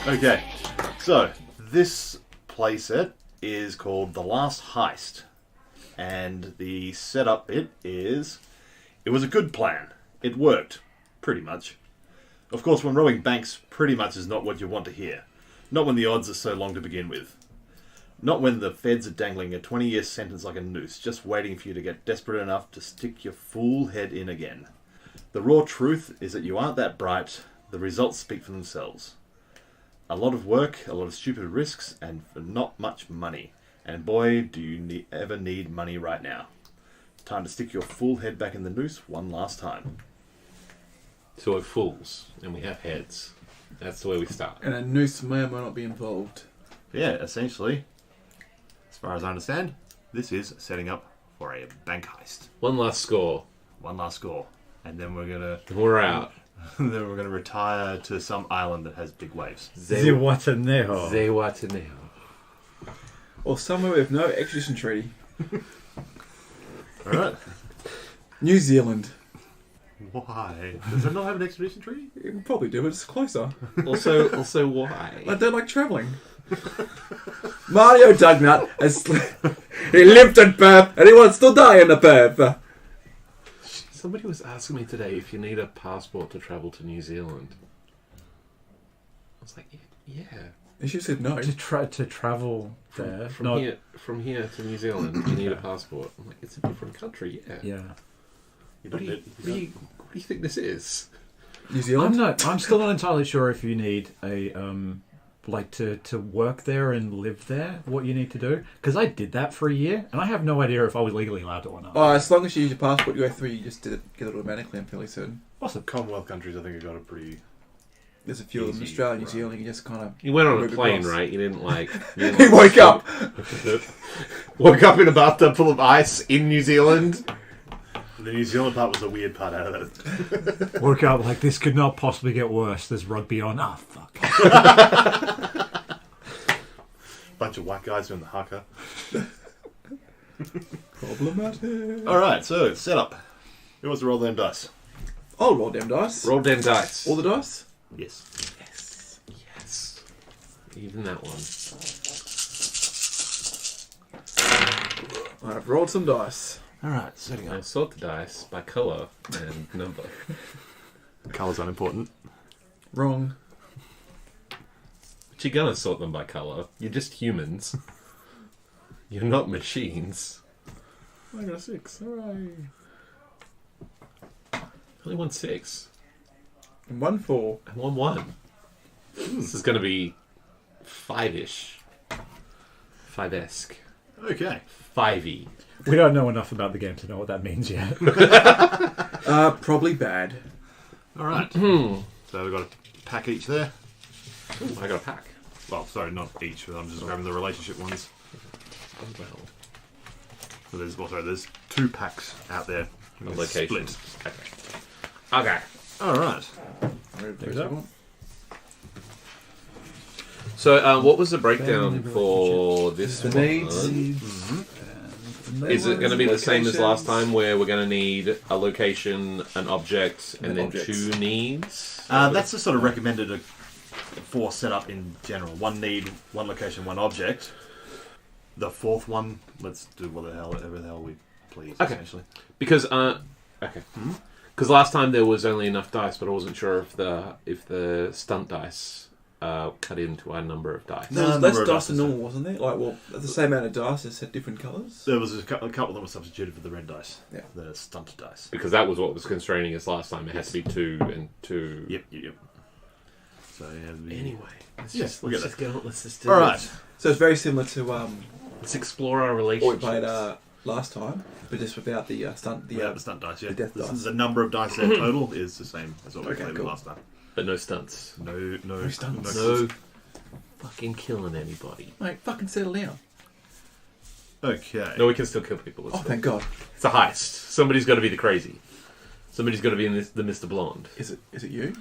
Okay, so this playset is called The Last Heist, and the setup bit is, it was a good plan. It worked, pretty much. Of course, when robbing banks pretty much is not what you want to hear. Not when the odds are so long to begin with. Not when the feds are dangling a 20-year sentence like a noose, just waiting for you to get desperate enough to stick your fool head in again. The raw truth is that you aren't that bright. The results speak for themselves. A lot of work, a lot of stupid risks, and for not much money. And boy, do you ever need money right now. Time to stick your fool head back in the noose one last time. So we're fools, and we have heads. That's the way we start. And a noose may or may not be involved. Yeah, essentially, as far as I understand, this is setting up for a bank heist. One last score. One last score. And then we're gonna... We're out. then we're gonna retire to some island that has big waves. Zewataneo. Or somewhere with no extradition treaty. Alright. New Zealand. Why? Does it not have an extradition treaty? You can probably do it, it's closer. Also, why? I don't like travelling. Mario Dugnut has... he lived in Perth and he wants to die in the Perth. Somebody was asking me today if you need a passport to travel to New Zealand. I was like, yeah. And she said no. To travel there. From here to New Zealand, you need a passport. I'm like, it's a different country, yeah. Yeah. What do you think this is? New Zealand? I'm still not entirely sure if you need a to work there and live there, what you need to do. Because I did that for a year, and I have no idea if I was legally allowed to or not. Oh, as long as you use your passport, you go through, you just get it automatically, I'm fairly certain. Most of the Commonwealth countries, I think, have got a pretty... There's a few of them, Australia, New Zealand, you can just kind of... You went on a move plane, across. right? You didn't He woke up! Woke up in a bathtub full of ice in New Zealand. The New Zealand part was the weird part out of that. Woke up like, this could not possibly get worse. There's rugby on. Ah, fuck. Bunch of white guys doing the haka. Problematic. Alright, so, setup. Who wants to roll them dice? I'll roll them dice. Roll them dice. All the dice? Yes. Yes. Even that one. I've rolled some dice. Alright, setting I'll up. sort the dice by colour and number. Colour's unimportant. Wrong. But you're gonna sort them by colour. You're just humans. You're not machines. I got a 6. Hooray. Only 1 6. And 1 4. And 1 1. This is gonna be 5-ish. 5-esque. Okay. 5-y. We don't know enough about the game to know what that means yet. Probably bad. Alright. So we've got a pack each there. Ooh, I got a pack. Well, sorry, not each, but I'm just grabbing the relationship ones. Oh, well. So there's 2 packs out there. A location. Split. Okay. Alright. There's that one. So, what was the breakdown for this The one? needs. Is it going to be the same as last time, where we're going to need a location, an object, and then objects. 2 needs? That's the sort of recommended for setup in general. 1 need, 1 location, 1 object. The 4th one, let's do whatever the hell we please, Okay. essentially. Because because last time there was only enough dice, but I wasn't sure if the stunt dice cut into our number of dice. There was number less of dice than dice. normal, wasn't there? Like, well, the same amount of dice, just had different colours. There was a couple that were substituted for the red dice. Yeah. The stunt dice. Because that was what was constraining us last time. It had to be 2 and 2. Yep. So, yeah, Anyway, let's Yeah, just we get let's that. get on. Let's just do Alright. it. So it's very similar to Let's explore our what we relationships. played last time, but just without the stunt. The stunt dice, yeah. the death This dice. is the number of dice there total is the same as what we Okay, played cool. with last time. But no stunts. No stunts. No fucking killing anybody. Mate, fucking settle down. Okay. No, we can still kill people. Oh, thank God. It's a heist. Somebody's got to be the crazy. Somebody's got to be in the Mr. Blonde. Is it you?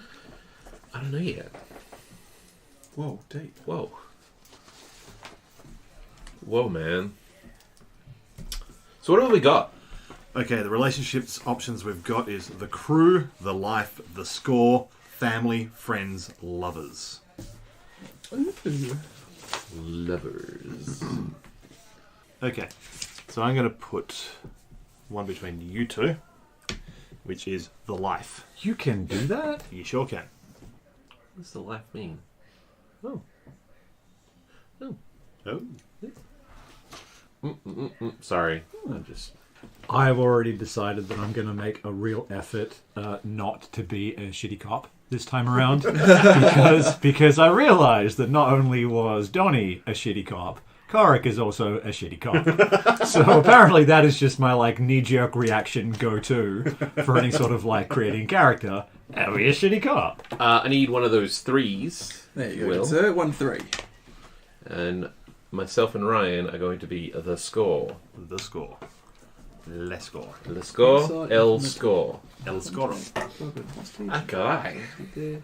I don't know yet. Whoa, deep. Whoa. Whoa, man. So what have we got? Okay, the relationships options we've got is the crew, the life, the score, family, friends, lovers. Lovers. Okay, so I'm going to put one between you two, which is the life. You can do that? You sure can. What does the life mean? Oh. Oh. Oh. Sorry. I'm just... I've already decided that I'm going to make a real effort not to be a shitty cop this time around. because I realised that not only was Donnie a shitty cop, Karik is also a shitty cop. So apparently that is just my like knee-jerk reaction go-to for any sort of like creating character. Are we a shitty cop? I need one of those threes. There you go, Will. sir. 1-3. And myself and Ryan are going to be the score. The score. Le score. The score, Inside El implement- score. El score. A guy. There.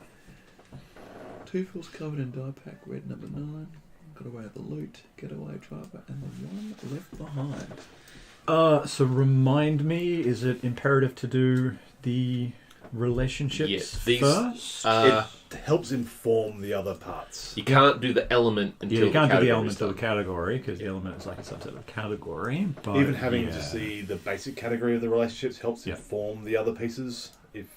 2 fools covered in dye pack, red number 9. Got away with the loot, getaway driver, and the one left behind. So remind me, is it imperative to do the relationships Yes, these- first? It helps inform the other parts. You can't do the element until Yeah, you can't do the category's element of the done. category because the element is like a subset of category. But Even having yeah. to see the basic category of the relationships helps Yeah. inform the other pieces. If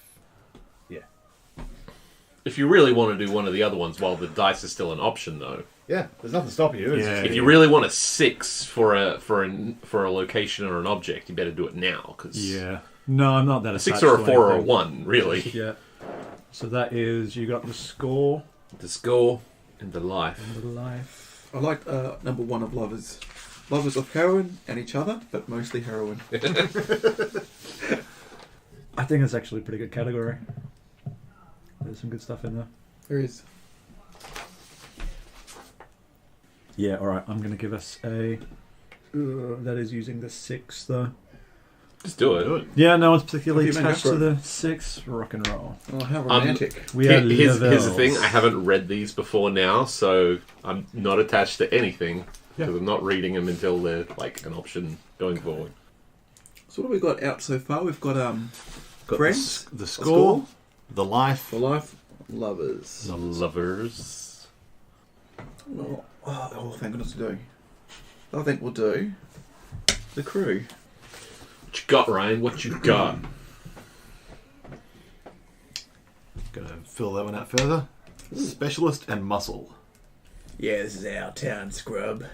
you really want to do one of the other ones while the dice is still an option, though. Yeah, there's nothing stopping you. It's Yeah. If you really want a 6 for a location or an object, you better do it now. Cause Yeah. No, I'm not that a 6 attached or a to 4 or a anything. 1, really. Yeah. So that is, you got the score The score and the life. and the life. I liked number 1 of lovers. Lovers of heroin and each other, but mostly heroin. I think it's actually a pretty good category. There's some good stuff in there. There is. Yeah, alright, I'm going to give us a... that is using the 6, though. Just do it. do it. Yeah, no one's particularly What have you made attached up to for? the 6. Rock and roll. Oh, how romantic. We are Here's the levels. thing, I haven't read these before now, so I'm not attached to anything. Yeah. Because I'm not reading them until they're like an option going forward. So what have we got out so far? We've got Got friends, the a score, the life, for life, lovers. The lovers. Oh, thank goodness we're doing. I think we'll do the crew. What you got, Ryan? What you got? Gonna fill that one out further. Specialist and muscle. Yeah, this is our town scrub.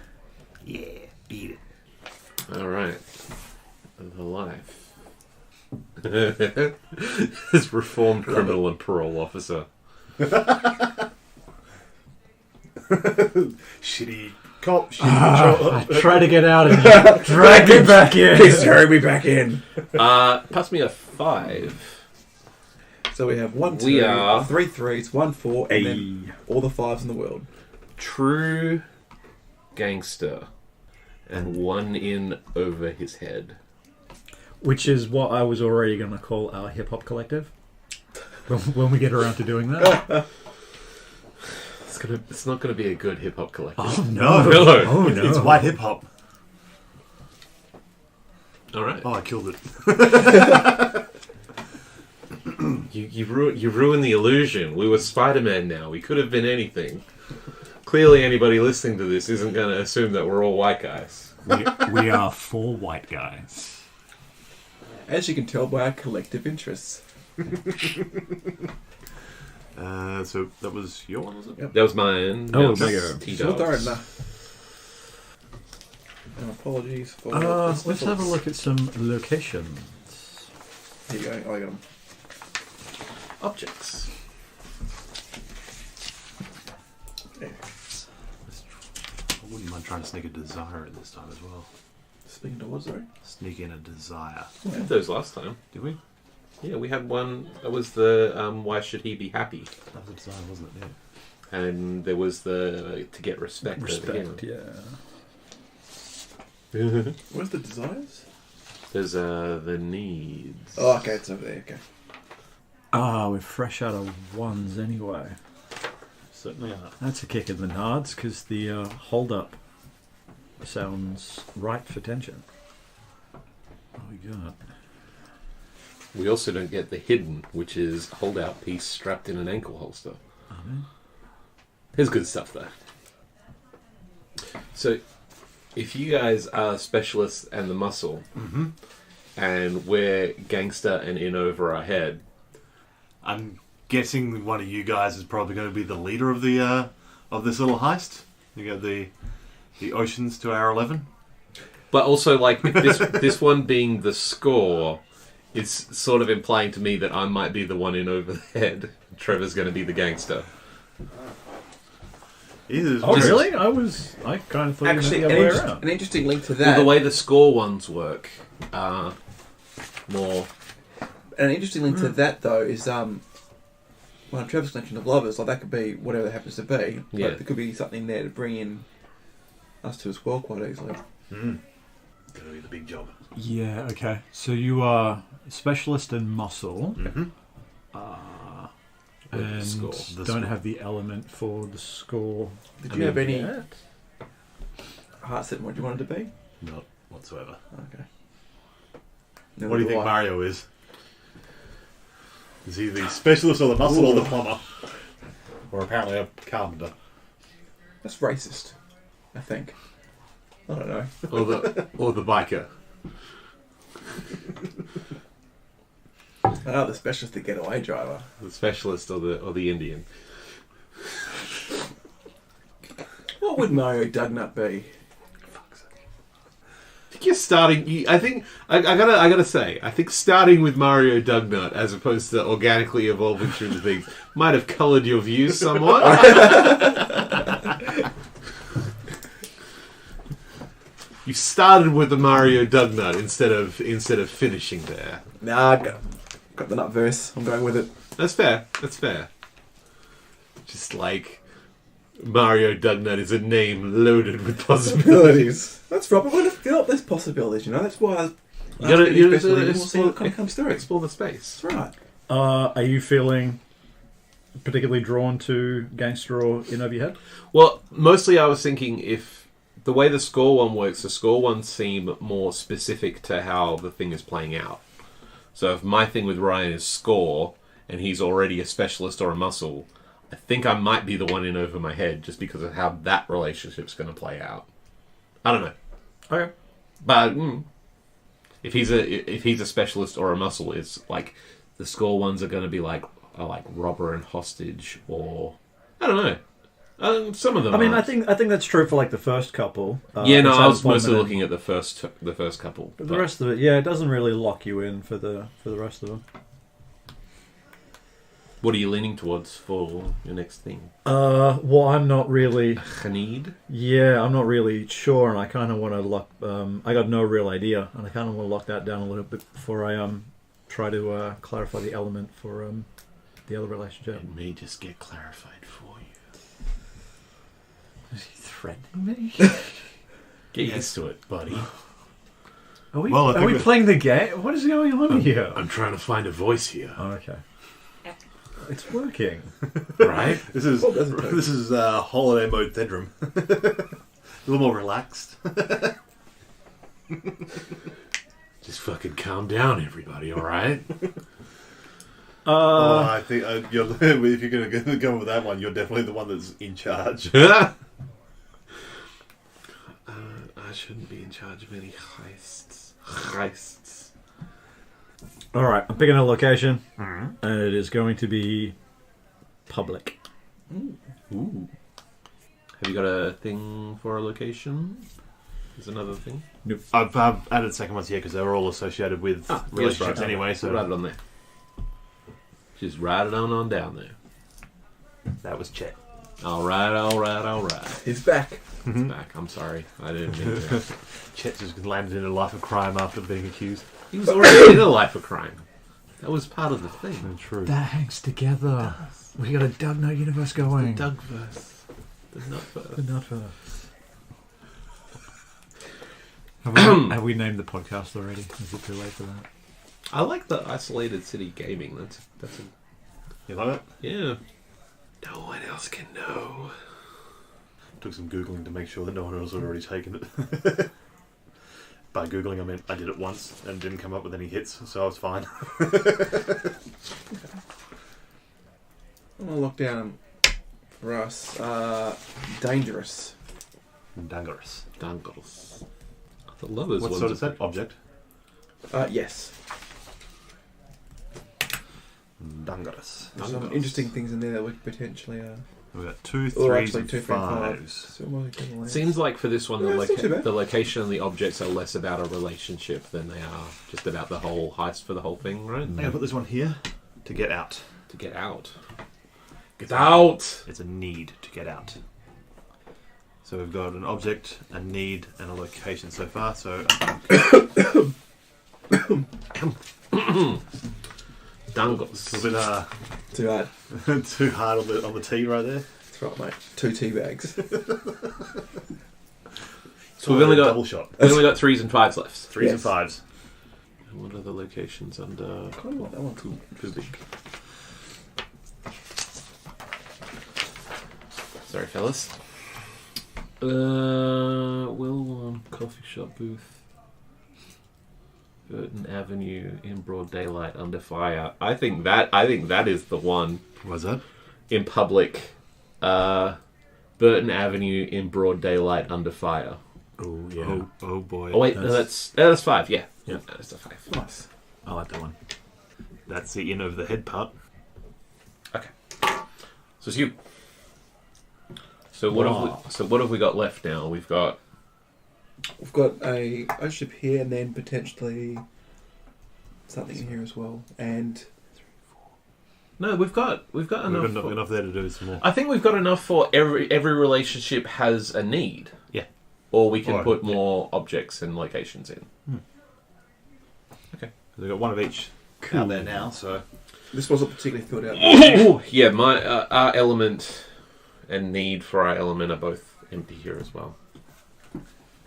Yeah, beat it. Alright. The life. This reformed criminal and parole officer. Shitty cop, shitty patrol. I try to get out and drag me back in. Please hurry me back in. Pass me a 5. So we have 1, 2, We are- 3 3s, 1, 4, and then Hey. all the 5s in the world. True gangster. And 1 in over his head. Which is what I was already going to call our hip-hop collective. When we get around to doing that. It's not going to be a good hip hop collective. Oh, No, No. Oh, no. It's white hip hop. Alright. Oh, I killed it. You ruined the illusion. We were Spider-Man now. We could have been anything. Clearly anybody listening to this isn't going to assume that we're all white guys. We are 4 white guys. As you can tell by our collective interests. So that was your one, was it? Yep. That was mine. Oh, Now there you it's go. T-Dog's. Sure darn. And apologies for... Let's have a look at some locations. Here you go. I got them. Objects. Yeah. I wouldn't mind trying to sneak a desire in this time as well. Speaking to what, sorry? Sneak in a desire. We did those last time. Did we? Yeah, we had one. That was the why should he be happy? That was a desire, wasn't it? Yeah. And there was the to get respect. Respect, yeah. Where's the desires? There's the needs. Oh, okay, it's over there. Okay. We're fresh out of 1s anyway. Certainly are. That's a kick in the nards, because the hold-up sounds ripe for tension. What we got? We also don't get the hidden, which is hold out piece strapped in an ankle holster. There's good stuff there. So, if you guys are specialists and the muscle, and we're gangster and in over our head, I'm guessing one of you guys is probably going to be the leader of the of this little heist. You got the oceans to our 11. but also like this one being the score, it's sort of implying to me that I might be the one in over the head. Trevor's going to be the gangster. Oh, really? I kind of thought Actually, it was the other way around. an interesting link to Well, that. the way the score ones work, more. An interesting link to that, though, is when Trevor's collection of lovers, like that could be whatever it happens to be, but Yeah. there could be something there to bring in us to as well quite easily. Gonna be the big job. Yeah, okay. So you are a specialist in muscle. And The score. don't have the element for the score. Did you have any yet. heart set what you wanted to be? Not whatsoever. Okay. What do you think Mario is? Is he the specialist or the muscle or the plumber? Or apparently a carpenter. That's racist, I think. I don't know. Or the biker. The specialist, the getaway driver. The specialist or the Indian. What would Mario Dugnut be? I think you're starting. I think I gotta say. I think starting with Mario Dugnut as opposed to organically evolving through the things might have coloured your views somewhat. You started with the Mario Dugnut instead of finishing there. Nah, got the nut verse. I'm going with it. That's fair. That's fair. Just like Mario Dugnut is a name loaded with possibilities. That's right, but we're going to fill up those possibilities, you know? That's why You gotta we'll see what kind of comes through. explore the space. That's right. Are you feeling particularly drawn to gangster or in over your head? Well, mostly I was thinking if the way the score one works, the score ones seem more specific to how the thing is playing out. So if my thing with Ryan is score, and he's already a specialist or a muscle, I think I might be the one in over my head just because of how that relationship's going to play out. I don't know. Okay. But if he's a specialist or a muscle, it's like the score ones are going to be like robber and hostage, or I don't know. Some of them. I mean, aren't. I think that's true for like the first couple. Yeah, no, it's I was had fun mostly with it. looking at the first couple. But the rest of it, yeah, it doesn't really lock you in for the rest of them. What are you leaning towards for your next thing? Well, I'm not really. Khanid? Yeah, I'm not really sure, and I kind of want to lock. I got no real idea, and I kind of want to lock that down a little bit before I try to clarify the element for the other relationship. It may just get clarified for you. Is he threatening me? Get used to it, buddy. Are we? Well, I are think we that- playing the game? What is going on here? I'm trying to find a voice here. Oh, okay. It's working. Right? This is holiday mode Thedrum. A little more relaxed. Just fucking calm down, everybody, alright? I think if you're going to go with that one, you're definitely the one that's in charge. I shouldn't be in charge of any heists. All right, I'm picking a location, and it is going to be public. Ooh. Have you got a thing for a location? Is another thing? Nope. I've added second ones here because they were all associated with relationships anyway. So Write it on there. Just write it on down there. that was Chet. Alright. He's back. It's back. I'm sorry. I didn't mean to. Chet just landed in a life of crime after being accused. He was already in a life of crime. That was part of the thing. True. That hangs together. We got a Doug No universe going. Dougverse. The Nutverse. The Nutverse. Have we named the podcast already? Is it too late for that? I like the isolated city gaming. That's a, You like it? yeah. No one else can know. Took some Googling to make sure that no one else had already taken it. By Googling, I meant I did it once and didn't come up with any hits, so I was fine. I'm going to lock down For us, dangerous. Dangerous. Dangles. The lovers. What sort is that? Object. Yes. Dangerous. There's some interesting things in there that we could potentially. We've got 2 Or 3s actually and 2, 3, 5. 5s. So am I gonna land? Seems like for this one, Yeah, it's not too bad. the location and the objects are less about a relationship than they are just about the whole heist for the whole thing, right? I'm going to put this one here to get out. To get out. Get out! It's a need to get out. So we've got an object, a need, and a location so far. So Dangles. a bit Too hard. too hard on the T right there. That's right, mate. 2 tea bags. So we've only got double shot. 3s and 5s left. 3s Yes. and 5s. And what are the locations under Kind of like that one. Kubik? Sorry, fellas. Will coffee shop booth. Burton Avenue in broad daylight under fire. I think that is the one. What's that? In public. Burton Avenue in broad daylight under fire. Oh yeah. Oh boy. Oh wait, that's 5. Yeah, Yeah. that's a 5. Nice. I like that one. That's the in over the head part. Okay. So it's you. So what have we got left now? We've got We've got a ship here, and then potentially something in here as well. And we've got We've enough. got enough there to do some more. I think we've got enough for every relationship has a need. Yeah. Or we can Or- put more objects and locations in. Okay. We've got one of each out there now. So this wasn't particularly filled out. Yeah, my our element and need for our element are both empty here as well.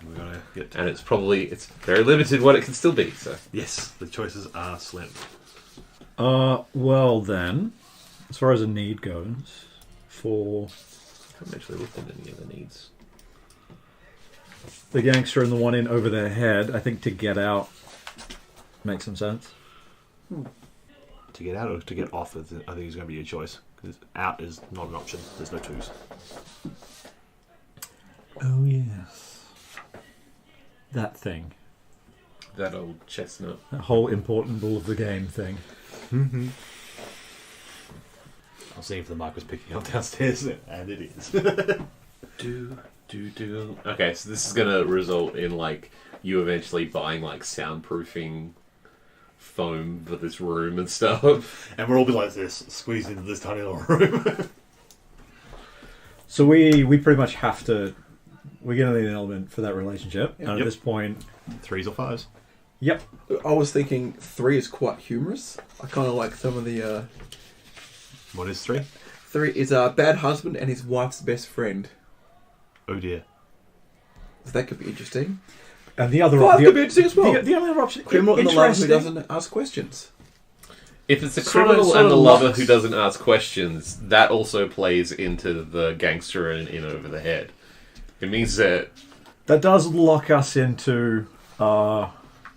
we're gonna get. And it's very limited what it can still be. So Yes, the choices are slim. Well then, as far as a need goes, for I haven't actually looked at any of the needs. the gangster and the one in over their head, I think to get out makes some sense. To get out or to get off, I think is going to be your choice. Because out is not an option. There's no 2s. Oh yes, that thing, That old chestnut. that whole important rule of the game thing. I was seeing if the mic was picking up downstairs, and it is. Do. Okay, so this is gonna result in like you eventually buying like soundproofing foam for this room and stuff. And we're all be like this, squeezed into this tiny little room. So we pretty much have to. We're going to need an element for that relationship, and at Yep. this point, 3s or 5s. yep. I was thinking 3 is quite humorous. I kind of like some of the. What is 3? 3 is a bad husband and his wife's best friend. Oh dear. So that could be interesting. And the other 5 could be interesting as well. the only other option, Criminal and the lover who interesting. doesn't ask questions. If it's a Sort of- criminal sort and of the lover locks- who doesn't ask questions, that also plays into the gangster and in over the head. It means that That does lock us into a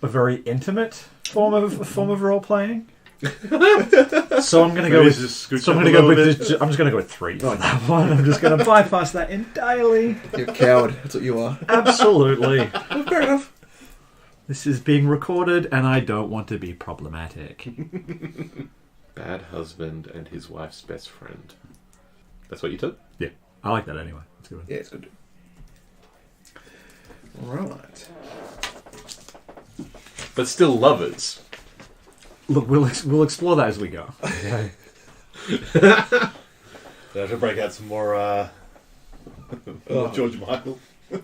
very intimate form of role playing. So I'm going to go Maybe with. just scooch So I'm up going a to go little with. bit. I'm just going to go with 3 for that one. I'm just going to bypass that entirely. You're a coward. That's what you are. Absolutely. Well, fair enough. This is being recorded, and I don't want to be problematic. bad husband and his wife's best friend. That's what you took? Yeah, I like that anyway. That's good. Yeah, it's good. Right. But still lovers. Look, we'll explore that as we go. Okay. I have to break out some more George Michael. Well,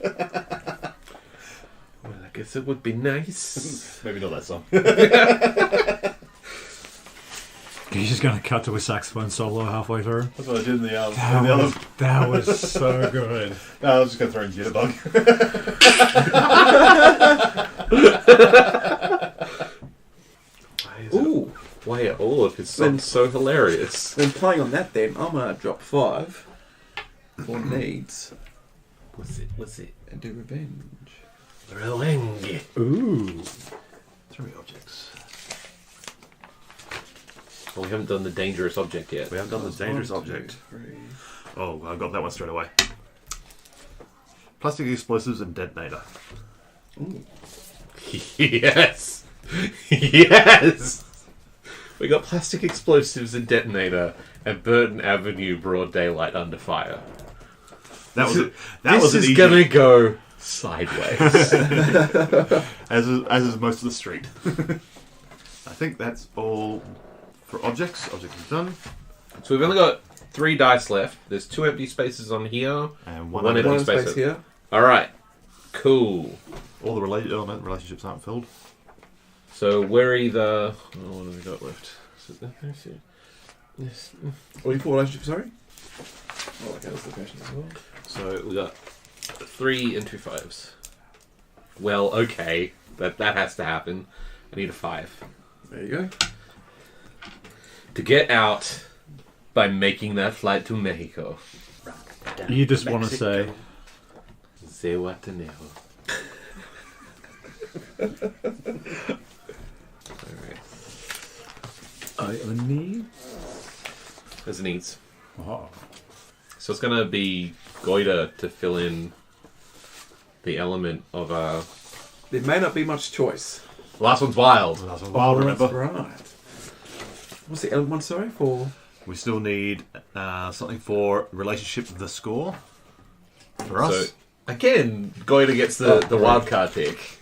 I guess it would be nice. Maybe not that song. He's just going to cut to a saxophone solo halfway through. That's what I did in the other. That was so good. No, I was just going to throw in Jitterbug. Ooh. Why are all of his songs so hilarious? Then playing on that, then I'm gonna drop 5 for needs What's it? and do revenge. Revenge. Ooh. 3 objects. Well, we haven't done the dangerous object yet. We haven't done the dangerous 1, 2, object. 3. Oh, I got that one straight away. Plastic explosives and detonator. Ooh. Yes! Yes! We got plastic explosives and detonator at Burton Avenue, broad daylight under fire. That was This is gonna go sideways. as is most of the street. I think that's all for objects. Objects is done. So we've only got 3 dice left. There's 2 empty spaces on here. And One one empty One space space here. Alright. Cool. all the relationships aren't filled. So we're either... Oh, what have we got left? Yes. What do you call relationship, sorry? Oh, okay, that's the question as well. So we got 3 and 2 5s. Well, okay. That has to happen. I need a 5. There you go. To get out by making that flight to Mexico. You just want to say, Zewataneo. Alright. I need. There's needs. Oh. So it's gonna be Goida to fill in the element of There may not be much choice. last one's wild. That's one wild, That's remember? right. What's the element one, sorry, for? We still need something for relationship with the score. For us. So again, Goida gets the wild card pick.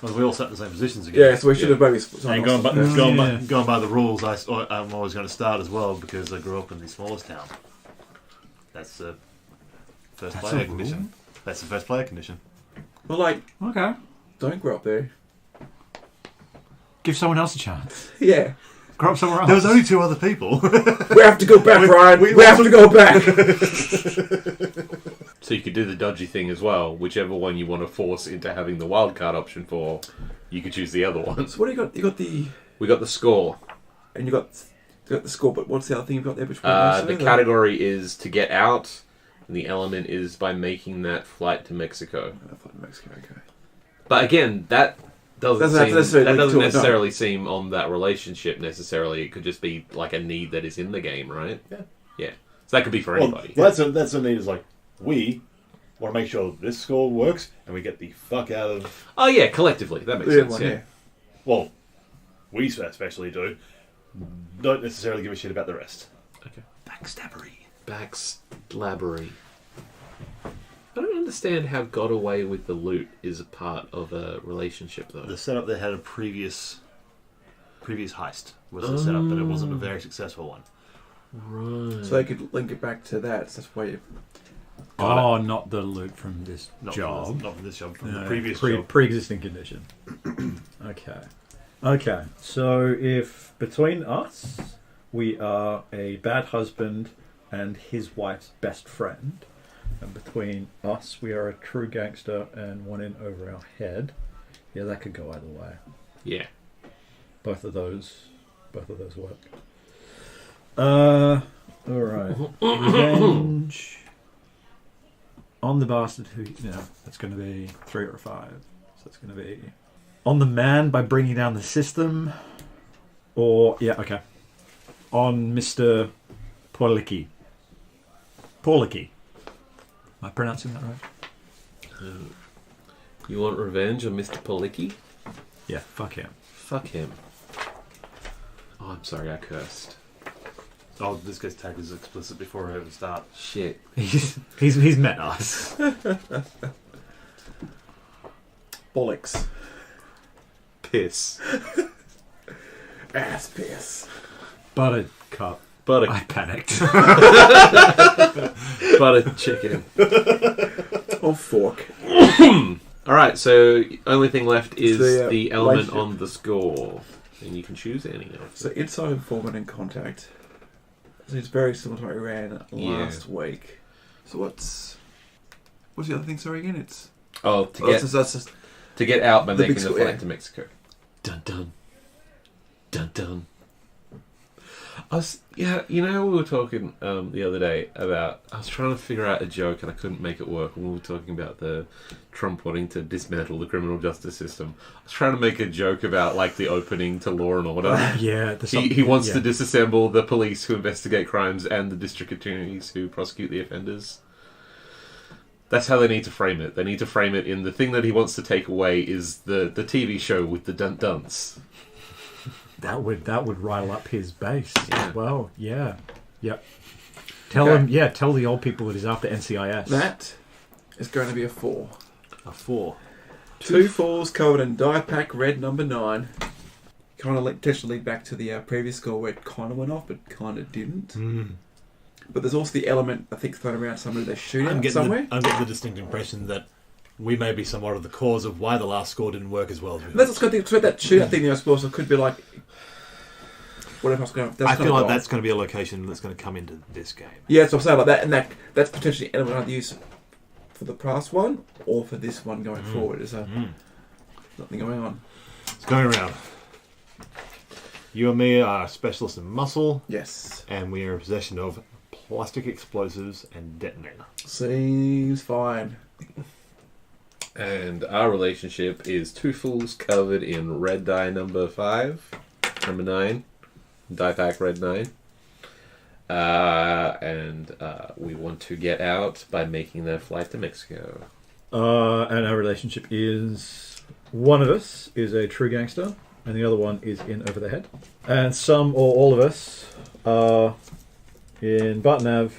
Well, we all sat in the same positions again. Yeah, so we should have maybe... And going by, yeah. going by the rules, I'm always going to start as well because I grew up in the smallest town. That's the first That's player a condition. rule? That's the first player condition. Well, like, Okay. don't grow up there. Give someone else a chance. Yeah. Grow up somewhere else. There was only 2 other people. We have to go back, Ryan. We have to go back. So you could do the dodgy thing as well. Whichever one you want to force into having the wild card option for, you could choose the other one. So what do you got? You got the... We got the score. And you got the score, but what's the other thing you've got there? Which The category is to get out, and the element is by making that flight to Mexico. Mexico, okay. But again, that doesn't Doesn't have to necessarily link to it, no. necessarily seem on that relationship necessarily. It could just be like a need that is in the game, right? Yeah. Yeah. So that could be for Well, anybody. that's a need. Is like we want to make sure this score works and we get the fuck out of. Oh yeah, collectively that makes sense. Yeah. Well, we especially do. Don't necessarily give a shit about the rest. Okay. Backstabbery. Backslabbery. I don't understand how got away with the loot is a part of a relationship though. The setup they had a previous heist was the setup, but it wasn't a very successful one. Right. So they could link it back to that. So that's why you... Oh, not the loot from this Not job. from this job, from No, the previous job. Pre-existing condition. Okay. Okay, so if between us we are a bad husband and his wife's best friend, and between us we are a true gangster and one in over our head, yeah, that could go either way. Yeah. Both of those work. All right. Revenge on the bastard who, that's going to be 3 or 5. So it's going to be on the man by bringing down the system, or on Mr. Porlicki. Am I pronouncing that right? You want revenge on Mr. Policki? Yeah, fuck him. Fuck him. Oh, I'm sorry, I cursed. Oh, this guy's tag is explicit before I even start. Shit. He's met us. Bollocks. Piss. Ass piss. Buttercup. I panicked. Buttered chicken. Or fork. Alright, so only thing left is the, element relationship. on the score. And you can choose any of So inside informant and contact. So it's very similar to what we ran last week. So what's the other thing? Sorry, again, it's to get out by the making big the score, flight yeah. to Mexico. Dun dun. Dun dun. You know, we were talking the other day about. I was trying to figure out a joke and I couldn't make it work when we were talking about the Trump wanting to dismantle the criminal justice system. I was trying to make a joke about like the opening to Law and Order. Yeah, He wants to disassemble the police who investigate crimes and the district attorneys who prosecute the offenders. That's how they need to frame it. They need to frame it in the thing that he wants to take away is the TV show with the dunce. That would rile up his base as well. Yeah. Yep. Tell the old people that he's after NCIS. That is going to be a 4. A 4. 2 4s covered in die pack red number 9. Kind of potentially lead back to the previous score where it kind of went off, but kind of didn't. But there's also the element, I think, thrown around somewhere they shoot I'm at getting somewhere. I'm getting the distinct impression that we may be somewhat of the cause of why the last score didn't work as well as we That's going to be that shootout thing, I suppose. It could be like whatever else going. I feel like that's going to be a location that's going to come into this game. Yeah, so I'm saying like that, and that's potentially an element I'd use for the past one or for this one going forward. There's nothing going on. It's going around. You and me are specialists in muscle. Yes. And we are in possession of plastic explosives and detonator. Seems fine. And our relationship is 2 fools covered in red die number 5, number 9, die pack red 9. And we want to get out by making that flight to Mexico. And our relationship is one of us is a true gangster, and the other one is in over the head. And some or all of us are in Button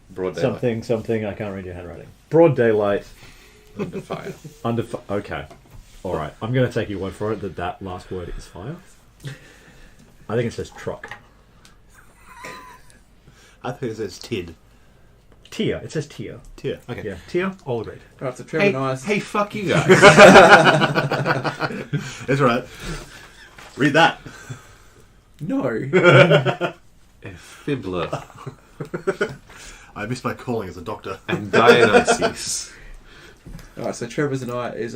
Broad daylight. something. I can't read your handwriting. Broad daylight. Under fire. Okay. All right. I'm going to take your word for it that last word is fire. I think it says truck. I think it says TID. Tier. It says tier. Tier. Okay. Yeah. Tier. All agreed. Alright, so Trevor and I... Hey, fuck you guys. That's right. Read that. No. Fibbler. I missed my calling as a doctor. And Dionysus. Alright, so Trevor's and I is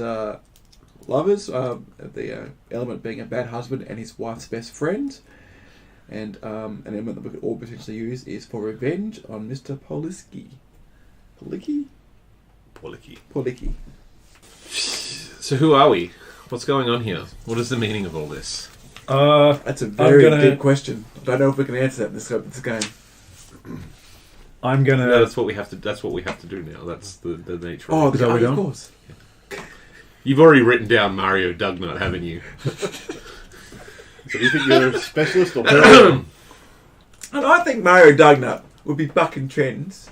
lovers. The element being a bad husband and his wife's best friend. And an element that we could all potentially use is for revenge on Mr. Poliski. Policki. So who are we? What's going on here? What is the meaning of all this? That's a very deep question. I don't know if we can answer that in this game. I'm gonna. No, that's what we have to. That's what we have to do now. That's the nature. Oh, of it. that what we're of doing? course. You've already written down Mario Dugnut, haven't you? So do you think you're a specialist or paragon? And I think Mario Dugnut would be bucking trends.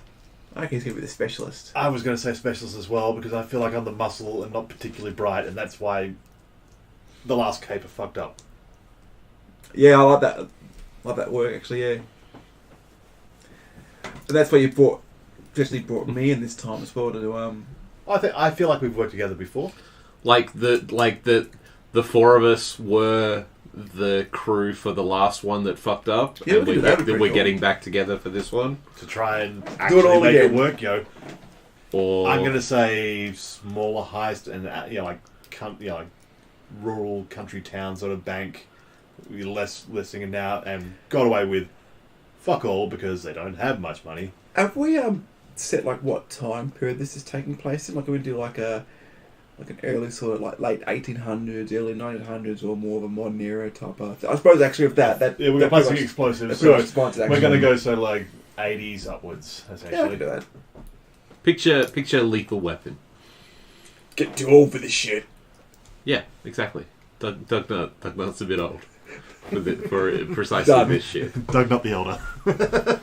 I think he's going to be the specialist. I was going to say specialist as well because I feel like I'm the muscle and not particularly bright, and that's why the last caper fucked up. Yeah, I like that. Like that work actually. Yeah. And that's why you brought me in this time as well to do. I feel like we've worked together before. Like the 4 of us were the crew for the last one that fucked up, Yeah, and we could do that, we're pretty cool. getting back together for this one. To try and Do it actually all make again. it work, yo. Or I'm going to say smaller heist and like rural country town sort of bank. We're less singing out and got away with fuck all because they don't have much money. Have we set like what time period this is taking place in? Like, are we do like an early sort of like late 1800s, early 1900s, or more of a modern era type of? I suppose actually with that Yeah, we've got plastic explosives. That's So pretty much sponsors, we're actually. going to go so like 80s upwards, Yeah, I essentially. can do that. picture Lethal Weapon. Get too old for this shit. Yeah, exactly. Dugnut's a bit old for precisely Done. this shit. Doug, not the elder.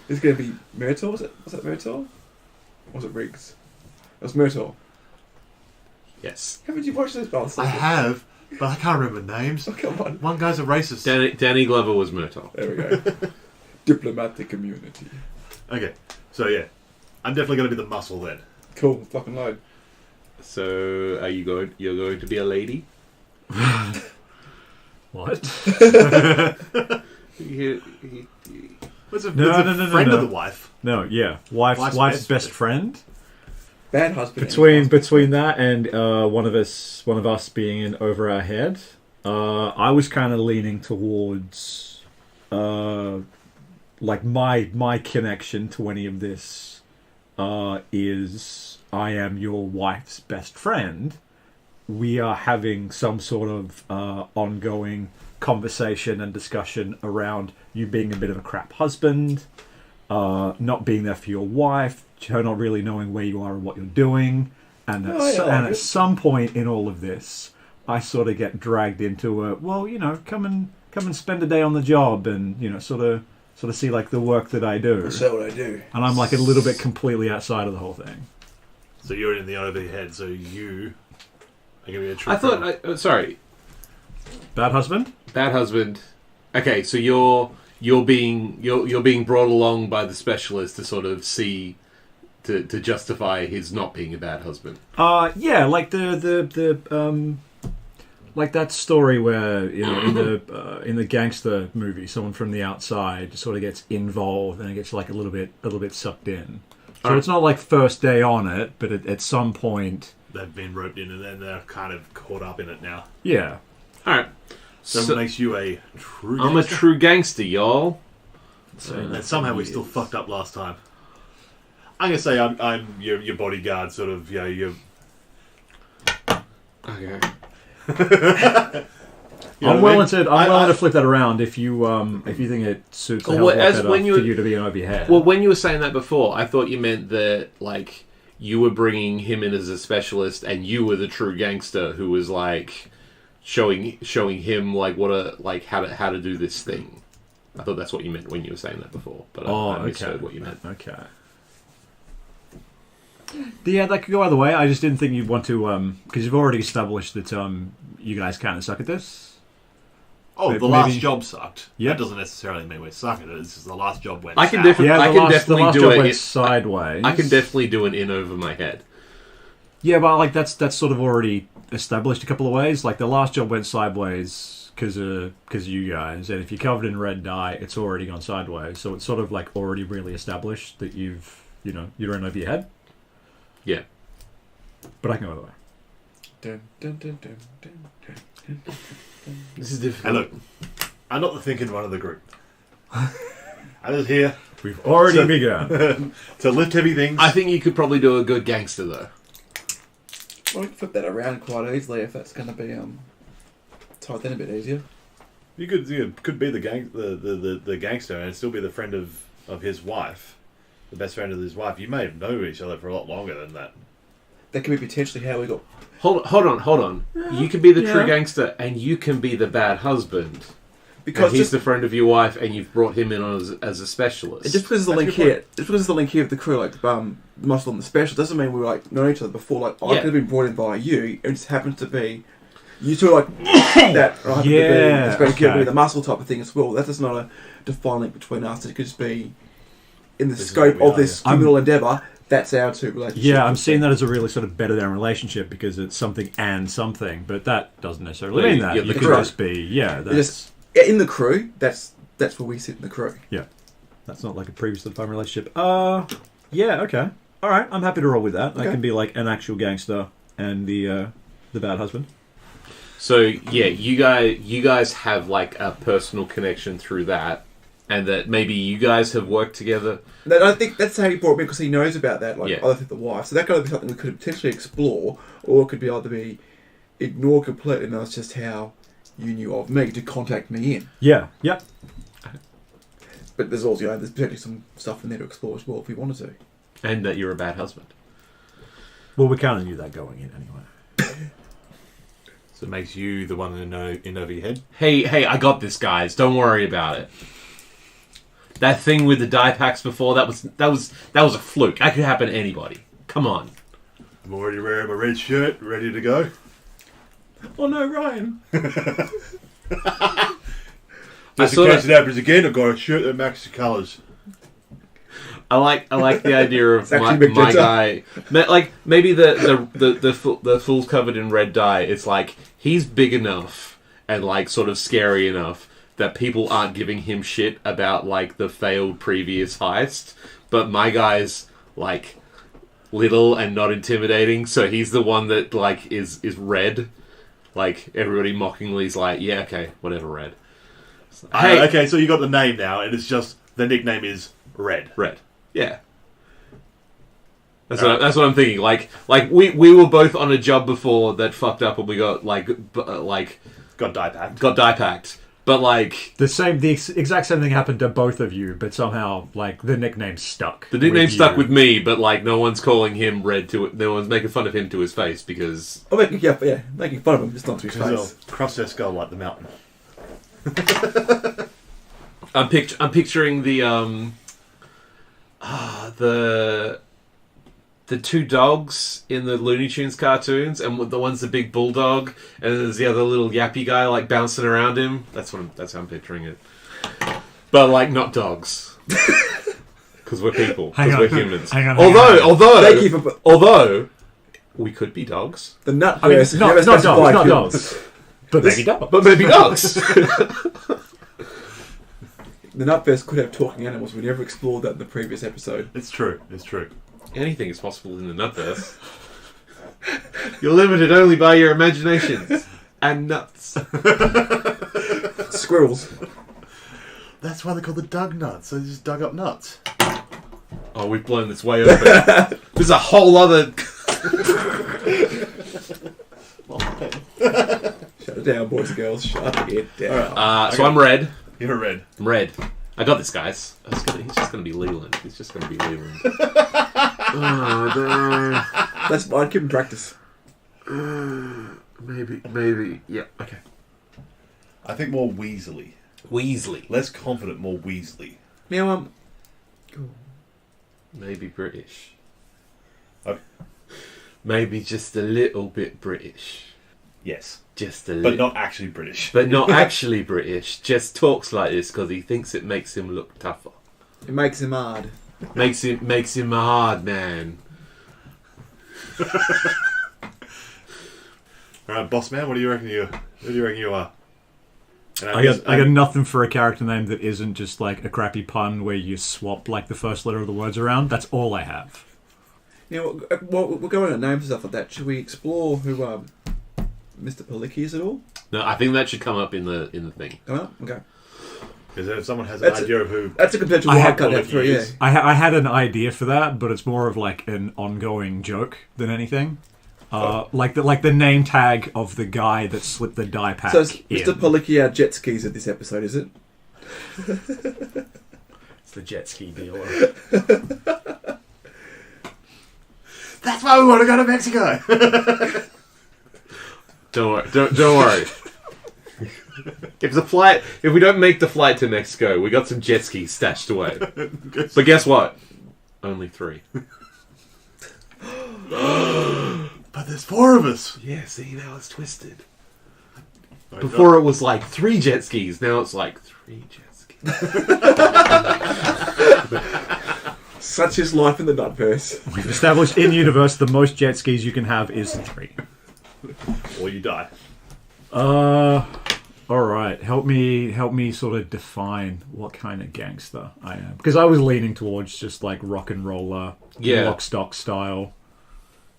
It's going to be Meritor, was it? Was that Meritor? Or was it Riggs? It was Meritor. Yes. Haven't you watched this, Ballast? I have, but I can't remember names. Oh, come on. One guy's a racist. Danny Glover was Murtaugh. There we go. Diplomatic immunity. Okay, so yeah, I'm definitely going to be the muscle then. Cool, fucking load. So are you going? You're going to be a lady? What? What's a, No, what's no, a no, no, friend no. of the wife? No, yeah. Wife's Wife's best friend. Bad husband. Between that and one of us being in over our head, I was kind of leaning towards like my connection to any of this is I am your wife's best friend. We are having some sort of ongoing conversation and discussion around you being a bit of a crap husband, not being there for your wife, her not really knowing where you are and what you're doing, and at some point in all of this, I sort of get dragged into a come and spend a day on the job and sort of see like the work that I do. That's what I do. And I'm like a little bit completely outside of the whole thing. So you're in the over your head. So you are going to be a true. I thought. Sorry. Bad husband. Bad husband. Okay, so you're being brought along by the specialist to sort of see to justify his not being a bad husband. Yeah, like the like that story where in the gangster movie, someone from the outside sort of gets involved and it gets like a little bit sucked in. So it's not like first day on it, but at some point they've been roped in and then they're kind of caught up in it now. Yeah. All right. So it makes you a true gangster? I'm a true gangster, y'all. And somehow we still fucked up last time. I'm going to say I'm your bodyguard, sort of, you Okay. I'm willing to flip that around if you think it suits the hell of a lot better for you to be over your head. Well, when you were saying that before, I thought you meant that like you were bringing him in as a specialist, and you were the true gangster who was like showing him like how to do this thing. I thought that's what you meant when you were saying that before, but I misheard what you meant. Okay. Yeah, that could go either way. I just didn't think you'd want to, because you've already established that you guys kind of suck at this. Oh, the last job sucked. That doesn't necessarily mean we suck at it. It's just the last job went. I can definitely do it sideways. I can definitely do an in over my head. Yeah, but like that's sort of already established a couple of ways. Like the last job went sideways because of you guys, and if you're covered in red dye, it's already gone sideways. So it's sort of like already really established that you're in over your head. Yeah, but I can go either way. Dun, dun, dun, dun, dun, dun, dun. This is difficult. And look, I'm not the thinking one of the group. I'm just here. We've already begun to lift heavy things. I think you could probably do a good gangster though. Well, we can flip that around quite easily if that's going to be tied in a bit easier. You could be the gangster and still be the friend of his wife, the best friend of his wife. You may have known each other for a lot longer than that. That could be potentially how we got. Hold on. You can be the true gangster, and you can be the bad husband. Because he's the friend of your wife, and you've brought him in as a specialist. Just because there's the link here with the crew, like Muscle and the special, doesn't mean we were like known each other before. Like I could have been brought in by you. It just happens to be you two are like that. Right? Yeah, to be the muscle type of thing as well. That's just not a defined link between us. It could just be in the scope of this criminal endeavour. That's our two relationships. Yeah, I'm seeing that as a really sort of better than relationship because it's something and something, but that doesn't necessarily mean that. You could just be, that's... in the crew, that's where we sit in the crew. Yeah. That's not like a previously defined relationship. Yeah, okay. Alright, I'm happy to roll with that. Okay. That can be like an actual gangster and the bad husband. So, yeah, you guys have like a personal connection through that, and that maybe you guys have worked together. I think that's how he brought me because he knows about that, like other than the wife. So that could be something we could potentially explore, or it could be either be ignored completely, and that's just how you knew of me to contact me in. Yeah, yep. But there's also there's potentially some stuff in there to explore as well if we wanted to. And that you're a bad husband. Well, we kind of knew that going in anyway. So it makes you the one in over your head. Hey, I got this, guys. Don't worry about it. That thing with the die packs before, that was a fluke. That could happen to anybody. Come on. I'm already wearing my red shirt, ready to go. Oh no, Ryan. Just in case it happens again, I've got a shirt that matches the colours. I like the idea of my guy. Like maybe the fool's covered in red dye. It's like he's big enough and like sort of scary enough that people aren't giving him shit about like the failed previous heist, but my guy's like little and not intimidating, so he's the one that like is red. Like everybody mockingly is like, yeah, okay, whatever, red. Hey, Okay, so you got the name now, and it's just the nickname is Red. Red. Yeah. That's what I'm thinking. Like we were both on a job before that fucked up, and we got Got die packed. got die packed. But like the exact same thing happened to both of you, but somehow like the nickname stuck. the nickname with stuck you. with me, but like no one's calling him Red to it. No one's making fun of him to his face because Oh, making fun of him, just not to his face. Cross their skull like the mountain. I'm picturing the two dogs in the Looney Tunes cartoons, and the one's the big bulldog, and there's the other little yappy guy like bouncing around him. That's how I'm picturing it. But like not dogs, because we're people, Hang because on. we're humans. Hang on. Thank you for Although we could be dogs, the nut. I mean, verse not never dogs, specified not humans. dogs. But maybe dogs. but maybe dogs. The Nutverse could have talking animals. We never explored that in the previous episode. It's true. It's true. Anything is possible in the Nutverse. You're limited only by your imaginations and nuts. Squirrels. That's why they're called the dug nuts. They just dug up nuts. Oh, we've blown this way over. There's a whole other. Shut it down, boys and girls. Shut it down. So I'm Red. You're Red. I'm Red. I got this, guys. He's just gonna be Leland. He's just gonna be Leland. That's fine. Give him practice. Maybe. Yeah. Okay. I think more Weasley. Weasley. Less confident, more Weasley. Now, Maybe British. Okay. Maybe just a little bit British. Yes. Just a But little. not actually British. But not actually British. Just talks like this because he thinks it makes him look tougher. it makes him hard. Makes him a hard man. Alright, boss man, what do you reckon you are? And I got nothing for a character name that isn't just like a crappy pun where you swap like the first letter of the words around. That's all I have. Now, well, we're going on names and stuff like that. Should we explore who Mr. Palicki is at all? No, I think that should come up in the thing. Come on, okay. Because if someone has an idea of who... That's a potential I had wildcard there for, yeah. I had an idea for that, but it's more of like an ongoing joke than anything. Like the name tag of the guy that slipped the die pack. So it's in. Mr. Palicki, our jet skis at this episode, is it? It's the jet ski dealer. That's why we want to go to Mexico! Don't worry. If we don't make the flight to Mexico, we got some jet skis stashed away. But guess what? Only 3. But there's 4 of us! Yeah, see, now it's twisted. Before it was like 3 jet skis, now it's like 3 jet skis. Such is life in the Nutverse. We've established in universe the most jet skis you can have is 3. Or you die. All right. Help me sort of define what kind of gangster I am, because I was leaning towards just like rock and roller, lock stock style,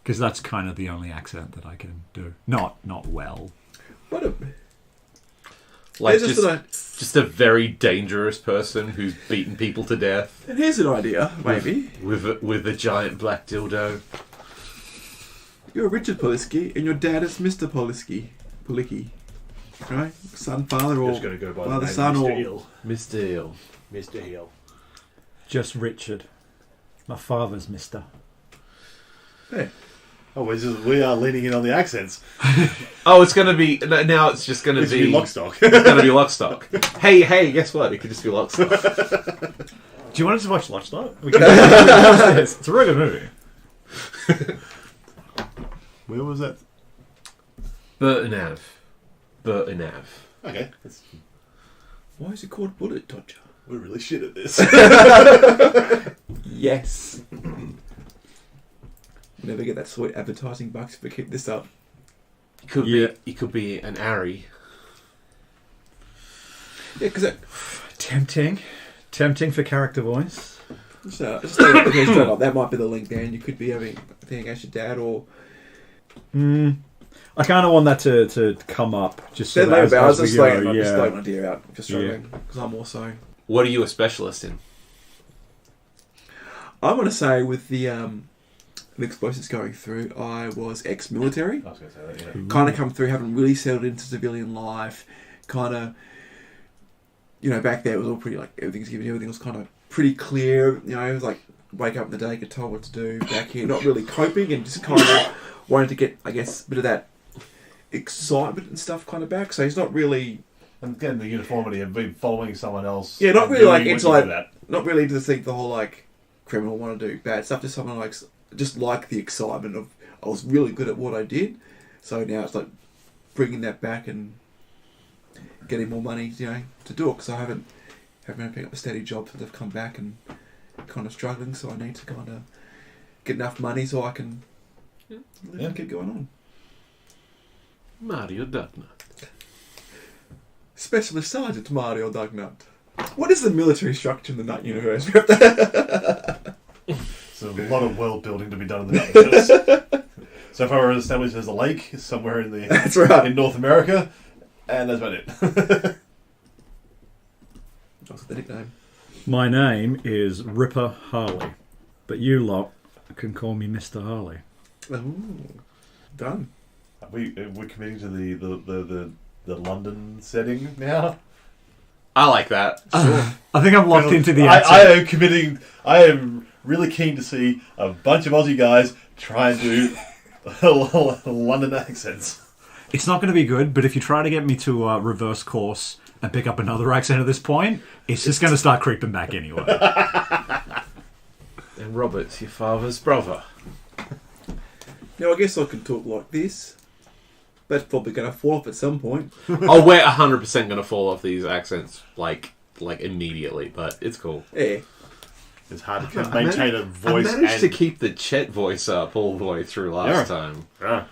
because that's kind of the only accent that I can do. Not well. What a... Like Here's a just a very dangerous person who's beaten people to death And here's an idea, maybe. with a giant black dildo. You're Richard Palicki, and your dad is Mr. Palicki. Right? Son, father, or Just going to go by father, the name son, Mr. or... Hill. Mr. Hill. Mr. Hill. Just Richard. My father's Mister. Hey. Oh, we are leaning in on the accents. Oh, it's gonna be now. It's just gonna It's be Lockstock. It's gonna be Lockstock. Hey, guess what? It could just be Lockstock. Do you want us to watch Lockstock? We can it's a really good movie. Where was that? Burton Ave. Okay. Why is it called Bullet Dodger? We're really shit at this. Yes. We'll never get that sweet advertising bucks if we keep this up. It could be an Ari. Yeah, because Tempting for character voice. okay, straight up, that might be the link there, and you could be having a thing against your dad, or... I kind of want that to come up just so Then that later, I was we just go, throwing an idea out, just Yeah. struggling, because I'm also... What are you a specialist in? I'm going to say with the explosives going through, I was ex-military. I was going to say that, yeah. Kind of come through, haven't really settled into civilian life. Kind of, back there it was all pretty, like, everything was kind of pretty clear. It was like, wake up in the day, get told what to do. Back here, not really coping and just kind of wanting to get, I guess, a bit of that excitement and stuff kind of back. So he's not really... And getting the uniformity and being following someone else. Yeah, not really like, doing it's what you like, do that. not really to think the whole, like, criminal want to do bad stuff. Just someone like, just like the excitement of, I was really good at what I did. So now it's like bringing that back and getting more money, to do it. Because I haven't been picking up a steady job since I've come back and kind of struggling. So I need to kind of get enough money so I can live and keep going on. Mario Ducknut. Specialist Sergeant Mario Dugnut. What is the military structure in the Nut Universe? So a lot of world building to be done in the universe. So far we're established there's a lake somewhere in the That's right. in North America, and that's about it. What's the nickname? My name is Ripper Harley, but you lot can call me Mr. Harley. Oh, done. We're committing to the London setting now. I like that. I think I'm locked into the I accent. am committing. I am really keen to see a bunch of Aussie guys try and do London accents. It's not going to be good, but if you try to get me to reverse course and pick up another accent at this point, it's just going to start creeping back anyway. And Robert's your father's brother. Now I guess I could talk like this. That's probably going to fall off at some point. Oh, we're 100% going to fall off these accents, like immediately, but it's cool. Yeah. It's hard to maintain a voice. I managed to keep the Chet voice up all the way through last time. Yeah.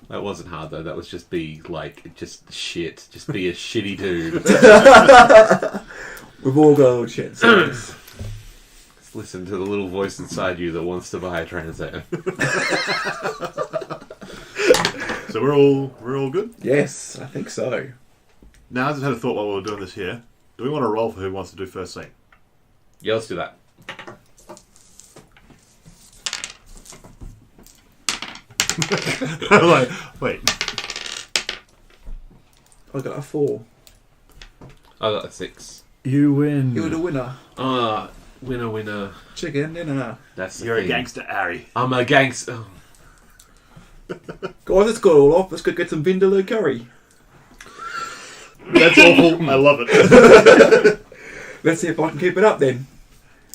That wasn't hard, though. That was just just shit. Just be a shitty dude. We've all got a little shit. Just listen to the little voice inside you that wants to buy a Trans Am. So we're all good. Yes, I think so. Now I just had a thought while we were doing this here. Do we want to roll for who wants to do first scene? Yeah, let's do that. I'm like, wait. I got a 4. I got a 6. You win. You're the winner. Winner. Chicken dinner. That's the You're thing. a gangster, Harry. I'm a gangster. Oh. Guys, let's go all off. Let's go get some vindaloo curry. That's awful. I love it. Let's see if I can keep it up then.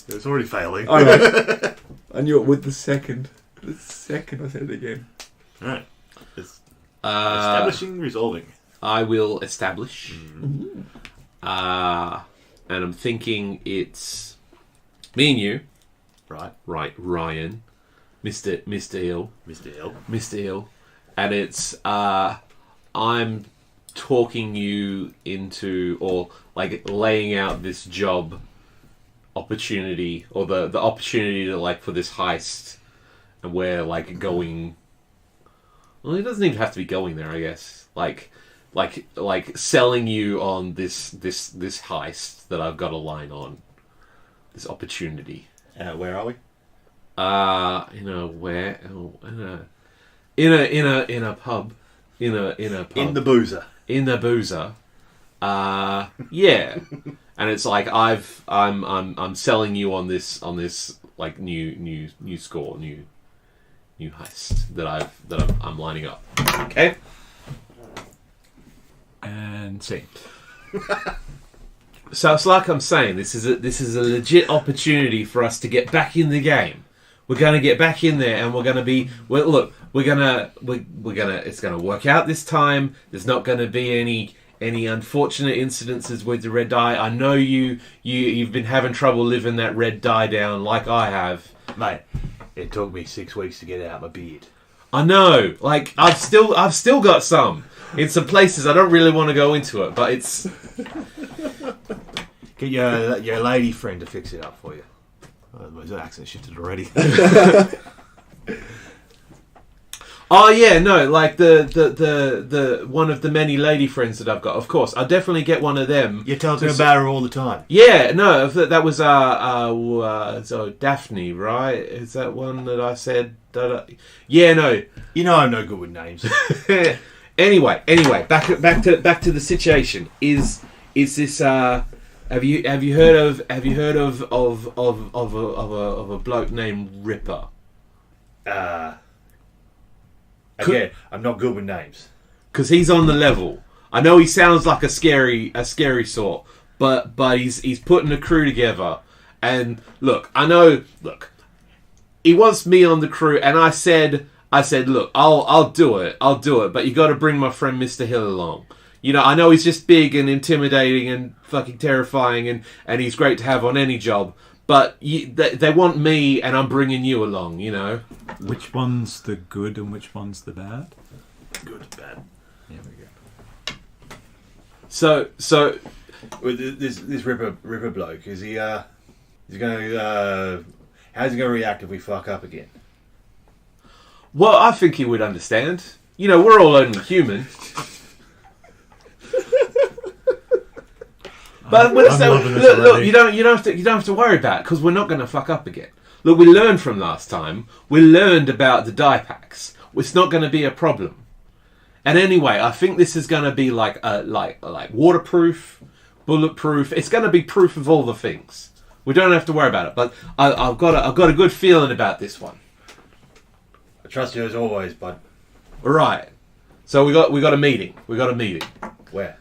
It's already failing. I know. I knew it with the second. The second I said it again. Alright. Establishing, resolving. I will establish. And I'm thinking it's me and you. Right. Right, Ryan. Mr. Hill. Mr. Hill. And it's I'm talking you into, or like laying out this job opportunity, or the opportunity to, like, for this heist, and we're like going. Well, it doesn't even have to be going there, I guess. Like selling you on this heist that I've got a line on. This opportunity. Where are we? In a pub. In a pub. In the boozer. In the boozer. Yeah. And it's like I'm selling you on this like new score, new heist that I'm lining up. Okay? And see. So it's like I'm saying, this is a legit opportunity for us to get back in the game. We're gonna get back in there, and we're gonna it's gonna work out this time. There's not gonna be any unfortunate incidences with the red dye. I know you've been having trouble living that red dye down like I have. Mate, it took me 6 weeks to get it out my beard. I know, like I've still got some in some places. I don't really want to go into it, but it's. Get your lady friend to fix it up for you. Oh, the accent shifted already. Oh yeah, no, like the one of the many lady friends that I've got. Of course, I'll definitely get one of them. You're talking about her all the time. Yeah, no, that was so Daphne, right? Is that one that I said? Yeah, no. You know I'm no good with names. Anyway, back to the situation. Is this have you heard of a bloke named Ripper? Again, I'm not good with names. Because he's on the level. I know he sounds like a scary sort, but he's putting a crew together. And look, he wants me on the crew, and I said, look, I'll do it, but you got to bring my friend Mr. Hill along. You know, I know he's just big and intimidating and fucking terrifying, and he's great to have on any job. But they want me, and I'm bringing you along. You know, Which one's the good and which one's the bad? Good and bad. There we go. so With this Ripper bloke, is he? He's gonna. How's he gonna react if we fuck up again? well, I think he would understand. You know, we're all only human. But look, you don't have to worry about it because we're not going to fuck up again. Look, we learned from last time. We learned about the die packs. It's not going to be a problem. And anyway, I think this is going to be like waterproof, bulletproof. It's going to be proof of all the things. We don't have to worry about it. But I've got a good feeling about this one. I trust you as always, bud. All right. So we got a meeting. Where?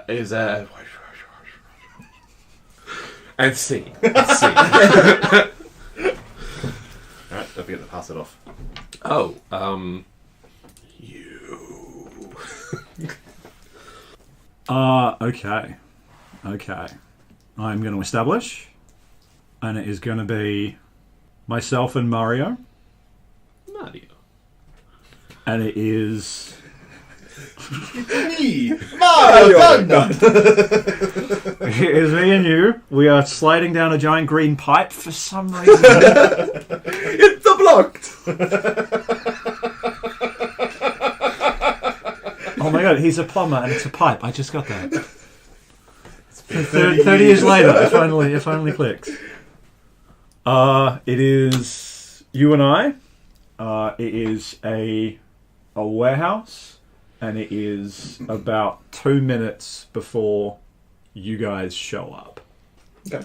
Is and C. Let's see. Alright, don't forget to pass it off. Oh, you. Okay. I'm going to establish, and it is going to be myself and Mario, Mario. and it is... Me! Mario! It is me and you. We are sliding down a giant green pipe for some reason. It's blocked! Oh my god, he's a plumber and it's a pipe. I just got that. 30 years later, it finally clicks. It is you and I. It is a warehouse, and it is about 2 minutes before you guys show up. Okay.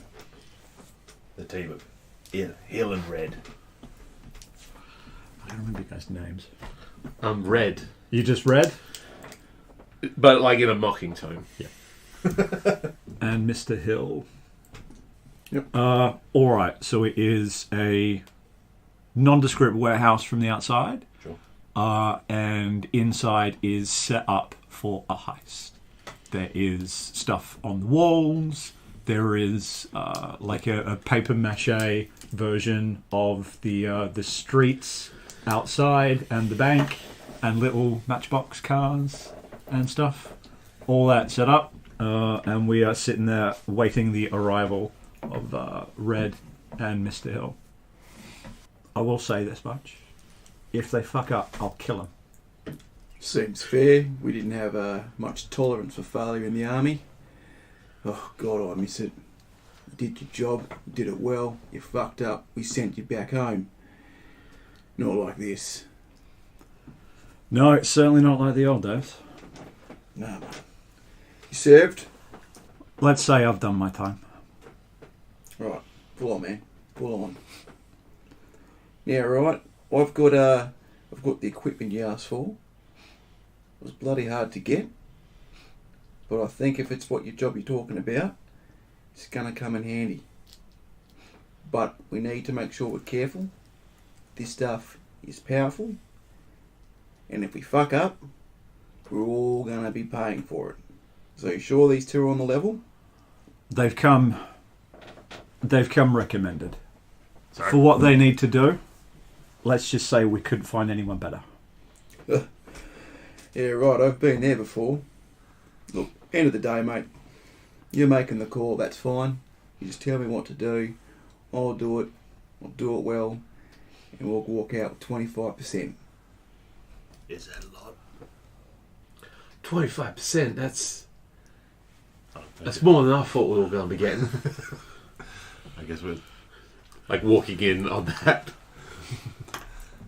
The team of Hill and Red. I don't remember you guys' names. Red. You just read? But like in a mocking tone. Yeah. And Mr. Hill. Yep. Alright, so it is a nondescript warehouse from the outside. Sure. And inside is set up for a heist. There is stuff on the walls. There is like a paper mache version of the streets outside and the bank and little matchbox cars and stuff. All that set up. And we are sitting there waiting the arrival of Red and Mr. Hill. I will say this much. If they fuck up, I'll kill them. Seems fair. We didn't have much tolerance for failure in the army. Oh, God, I miss it. You did your job, you did it well, you fucked up, we sent you back home. Not like this. No, it's certainly not like the old days. No, man. You served? Let's say I've done my time. Right, pull on, man. Pull on. Yeah, right. I've got the equipment you asked for. It was bloody hard to get, but I think if it's what your job you're talking about, it's gonna come in handy. But we need to make sure we're careful. This stuff is powerful, and if we fuck up, we're all gonna be paying for it. So you sure these two are on the level? They've come recommended. Sorry. For what they need to do, let's just say we couldn't find anyone better. Yeah, right, I've been there before. Look, end of the day, mate, you're making the call, that's fine. You just tell me what to do, I'll do it well, and we'll walk out with 25%. Is that a lot? 25%. That's more than I thought we were going to be getting. I guess we're... Like walking in on that.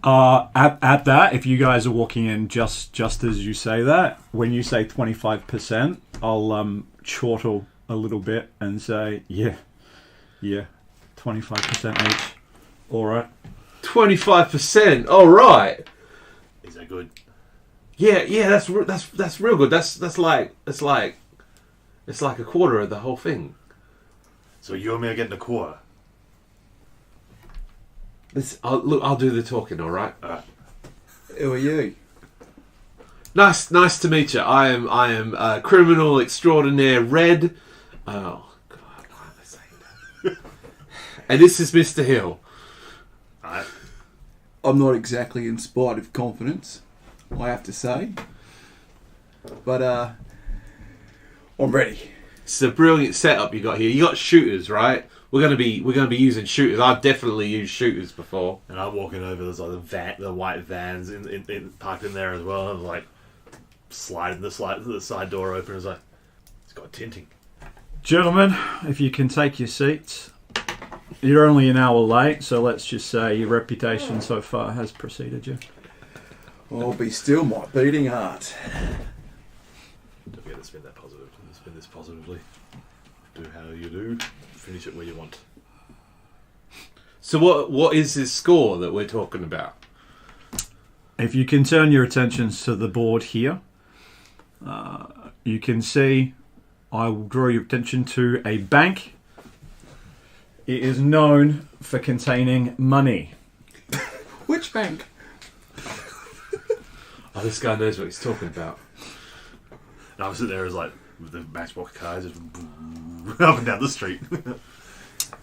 At that, if you guys are walking in just as you say that, when you say 25%, I'll chortle a little bit and say, yeah, 25% each. All right. 25%. All right. Is that good? Yeah. That's real good. That's like a quarter of the whole thing. So you and me are getting a quarter. I'll do the talking. All right. Who are you? Nice to meet you. I am criminal extraordinaire Red. Oh God, why am I saying that? And this is Mr. Hill. I'm not exactly inspired of confidence, I have to say. But I'm ready. It's a brilliant setup you got here. You got shooters, right? We're gonna be using shooters. I've definitely used shooters before. And I'm walking over. There's like the white vans in parked in there as well. And I'm like sliding the side door open. It's like it's got tinting. Gentlemen, if you can take your seats. You're only an hour late, so let's just say your reputation so far has preceded you. I'll be still my beating heart. Don't forget to spin that positive. Spin this positively. Do how you do. Finish it where you want. So what is this score that we're talking about? If you can turn your attentions to the board here, you can see I will draw your attention to a bank. It is known for containing money. Which bank? Oh, this guy knows what he's talking about. And I was sitting there as like with the matchbox cars just up and down the street.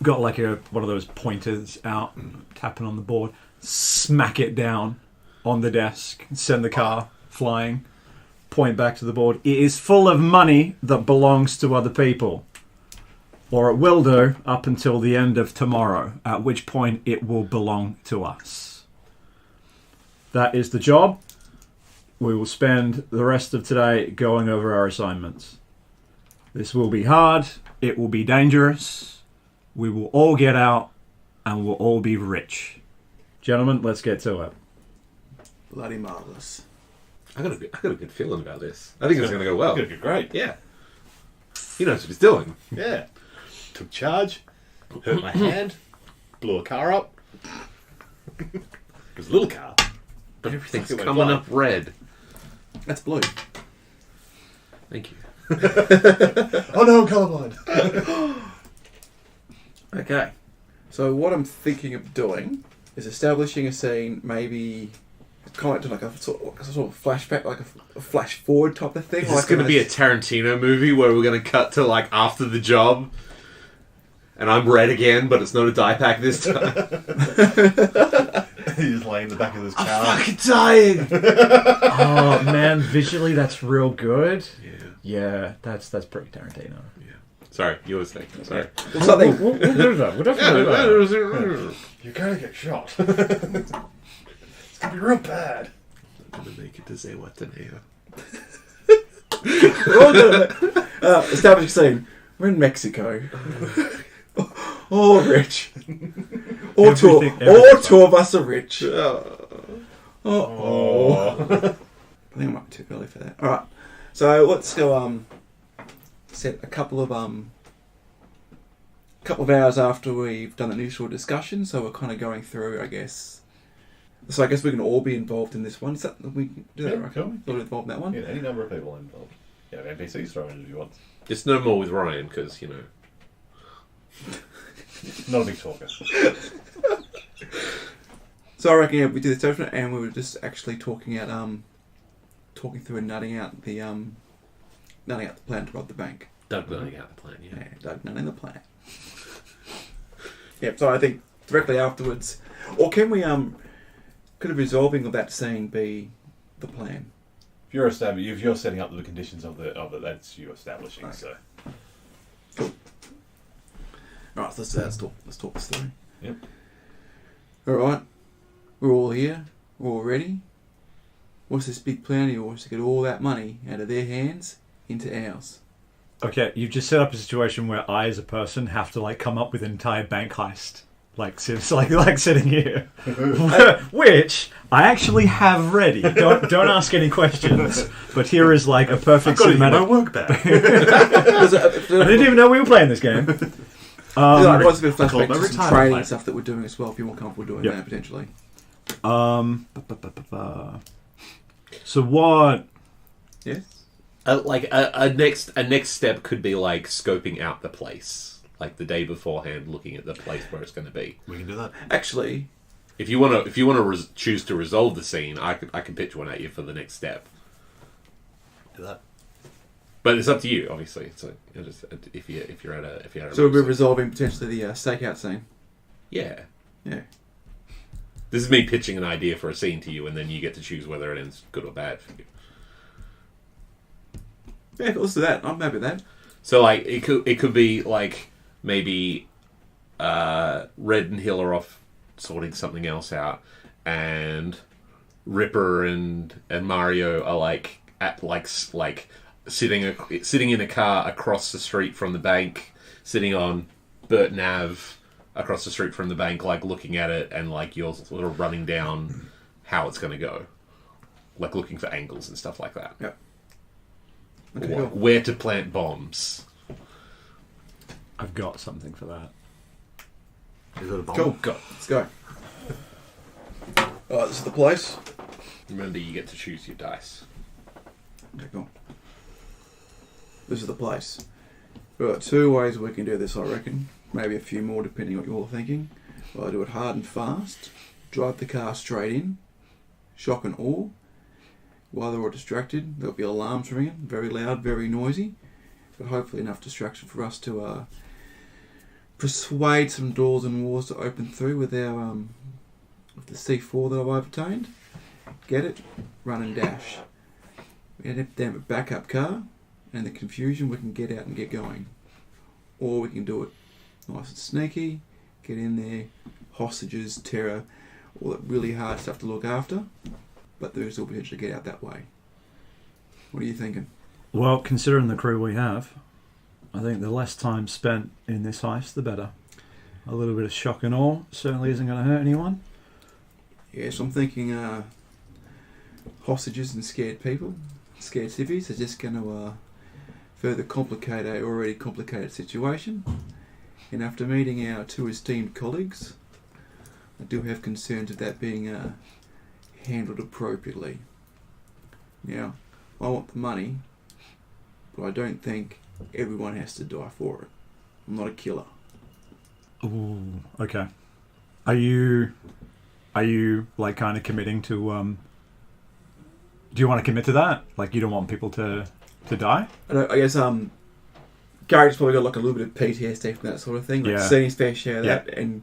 Got like one of those pointers out, tapping on the board, smack it down on the desk, send the car flying, point back to the board. It is full of money that belongs to other people. Or it will do up until the end of tomorrow, at which point it will belong to us. That is the job. We will spend the rest of today going over our assignments. This will be hard. It will be dangerous. We will all get out and we'll all be rich. Gentlemen, let's get to it. Bloody marvellous. I got a good feeling about this. I think it's going to go well. It's going to go great. Yeah. He knows what he's doing. Yeah. Took charge. Hurt my hand. Blew a car up. It was a little car. But everything's Fucking coming went up red. That's blue. Thank you. Oh no, I'm colourblind. Okay. So what I'm thinking of doing is establishing a scene, maybe kind of to like a sort of flashback, like a flash forward type of thing. Is this going to be a Tarantino movie where we're going to cut to like after the job? And I'm red again, but it's not a die pack this time. He's just laying in the back of his car. I'm fucking dying! Oh man, visually that's real good. Yeah, that's pretty Tarantino. Yeah. Sorry, you always think. Sorry. Something. We'll do that. We'll definitely do that. You're going to get shot. It's going to be real bad. I'm going to make it to say what to name. Establishing scene. We're in Mexico. All rich. All two of us are rich. I think I might be too early for that. Alright. So let's go set a couple of hours after we've done the initial discussion, so we're kind of going through, I guess. So I guess we can all be involved in this one. Is that we can do that, Yeah, right? cool. All involved in that one? Yeah, any number of people involved. Yeah, NPCs throw in if you want. Just no more with Ryan, because, you know. Not a big talker. So I reckon we did this open and we were just actually talking through and nutting out the plan to rob the bank. Doug nutting out the plan, yeah. Yeah, Doug nutting the plan. Yep. So I think directly afterwards, or can we could a resolving of that scene be the plan? If you're setting up the conditions of it, that's you establishing. Okay. So. Cool. Right, so let's talk this through. Yep. All right, we're all here. We're all ready. what's this big plan of yours to get all that money out of their hands into ours? Okay, you've just set up a situation where I, as a person, have to like come up with an entire bank heist, like sitting here, which I actually have ready. Don't ask any questions. But here is like a perfect I've got cinematic. my work back. I didn't even know we were playing this game. Like, what's a bit of called flashback my to some retirement training plan. and stuff that we're doing as well, if you're more comfortable doing Yep. that potentially. So what? Yes? Like a next step could be like scoping out the place, like the day beforehand, looking at the place where it's going to be. We can do that. Actually, If you want to choose to resolve the scene, I can pitch one at you for the next step. Do that. But it's up to you, obviously. So if you're at a so we're resolving potentially the stakeout scene. yeah. Yeah. This is me pitching an idea for a scene to you, and then you get to choose whether it ends good or bad for you. Yeah, let's do that. I'm happy with that. So like it could be like maybe Red and Hill are off sorting something else out, and Ripper and Mario are like at like sitting in a car across the street from the bank, sitting on Burt Nav across the street from the bank, like looking at it, and like you're sort of running down how it's going to go, like looking for angles and stuff like that. Yep. Okay, cool. Where to plant bombs. I've got something for that. Is it a bomb? Cool. Let's go. Alright, this is the place. Remember, you get to choose your dice. Okay, cool. This is the place. We've got two ways we can do this, I reckon. Maybe a few more, depending on what you're thinking. Well, I do it hard and fast. Drive the car straight in. Shock and awe. While they're all distracted, there'll be alarms ringing. Very loud, very noisy. But hopefully enough distraction for us to persuade some doors and walls to open through with our with the C4 that I've obtained. Get it, run and dash. We have a backup car, and in the confusion we can get out and get going. Or we can do it nice and sneaky, get in there, hostages, terror, all that really hard stuff to look after, but there is still potential to get out that way. What are you thinking? Well, considering the crew we have, I think the less time spent in this heist, the better. A little bit of shock and awe certainly isn't going to hurt anyone. Yes, I'm thinking hostages and scared people, scared civvies are just going to further complicate a already complicated situation. And after meeting our two esteemed colleagues, I do have concerns of that being handled appropriately. Now, I want the money, but I don't think everyone has to die for it. I'm not a killer. Ooh, okay. Are you like kind of committing to do you want to commit to that? Like you don't want people to die? I guess Gary's probably got like a little bit of PTSD from that sort of thing. Like Yeah. seeing his fair share of that, and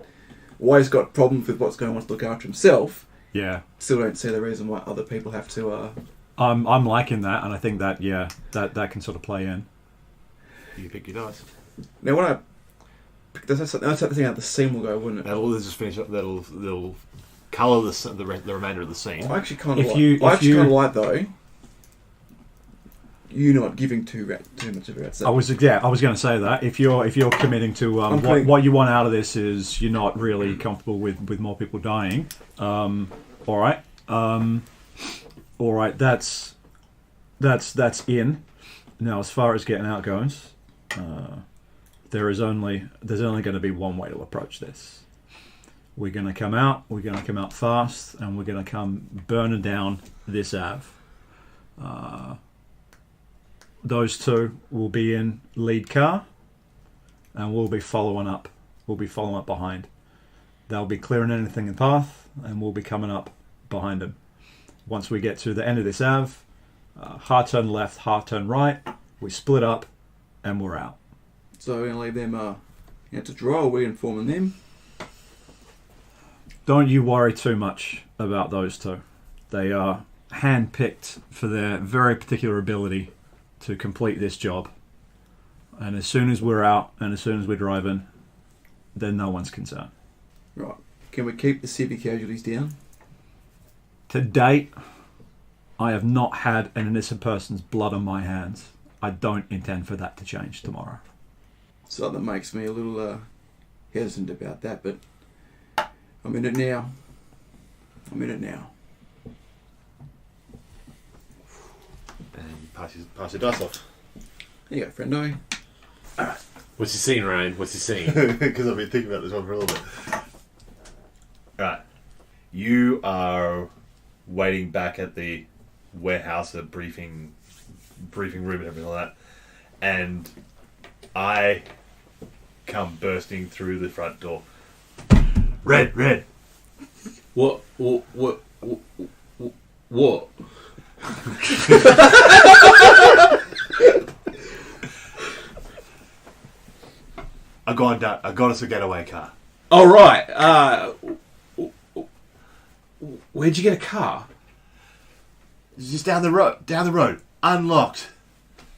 always got problems with what's going on to look after himself. Yeah. Still don't see the reason why other people have to. I'm liking that, and I think that that can sort of play in. You pick your dice. Now, when I pick that's the thing out, the scene will go, wouldn't it? That'll just finish up. That'll colour the remainder of the scene. I actually kind If of you- like. I if actually you- kind of like though. You not giving too much of it. I was going to say that if you're committing to what you want out of this is you're not really comfortable with more people dying. All right, that's in. Now, as far as getting out goes, there's only going to be one way to approach this. We're going to come out. We're going to come out fast, and we're going to come burning down this Ave. Those two will be in lead car, and we'll be following up. We'll be following up behind. They'll be clearing anything in path, and we'll be coming up behind them. Once we get to the end of this Ave, hard turn left, hard turn right. We split up, and we're out. So we're going to leave them to draw. Or we're informing them. Don't you worry too much about those two. They are handpicked for their very particular ability to complete this job. And as soon as we're out and as soon as we're driving, then no one's concerned. Right. Can we keep the civic casualties down? To date, I have not had an innocent person's blood on my hands. I don't intend for that to change tomorrow. Something that makes me a little hesitant about that, but I'm in it now. I'm in it now. And pass your dice off. There you go, friendo. What's he saying, Ryan? What's he saying? Because I've been thinking about this one for a little bit. Right. You are waiting back at the warehouse, the briefing room and everything like that. And I come bursting through the front door. Red. What? I got us a getaway car. All right. Where'd you get a car? It's just down the road. Unlocked.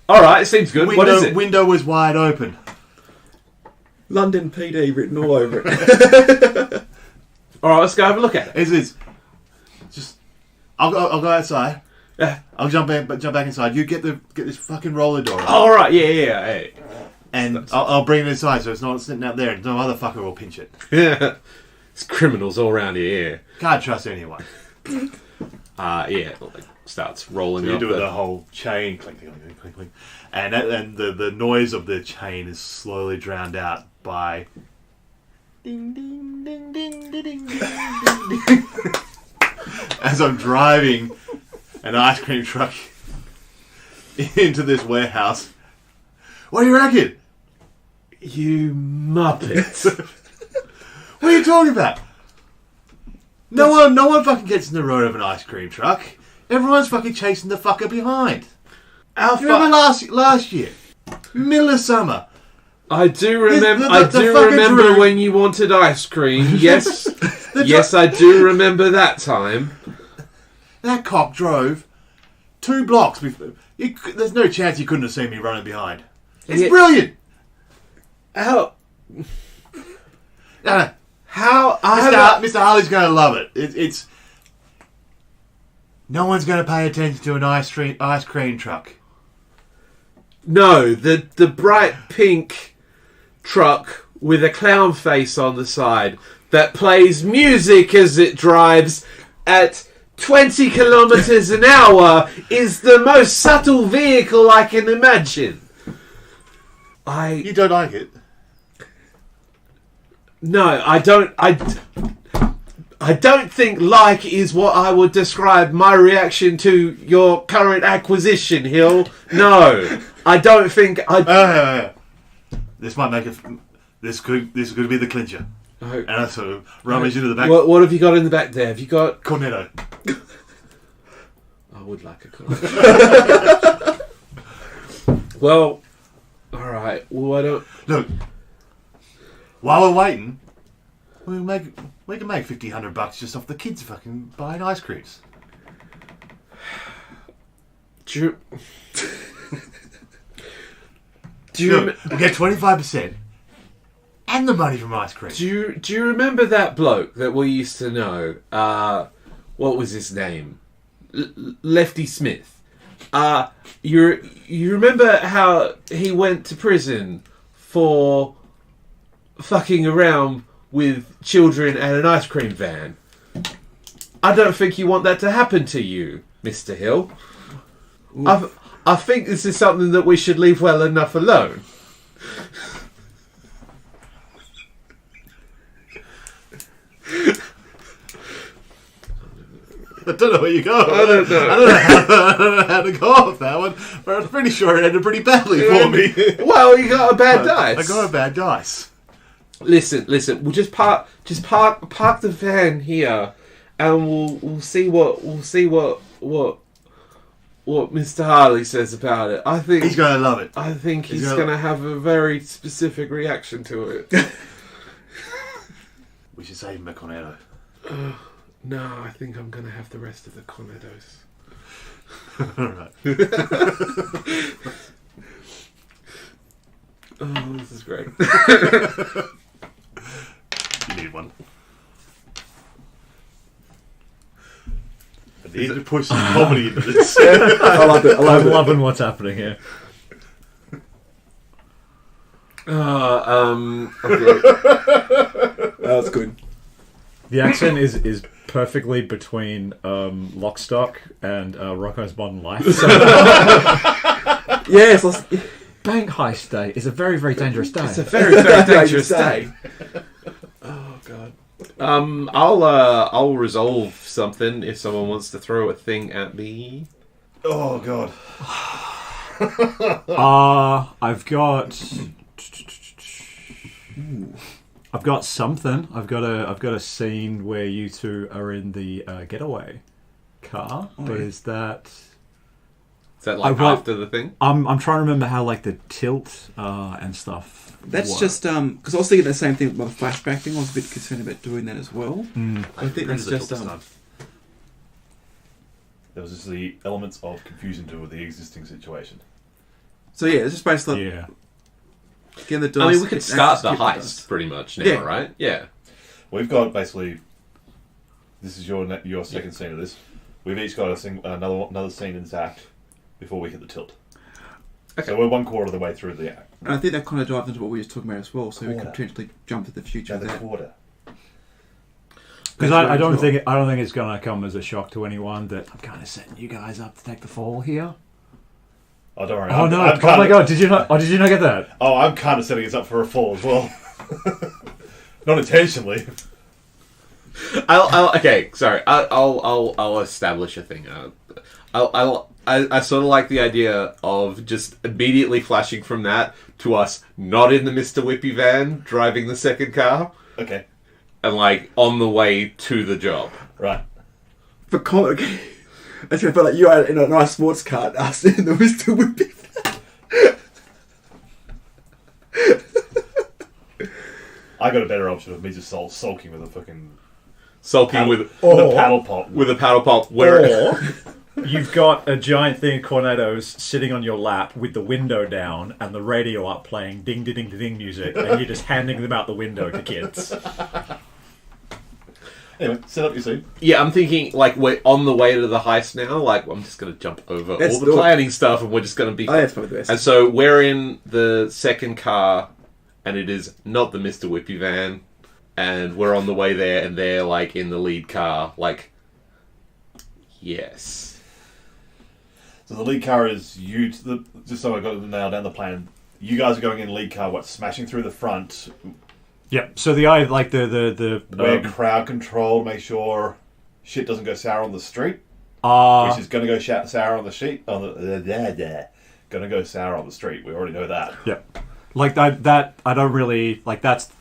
All right, seems good. What is it? Window was wide open. London PD written all over it. All right, let's go have a look at it. It's just. I'll go outside. Yeah. I'll jump back inside. You get this fucking roller door. All right. Yeah. Hey. And I'll bring it inside so it's not sitting out there and no other fucker will pinch it. Yeah. There's criminals all around here. Can't trust anyone. Yeah. It starts rolling So you up. do the whole chain clink, clink, clink, clink. And the noise of the chain is slowly drowned out by ding ding ding ding ding ding ding ding. As I'm driving an ice cream truck into this warehouse. What do you reckon? You muppet. What are you talking about? No one fucking gets in the road of an ice cream truck. Everyone's fucking chasing the fucker behind. How You remember last year? Middle of summer. I do remember. The I do fucking remember drew- when you wanted ice cream. Yes, yes, I do remember that time. That cock drove 2 blocks before. There's no chance he couldn't have seen me running behind. It's Yeah. brilliant. How? No, How? Mr. Harley's going to love it. It's no one's going to pay attention to an ice cream truck. No, the bright pink truck with a clown face on the side that plays music as it drives at 20 kilometers an hour is the most subtle vehicle I can imagine. You don't like it? No, I don't. I don't think like is what I would describe my reaction to your current acquisition, Hill. No, I don't think This might make it. This could be the clincher. Oh. And I sort of rummage into the back. What have you got in the back there? Have you got? Cornetto. I would like a cornetto. Well, all right. Well, I don't. Look. While we're waiting, we can make $50-100 just off the kids fucking buying ice creams. Do you Sure, we'll get 25% and the money from ice cream. do you remember that bloke that we used to know? What was his name? Lefty Smith. You remember how he went to prison for fucking around with children at an ice cream van? I don't think you want that to happen to you, Mr. Hill. I think this is something that we should leave well enough alone. I don't know where you go. I don't know. I don't know how to go off that one, but I'm pretty sure it ended pretty badly for me. Well, you got a bad dice. I got a bad dice. Listen. We'll just park the van here, and we'll see what Mr. Harley says about it. I think He's going to love it. I think he's going to have a very specific reaction to it. We should save him a Cornetto. No, I think I'm going to have the rest of the cornettos. Alright. Oh, this is great. You need one. At need to push some comedy into this. I like it. I love I'm it. loving what's happening here. Okay. That's good. The accent is perfectly between Lockstock and Rocco's Modern Life. So Yes, bank heist day is a very, very dangerous day. it's a very, very dangerous day. Oh god. I'll resolve something if someone wants to throw a thing at me. Oh god. I've got something. I've got a scene where you two are in the getaway car. But yeah. is that? Is that like I won't- after the thing? I'm trying to remember how like the tilt and stuff. That's work. just because I was thinking the same thing about the flashback thing. I was a bit concerned about doing that as well. I think that's just There was just the elements of confusion to the existing situation. so yeah, it's just basically Yeah. getting the dice. I mean, we could start the keep heist dice. pretty much now, Yeah. right? Yeah. We've got basically. This is your second scene of this. We've each got another scene in this act before we hit the tilt. Okay. So we're 1/4 of the way through the act. And I think that kind of drives into what we were just talking about as well. So we Quarter. could potentially jump to the future. Another With that. quarter. Because That's I right, don't sure. think it's gonna come as a shock to anyone that I'm kind of setting you guys up to take the fall here. Oh, don't worry. Oh no! I'm Oh my god! Did you not? Oh, did you not get that? Oh, I'm kind of setting us up for a fall as well. Not intentionally. Okay, sorry. I'll establish a thing. I sort of like the idea of just immediately flashing from that to us not in the Mr. Whippy van driving the second car Okay. and like on the way to the job. Right. For comic, actually, I felt like you are in a nice sports car and us in the Mr. Whippy. I got a better option of me just sulking with a fucking Sulking with a paddle pop. with a paddle pop where Or you've got a giant thing of cornetos sitting on your lap with the window down and the radio up playing ding ding ding ding music, and you're just handing them out the window to kids. Anyway, set up your scene. Yeah, I'm thinking like we're on the way to the heist now. Like I'm just gonna jump over Let's all the do it. planning stuff, and we're just gonna be. Oh, that's probably the best. And so we're in the second car, and it is not the Mr. Whippy van, and we're on the way there, and they're like in the lead car. Like, yes, So the lead car is you. Just so I got to nail down the plan. You guys are going in lead car. What? Smashing through the front. Yep. So the eye, like the We're crowd control. Make sure shit doesn't go sour on the street. Which is going to go sour on the sheet. On the going to go sour on the street. We already know that. yeah, like that I don't really like. That's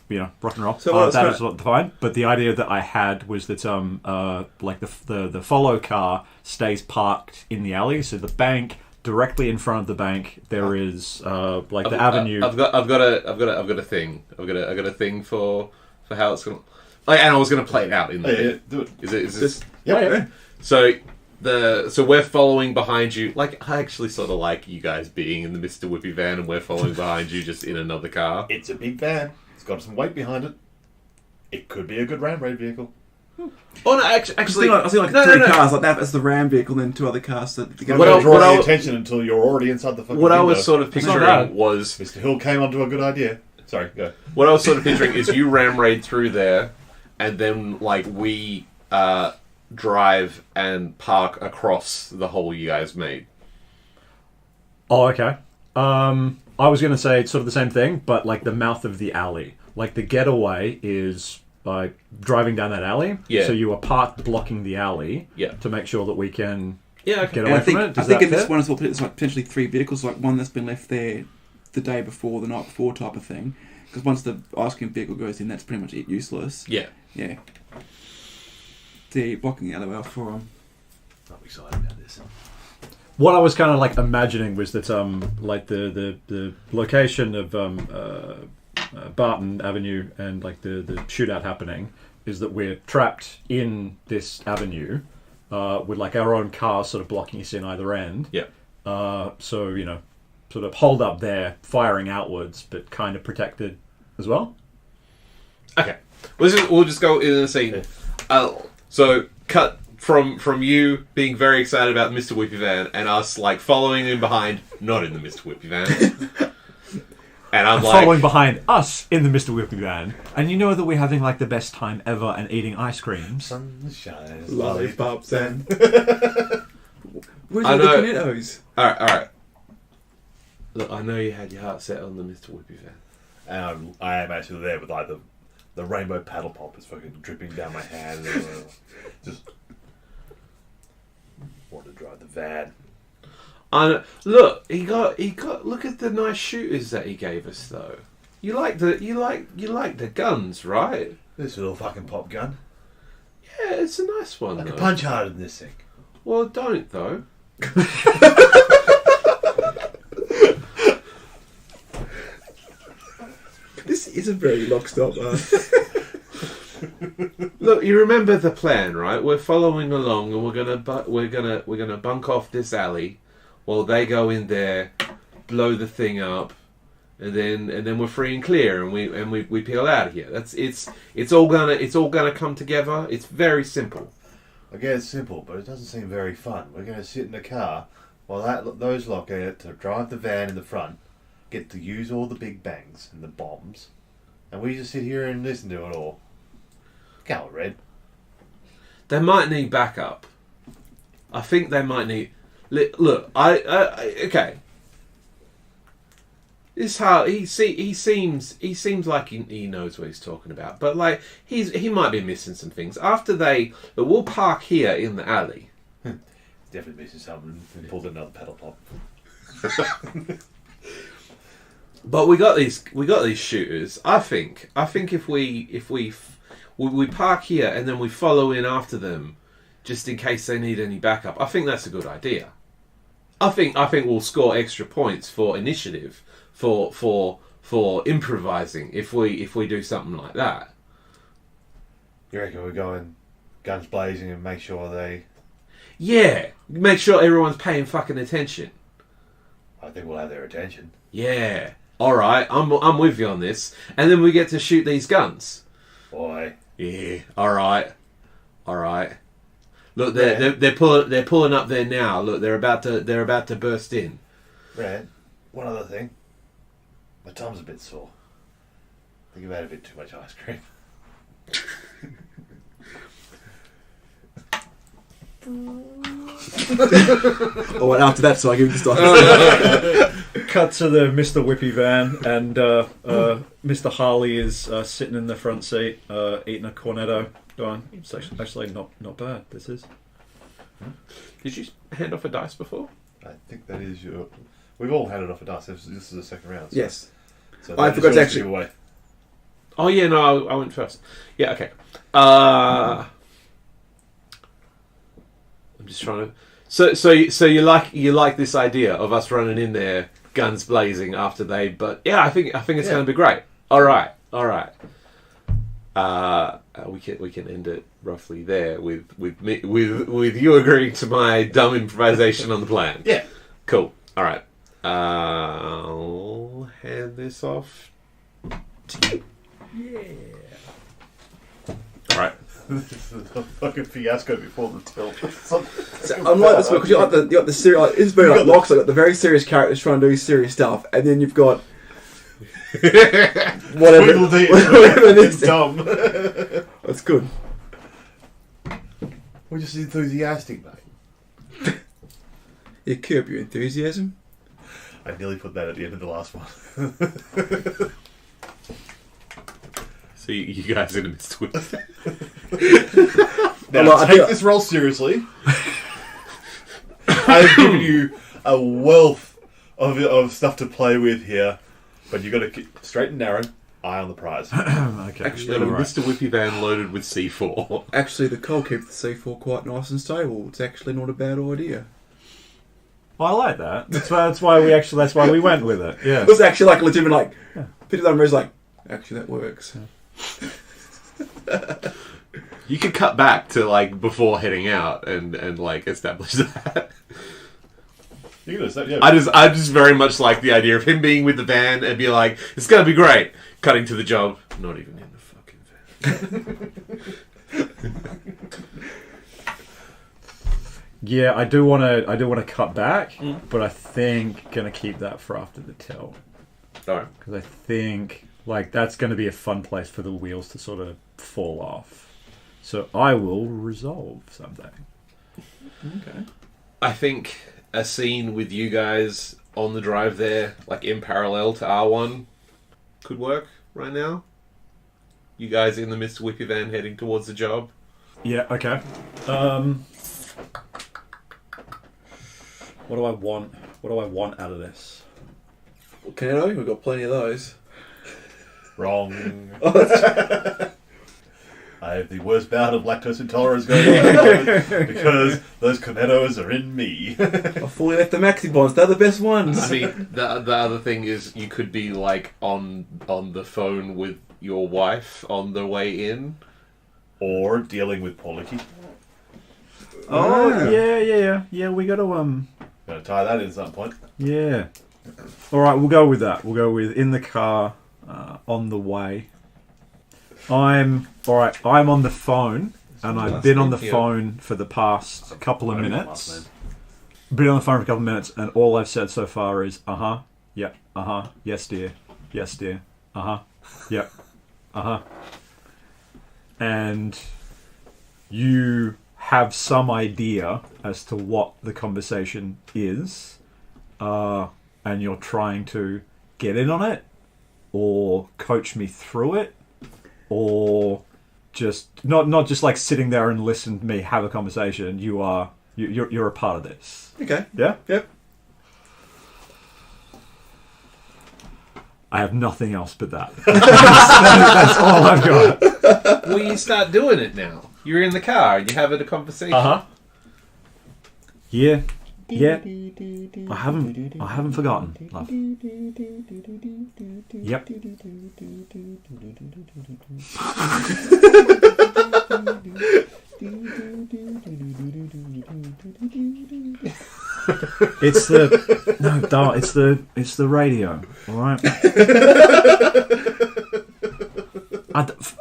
rock and roll. So what- that is fine. But the idea that I had was that like the follow car stays parked in the alley. So the bank directly in front of the bank there is like the avenue. I've got a thing. I've got a thing for how it's gonna. Like, and I was gonna play it out in the. Yeah, do it. Is this? Yep. So we're following behind you. Like I actually sort of like you guys being in the Mr. Whippy van, and we're following behind you just in another car. It's a big van. It's got some weight behind it. It could be a good ram raid vehicle. Oh no, actually, I was thinking like three cars like that as the Ram vehicle, and then two other cars that You're What going I- to draw what the I- attention until you're already inside the fucking What I window. was sort of It's not picturing bad. was Mr. Hill came onto a good idea. Sorry, go. what I was sort of picturing is you ram raid through there, and then like we drive and park across the hole you guys made. Oh, okay. I was going to say it's sort of the same thing, but like the mouth of the alley. Like the getaway is like driving down that alley. Yeah. So you are parked blocking the alley. Yeah. To make sure that we can Yeah, get And away I think from it. I Does think that in this fit? one as well, it's like potentially three vehicles, like one that's been left there the day before, the night before type of thing. Because once the ice cream vehicle goes in, that's pretty much it, useless. Yeah. Yeah. The blocking the LOL for them. I'm excited about this. What I was kind of like imagining was that like the location of Barton Avenue and like the shootout happening is that we're trapped in this avenue with like our own cars sort of blocking us in either end. Yeah. So sort of hold up there, firing outwards, but kind of protected as well. Okay. We'll just go in and say, so cut from you being very excited about Mr. Whippy Van and us like following him behind, not in the Mr. Whippy Van. And I'm like following behind us in the Mr. Whippy van, and you know that we're having like the best time ever and eating ice creams. Sunshine, Lollipops and... Where's I all the know. Cornettos? Alright. Look, I know you had your heart set on the Mr. Whippy Van. And I am actually there with like the rainbow paddle pop is fucking dripping down my hand. Just want to drive the van. Look, he got. Look at the nice shooters that he gave us, though. You like the guns, right? This little fucking pop gun. Yeah, it's a nice one. I though. can punch harder than this thing. Well, don't though. This is a very lock stop. Look, you remember the plan, right? We're following along, and we're gonna bunk off this alley, while they go in there, blow the thing up, and then we're free and clear, and we peel out of here. It's all gonna come together. It's very simple. Okay, it's simple, but it doesn't seem very fun. We're going to sit in the car while those lot get to drive the van in the front, get to use all the big bangs and the bombs, and we just sit here and listen to it all. Go on, Red. They might need backup. I think they might need. Look, okay. This how he seems like he knows what he's talking about, but like he might be missing some things. But we'll park here in the alley. Definitely missing something and pulled another pedal pop. But we got these shooters. I think if we park here and then we follow in after them, just in case they need any backup. I think that's a good idea. I think we'll score extra points for initiative, for improvising if we do something like that. You reckon we're going guns blazing and make sure they... Yeah, make sure everyone's paying fucking attention. I think we'll have their attention. Yeah, all right, I'm with you on this. And then we get to shoot these guns. Boy. Yeah, all right. Look, they're pulling up there now. Look, they're about to burst in. Red, one other thing. My tum's a bit sore. I think I've had a bit too much ice cream. Oh, and after that, so I give you the Cut to the Mr. Whippy van, and Mr. Harley is sitting in the front seat, eating a cornetto. Going, it's actually not bad. This is. Did you hand off a dice before? I think that is your... We've all handed off a dice. This is the second round. So. Yes. So I forgot to actually... Away. Oh yeah, no, I went first. Yeah, okay. I'm just trying to. So you like this idea of us running in there, guns blazing after they? But yeah, I think it's going to be great. All right. We can end it roughly there with you agreeing to my dumb improvisation on the plan. Yeah. Cool. All right. I'll hand this off to you. Yeah. All right. This is a fucking fiasco before the tilt. So, unlike this one, because you got the serious, like, it's very like locks. Like, got the very serious characters trying to do serious stuff, and then you've got whatever it is. Dumb. That's good. We're just enthusiastic, mate. You curb your enthusiasm. I nearly put that at the end of the last one. So you guys are going to twist. Now, take this role seriously. I've given you a wealth of stuff to play with here, but you've got to keep straight and narrow, eye on the prize. Okay. Actually, All right. Mr. Whippy Van loaded with C4. Actually, the coal keeps the C4 quite nice and stable. It's actually not a bad idea. Well, I like that. That's why we went with it. Yeah. It was actually like legitimate, like, Peter Dunbar's like, actually that works. You could cut back to like before heading out and like establish that. You're gonna say, yeah. I just very much like the idea of him being with the van and be like, it's gonna be great. Cutting to the job, not even in the fucking van. Yeah, I do want to cut back, but I think gonna keep that for after the tell. Alright. Because I think that's going to be a fun place for the wheels to sort of fall off. So I will resolve something. Okay. I think a scene with you guys on the drive there, like in parallel to R1, could work right now. You guys in the Mr. Whippy van heading towards the job. Yeah. Okay. What do I want? What do I want out of this? Well, Canado, we've got plenty of those. Wrong. I have the worst bout of lactose intolerance going on because those cornettos are in me. I fully left the maxi bonds. They're the best ones. I mean, the other thing is you could be like on the phone with your wife on the way in. Or dealing with Pollocky. Oh yeah. We got to Gotta tie that in at some point. Yeah. All right, we'll go with that. We'll go with in the car, on the way. I'm on the phone, and I've been on the phone for the past couple of minutes. Been on the phone for a couple of minutes, and all I've said so far is, yep, yes dear, yep, and you have some idea as to what the conversation is, and you're trying to get in on it, or coach me through it, or just not just like sitting there and listen to me have a conversation. You're a part of this. Okay. Yeah? Yep. I have nothing else but that. That's all I've got. Well, you start doing it now. You're in the car and you're having a conversation. Yeah. I haven't forgotten, love. Yep. It's the radio, all right?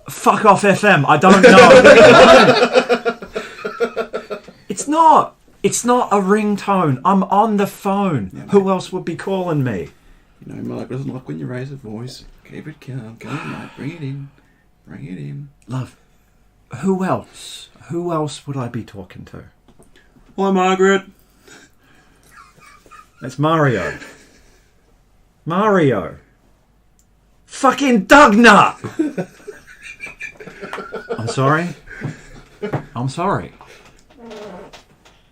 Fuck off FM. I don't know. It's not a ringtone. I'm on the phone. Yeah, who else would be calling me? You know, Mark doesn't like when you raise a voice. Keep it calm. Come on, mate. Bring it in. Bring it in. Love, who else? Who else would I be talking to? Hi, Margaret. It's Mario. Mario. Fucking Dugnut! I'm sorry. I'm sorry.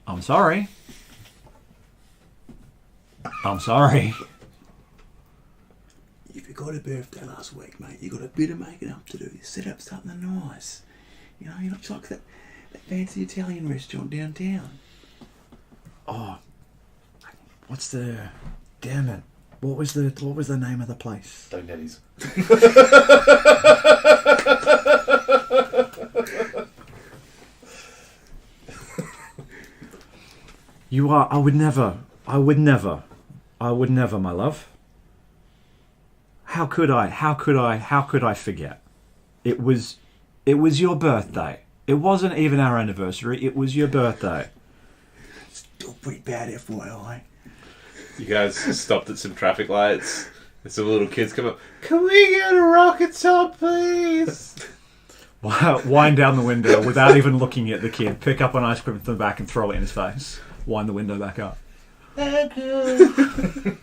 I'm sorry. I'm sorry. You forgot a birthday last week, mate. You got a bit of making up to do. Set up something nice. You know, you're not like that fancy Italian restaurant downtown. Oh, what's the... Damn it. What was the name of the place? Donetti's. You are... I would never, my love. How could I forget? It was your birthday. It wasn't even our anniversary. It was your birthday. Still pretty bad, FYI. You guys stopped at some traffic lights, and some little kids come up. Can we get a rocket top, please? Wind down the window without even looking at the kid. Pick up an ice cream from the back and throw it in his face. Wind the window back up. Thank you.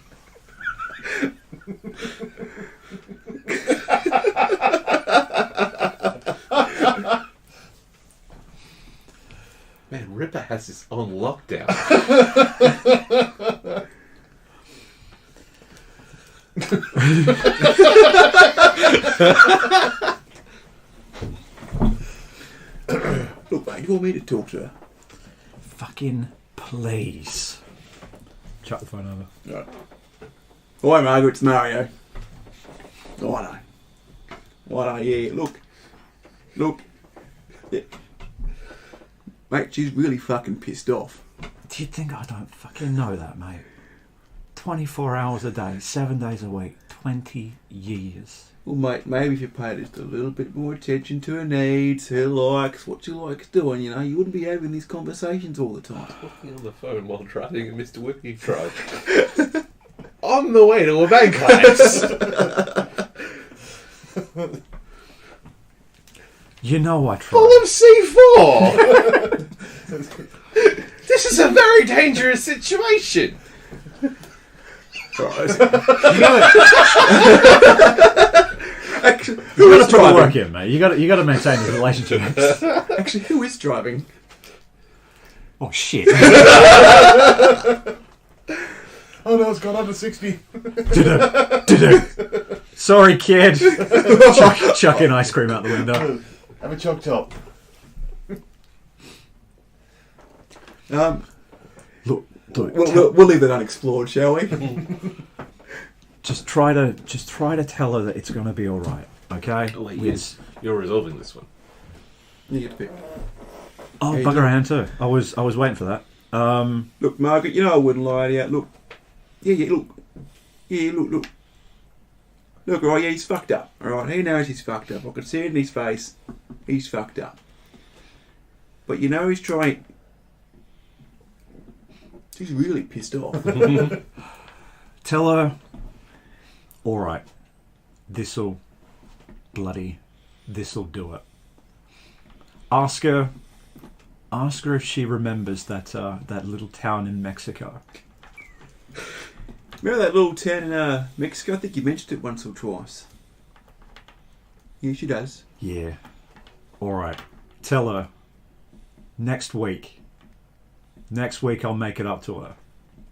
Man, Ripper has this on lockdown. Look, mate, you want me to talk to her? Fucking please. Chuck the phone over. Right. Hi, Margaret, it's Mario. Oh, I know. Oh, I know, yeah. Look. Yeah. Mate, she's really fucking pissed off. Do you think I don't fucking know that, mate? 24 hours a day, 7 days a week, 20 years. Well, mate, maybe if you paid just a little bit more attention to her needs, her likes, what she likes doing, you know, you wouldn't be having these conversations all the time. Talking on the phone while driving a Mr. Whippy truck. On the way to a bank heist. You know I Full tried. of C4! This is a very dangerous situation. Actually, You who is got to put the driving? work in, mate. You got to maintain the relationships. Actually, who is driving? Oh shit! Oh no, it's gone under 60. Do-do. Sorry, kid. Chucking ice cream out the window. Have a choc top. Look, We'll leave that unexplored, shall we? just try to tell her that it's going to be all right. Okay? Oh, wait, yes. You're resolving this one. You get to pick. Oh, Yeah, you bugger do. hand too. I was waiting for that. Look, Margaret, you know I wouldn't lie to you. Look. Look. Look, alright, yeah, he's fucked up. Alright, he knows he's fucked up. I can see it in his face. He's fucked up. But you know he's trying... He's really pissed off. Tell her. All right. This'll do it. Ask her if she remembers that little town in Mexico. Remember that little town in Mexico? I think you mentioned it once or twice. Yeah, she does. Yeah. All right. Tell her. Next week I'll make it up to her.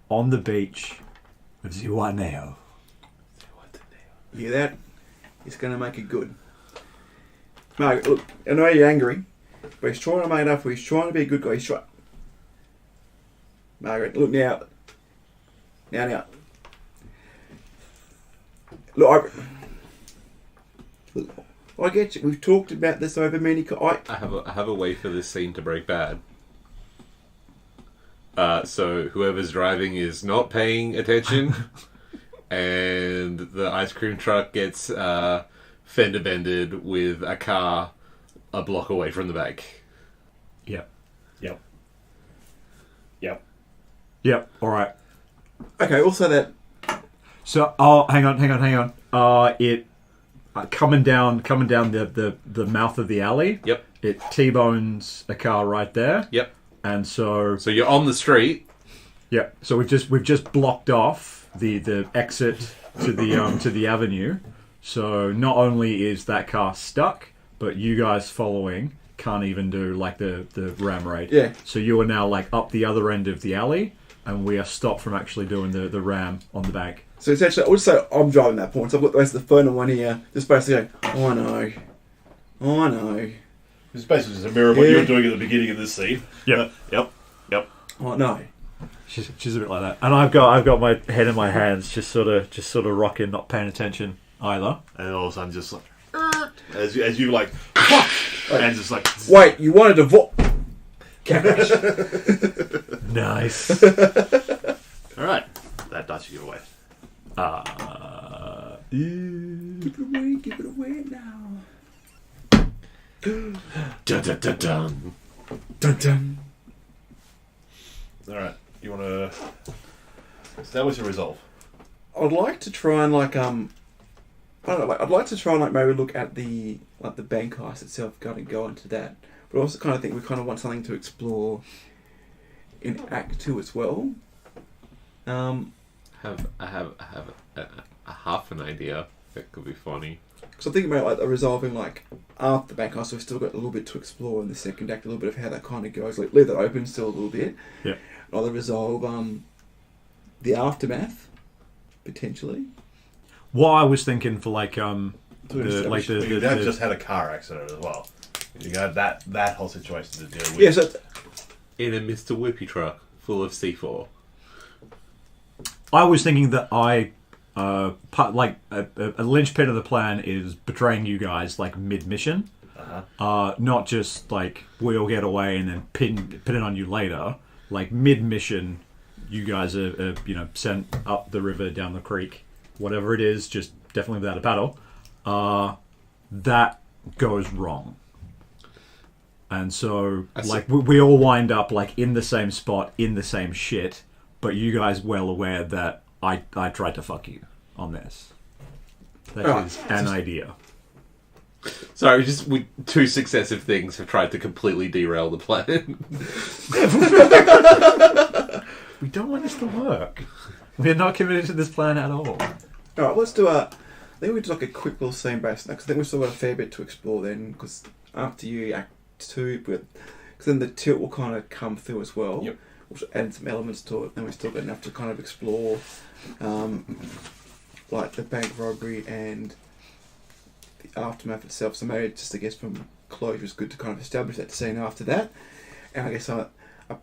On the beach with Ziwaneo. You hear that? He's going to make it good. Margaret, look, I know you're angry, but he's trying to make it up for you. He's trying to be a good guy. He's trying... Margaret, look now. Now. Look, I get you. We've talked about this over many... I have a way for this scene to break bad. So whoever's driving is not paying attention, and the ice cream truck gets fender bended with a car a block away from the bank. Yep. All right. Okay, also that... So, hang on. It coming down the mouth of the alley. Yep. It T-bones a car right there. Yep. And so you're on the street. yeah. So we've just blocked off the exit to the avenue. So not only is that car stuck, but you guys following can't even do like the ram raid. Yeah. So you are now like up the other end of the alley, and we are stopped from actually doing the ram on the bank. So essentially, I would say I'm driving that point. So I've got the rest of the phone on one ear, just basically going, oh no. It's basically just a mirror of what you were doing at the beginning of this scene. Yep. Yep. Oh no. She's a bit like that, and I've got my head in my hands, just sort of rocking, not paying attention either. And all of a sudden, just like as you like, fuck, and just like Wait, you wanted to Nice. all right, that dice you give away. Give it away now. Dun dun dun dun. Dun dun. All right, you want to establish a resolve? I'd like to try and I don't know. I'd like to try and maybe look at the bank heist itself, go into that. But I also kind of think we kind of want something to explore in Act 2 as well. I have a half an idea that could be funny. Because I'm thinking about resolving after the bank heist, so we've still got a little bit to explore in the second act, a little bit of how that kind of goes. Leave that open still a little bit. Yeah. And either resolve the aftermath potentially. What I was thinking for You have just had a car accident as well. You got that whole situation to deal with. Yeah. So In a Mr. Whippy truck full of C4. I was thinking that a linchpin of the plan is betraying you guys mid-mission. Not just we'll get away and then pin it on you later. Mid-mission, you guys are sent up the river, down the creek, whatever it is, just definitely without a paddle. That goes wrong. And so, like, we all wind up, like, in the same spot, in the same shit, but you guys well aware that I tried to fuck you on this. That is an idea. Sorry, we two successive things have tried to completely derail the plan. We don't want this to work. We're not committed to this plan at all. Alright, let's do I think we do like a quick little scene based on that, because I think we've still got a fair bit to explore then, because after you Act 2, because then the tilt will kind of come through as well. Yep. We'll add some elements to it, then we've still got enough to kind of explore, like the bank robbery and the aftermath itself. So maybe just, I guess, from closure, it's good to kind of establish that scene after that. And I guess a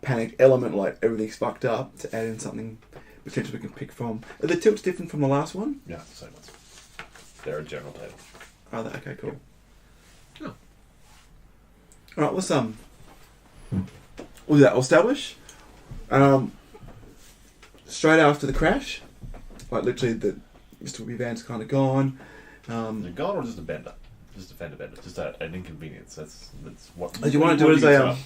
panic element, like everything's fucked up, to add in something potentially we can pick from. Are the tilts different from the last one? Yeah, same ones. They're a general table. Oh, okay, cool. Oh. Alright, let's we'll do that. We'll establish. Straight after the crash, like literally the Mr. Whoopi Van's kind of gone. Is it gone or just a bender? Just a fender bender. Just an inconvenience. That's what. Do you want to do it as a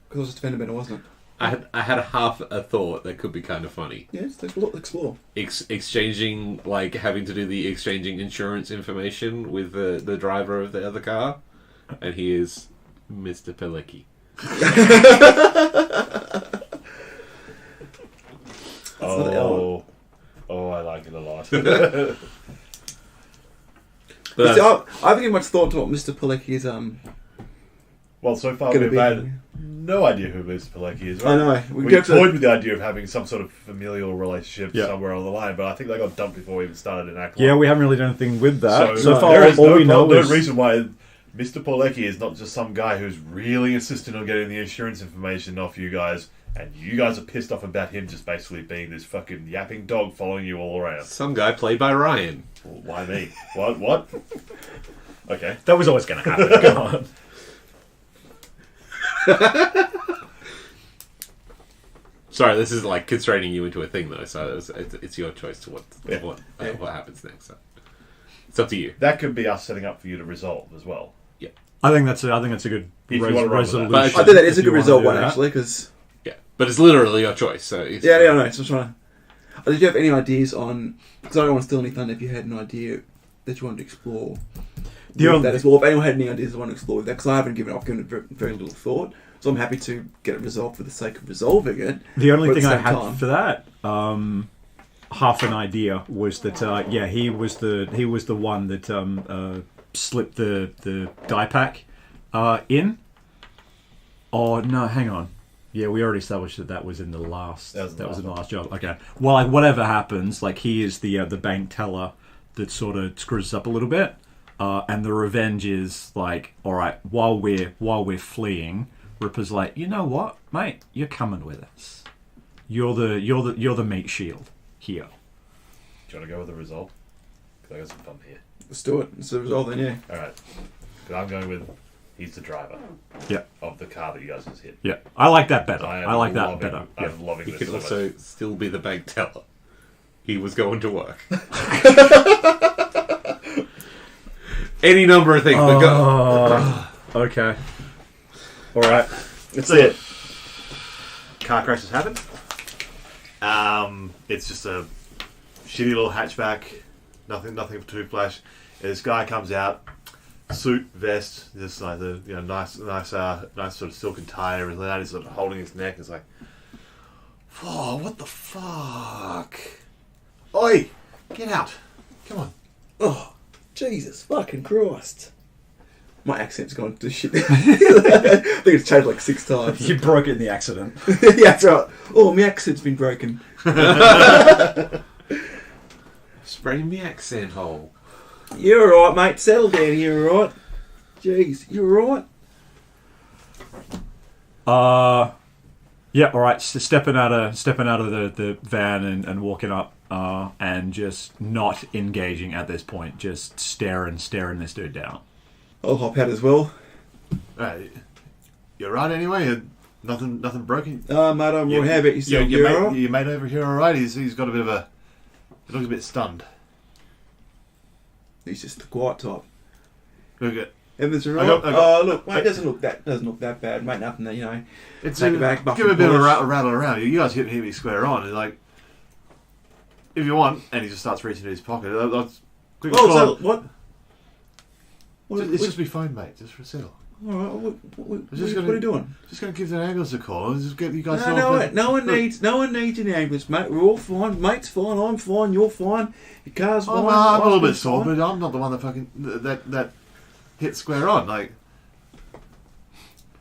because it was just a fender bender, wasn't it? I had a thought that could be kind of funny. Yeah, let's explore. Exchanging, like, having to do the exchanging insurance information with the driver of the other car, and he is Mr. Pilecki. I like it a lot. But I haven't given much thought to what Mr. Pilecki is. Well, so far Gonna we've be- had no idea who Mr. Pilecki is. Right? I know. We get to- toyed with the idea of having some sort of familial relationship Yeah. somewhere on the line, but I think they got dumped before we even started in Act 1. Yeah, we haven't really done anything with that. So there far, is all we know is... no reason why Mr. Pilecki is not just some guy who's really insistent on getting the insurance information off you guys, and you guys are pissed off about him just basically being this fucking yapping dog following you all around. some guy played by Ryan. Well, why me? What? Okay. That was always going to happen. Come on. Sorry, this is like constraining you into a thing, though. So it's your choice to what happens next. So it's up to you. That could be us setting up for you to resolve as well. I think that's a good If you want to run with that. resolution. But I think that is a if you good wanna result do one, that. actually, because... Yeah, but it's literally your choice. So it's, Yeah, I know. So I'm trying to... Did you have any ideas on... Because I don't want to steal any thunder if you had an idea that you wanted to explore. That as well. If anyone had any ideas they want to explore with that, because I've given it very little thought. So I'm happy to get it resolved for the sake of resolving it. The only But at thing the I same had time- for that, half an idea, was that he was the one that slipped the die pack in. Oh no, hang on. Yeah, we already established that was in the last. That was in the last job. Okay. Well, like whatever happens, like he is the bank teller that sort of screws us up a little bit, and the revenge is like, all right, while we're fleeing, Ripper's like, you know what, mate, you're coming with us. You're the meat shield here. Do you want to go with the result? Because I got some fun here. Let's do it. It's the result then, yeah. Alright. Because I'm going with he's the driver Yeah, of the car that you guys just hit. yeah. I like that better. I am I like that loving- better. Yeah. I'm loving he this could so also much. still be the bank teller. He was going to work. Any number of things. But go. Okay. Alright. That's it. Car crash has happened. It's just a shitty little hatchback. Nothing too flash. This guy comes out, suit, vest, just like the nice sort of silken tie and everything like that. He's sort of holding his neck. It's like, oh, what the fuck? Oi, get out! Come on. Oh, Jesus fucking Christ. My accent's gone to shit. I think it's changed like 6 times. You broke it in the accident. Yeah, that's right. Oh, my accent's been broken. Spray me accent hole. You're alright, mate. Settle down. You're alright. Jeez, you're alright. Yeah, all right. So stepping out of the van and walking up, and just not engaging at this point, just staring this dude down. I'll hop out as well. You right anyway? Nothing broken. Mate, I'm all how about yourself? Your mate over here, all right? He's got a bit of a. He looks a bit stunned. He's just the quiet type. Okay. Everything's alright. Look, mate, it doesn't look that bad, mate. Nothing that It's take it back, give it a bit of a rattle around. You guys hit me square on. And like, if you want, and he just starts reaching in his pocket. What? It's just my phone, mate. Just for a settle. All right. What are you doing? Just going to give the ambulance a call and just get you guys. No one needs an ambulance, mate. We're all fine. Mate's fine. I'm fine. You're fine. Your car's fine. I'm a little bit sore, but I'm not the one that fucking that hit square on. Like,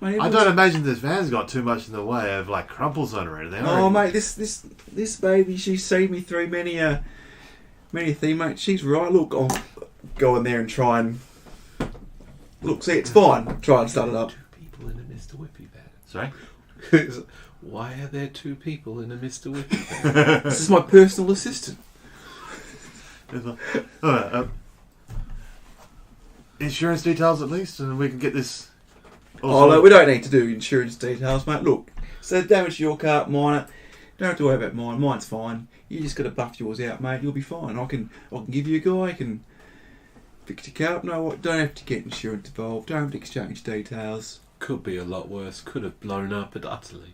mate, I don't imagine this van's got too much in the way of like crumples on her or anything. Oh, mate, this baby, she's seen me through many a thing, mate. She's right. Look, I'll go in there and try and look. See, it's fine. Try and start it up. 2 people in a Mr. Whippy van. Sorry. Why are there 2 people in a Mr. Whippy van? This is my personal assistant. Insurance details at least, and we can get this. No, we don't need to do insurance details, mate. Look, so damage to your car, minor. Don't have to worry about mine. Mine's fine. You just got to buff yours out, mate. You'll be fine. I can give you a guy. I can fix your car up. No, don't have to get insurance involved. Don't have to exchange details. Could be a lot worse. Could have blown up utterly.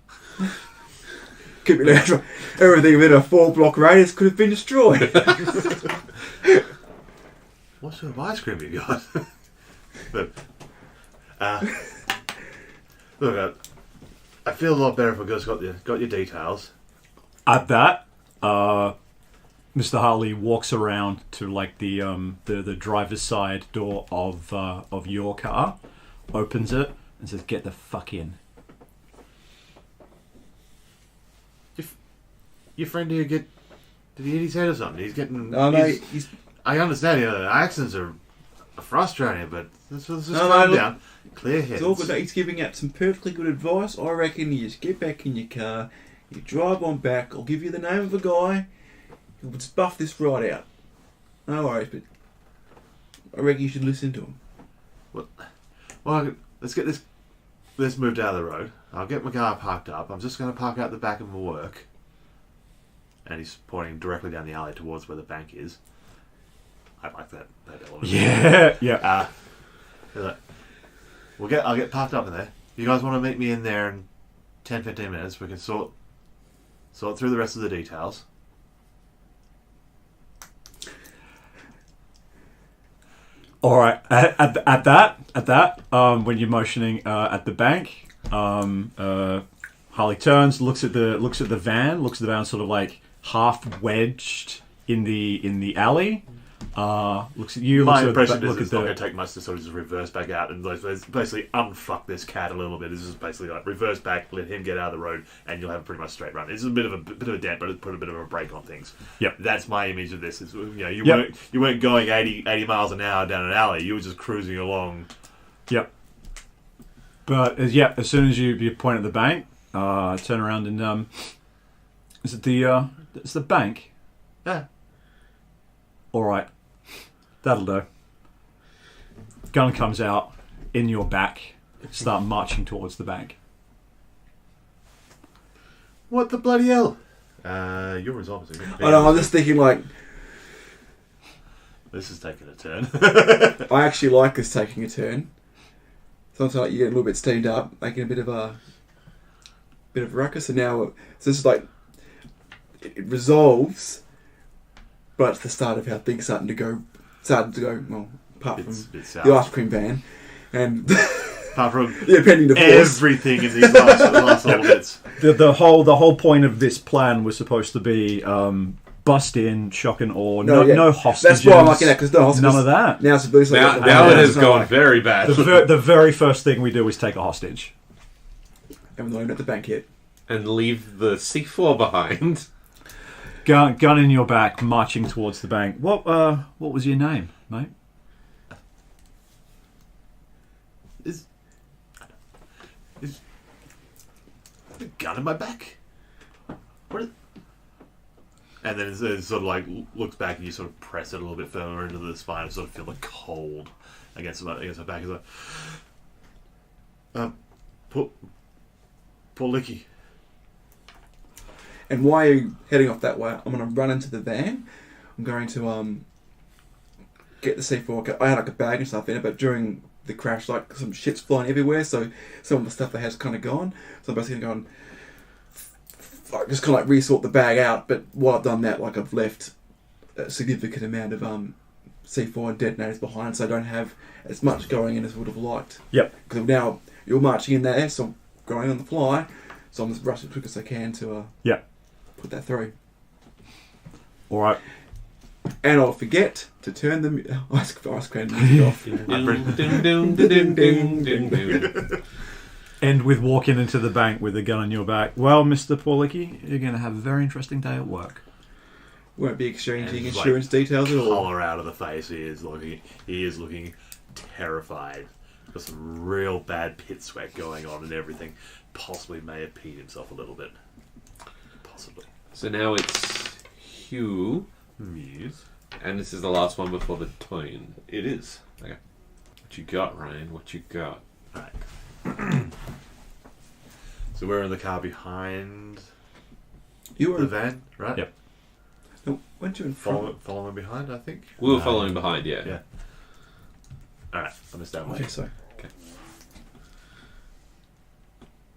Could be everything within a 4-block radius could have been destroyed. What sort of ice cream you got? But, look, I feel a lot better if we just got your details. At that, Mr. Harley walks around to like the driver's side door of your car, opens it, and says, "Get the fuck in." Your friend here did he hit his head or something? He's getting. No, mate. I understand, accidents are frustrating, but let's just calm down. Clear heads. It's all good. He's giving out some perfectly good advice. I reckon you just get back in your car, you drive on back. I'll give you the name of a guy who will just buff this right out. No worries, but I reckon you should listen to him. Well, let's get this moved out of the road. I'll get my car parked up. I'm just going to park out the back of my work. And he's pointing directly down the alley towards where the bank is. I like that element. Yeah. I'll get parked up in there. You guys want to meet me in there in 10-15 minutes? We can sort through the rest of the details. All right. At that, when you're motioning at the bank, Harley turns, looks at the van, sort of like half wedged in the alley. Looks at you. My impression is it's not going to take much to sort of just reverse back out and basically unfuck this cat a little bit. It's just basically like reverse back, let him get out of the road, and you'll have a pretty much straight run. It's a bit of a dent, but it put a bit of a break on things. Yep. That's my image of this. It's, you weren't going 80 miles an hour down an alley. You were just cruising along. Yep. But as soon as you point at the bank, turn around and is it it's the bank? Yeah. All right. That'll do. Gun comes out in your back. Start marching towards the bank. What the bloody hell? Your resolve is I know, I'm just thinking like... This is taking a turn. I actually like this taking a turn. Sometimes you get a little bit steamed up, making a bit of a ruckus, and now it's just like... It resolves, but it's the start of how things starting to go, well, apart from the ice cream van, and apart from pending divorce. Everything in these last little bits. The whole point of this plan was supposed to be bust in, shock and awe, no hostages. That's why I'm liking that, because no hostages. None of that. Now it's like now it has gone very bad. The very first thing we do is take a hostage. Even though I'm at the bank yet. And leave the C4 behind. Gun in your back, marching towards the bank. What was your name, mate? Is the gun in my back? What? And then it sort of like looks back, and you sort of press it a little bit further into the spine, and sort of feel the cold against my back. It's like, Poor Licky. And while you're heading off that way, I'm going to run into the van. I'm going to get the C4. I had like a bag and stuff in it, but during the crash, like some shit's flying everywhere, so some of the stuff I had's kind of gone. So I'm basically going to like, just kind of like resort the bag out. But while I've done that, like I've left a significant amount of C4 and detonators behind, so I don't have as much going in as I would have liked. Yep. Because now you're marching in there, so I'm going on the fly, so I'm just rushing as quick as I can to put that through. All right. And I'll forget to turn the ice cream music off. And with walking into the bank with a gun on your back, well, Mr. Paulicki, you're going to have a very interesting day at work. Won't be exchanging And, insurance details at all. Collar out of the face. He is looking terrified. Got some real bad pit sweat going on and everything. Possibly may have peed himself a little bit. Possibly. So now it's Hugh, Yes. and this is the last one before the tween. It is. Okay. What you got, Ryan? What you got? Alright. So we're in the car behind You were the van, right? Yep. No, weren't you in front? Following behind, I think. We were following behind, yeah. Yeah. Alright, I missed that I one. think so.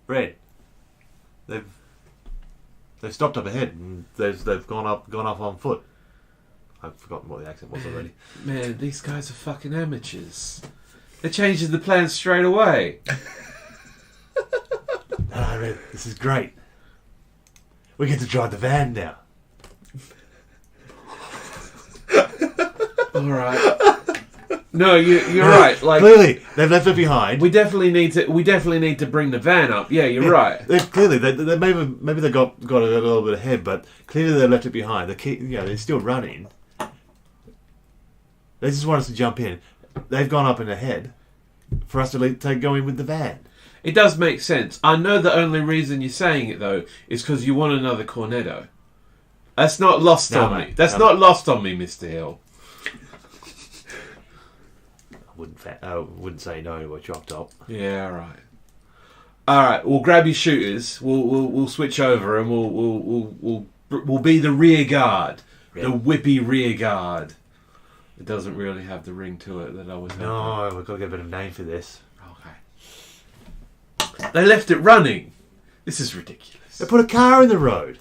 Red. They've stopped up ahead and they've gone up on foot. I've forgotten what the accent was already. Man, these guys are fucking amateurs. They're changing the plans straight away. Ah, Red, this is great. We get to drive the van now. All right. No, you're right. Like Clearly, they've left it behind. we definitely need to bring the van up. Yeah, you're right. Clearly, they maybe they got a little bit ahead, but clearly they left it behind. They're still running. They just want us to jump in. They've gone up and ahead for us to go in with the van. It does make sense. I know the only reason you're saying it though is because you want another cornetto. That's not lost No, on mate. me. That's No. not lost on me, Mr. Hill. I wouldn't say no to a chop top. Yeah, all right. We'll grab your shooters. We'll switch over and we'll be the rear guard, the whippy rear guard. It doesn't really have the ring to it that I was. No, we've got to get a better name for this. Okay. They left it running. This is ridiculous. They put a car in the road.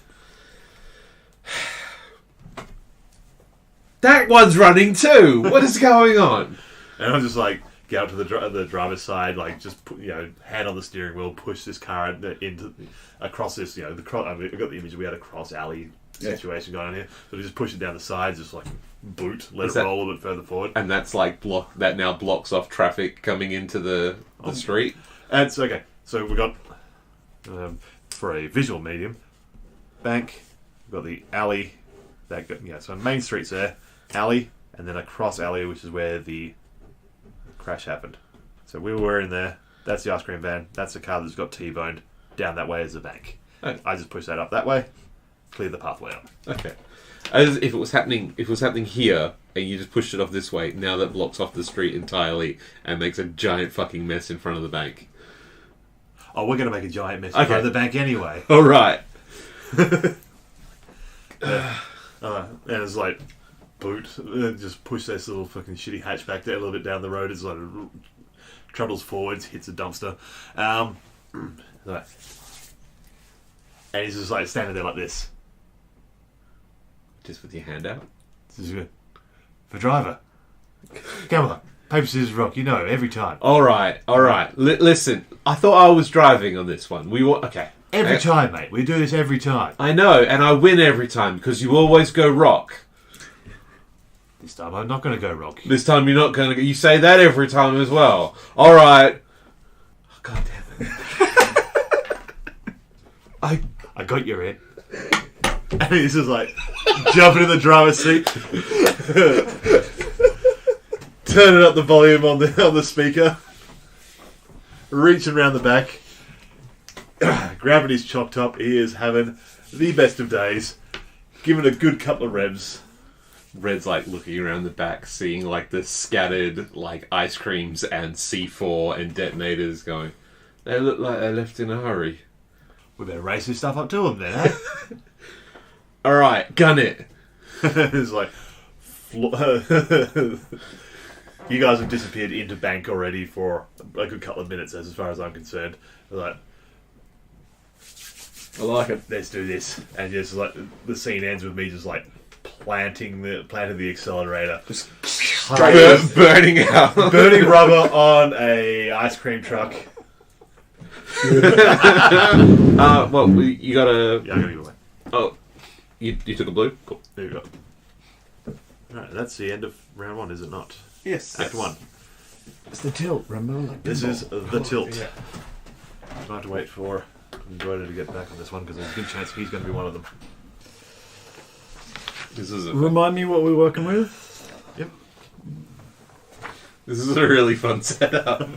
That one's running too. What is going on? And I'm just like, get up to the driver's side, like just put, hand on the steering wheel, push this car across this, I've got the image. We had a cross alley situation going on here, so we just push it down the sides, just like boot, let it roll a bit further forward. And that's like that now blocks off traffic coming into the street. And it's okay. So we got for a visual medium, bank. We've got the alley. So main street's there, alley, and then a cross alley, which is where the crash happened. So we were in there. That's the ice cream van. That's the car that's got T-boned. Down that way is the bank. Okay. I just pushed that up that way, clear the pathway up. Okay. As if it was happening here, and you just pushed it off this way, now that blocks off the street entirely and makes a giant fucking mess in front of the bank. Oh, we're going to make a giant mess in front of the bank anyway. All right. And it's like, boot, just push this little fucking shitty hatchback there a little bit down the road. It's like, travels forwards, hits a dumpster. Right. And he's just like standing there like this. Just with your hand out? This is good. For driver. Come on. Paper, scissors, rock. Every time. All right. Listen, I thought I was driving on this one. Okay. Every time, mate. We do this every time. I know, and I win every time because you always go rock. This time I'm not going to go rock. This time you're not going to. You say that every time as well. All right. Oh, God damn it. I got your head. And he's just like jumping in the driver's seat, turning up the volume on the speaker, reaching around the back, grabbing his chop top. He is having the best of days, giving a good couple of revs. Red's like looking around the back, seeing like the scattered like ice creams and C4 and detonators going, they look like they left in a hurry. We better race this stuff up to him then, eh? Alright, gun it. It's like... you guys have disappeared into bank already for a good couple of minutes, as far as I'm concerned. Like, I like it. let's do this. And just like the scene ends with me just like planting the accelerator. Just Burning out. Burning rubber on a ice cream truck. Well, you gotta... Yeah, I'm gonna go away. Oh, you took a blue? Cool. There you go. Alright, that's the end of round 1, is it not? yes. Act 1. It's the tilt, remember? Like This is the tilt. Yeah. I'm going to have to wait for Goiter to get back on this one because there's a good chance he's going to be one of them. This is Remind me what we're working with. Yep. This is a really fun setup.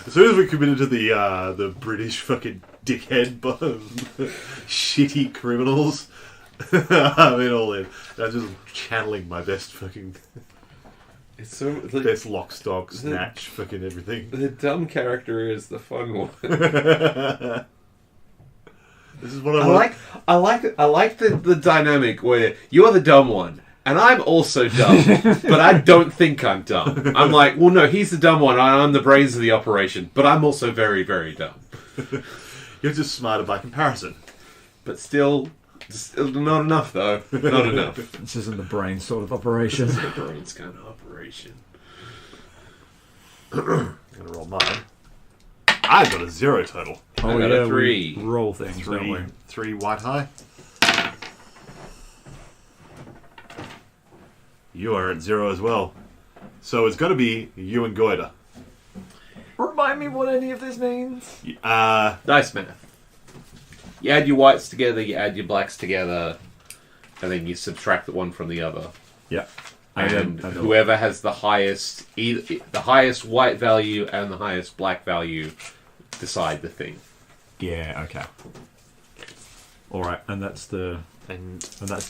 As soon as we committed to the British fucking dickhead shitty criminals, I'm in all in. I'm just channeling my best fucking It's so best lock, stock, snatch, fucking everything. the dumb character is the fun one. This is what I like the dynamic where you're the dumb one and I'm also dumb, but I don't think I'm dumb. I'm like, well, no, he's the dumb one. I'm the brains of the operation, but I'm also very, very dumb. You're just smarter by comparison. But still not enough, though. Not enough. This isn't the brain sort of operation. It's the brains kind of operation. I'm gonna roll mine. I've got a 0 total. I got a 3. We roll things, don't we? 3 white high. You are at 0 as well. So it's got to be you and Goiter. Remind me what any of this means. Nice math. You add your whites together, you add your blacks together, and then you subtract the one from the other. Yeah. And whoever has the highest white value and the highest black value decide the thing. Yeah. Okay. All right, and that's the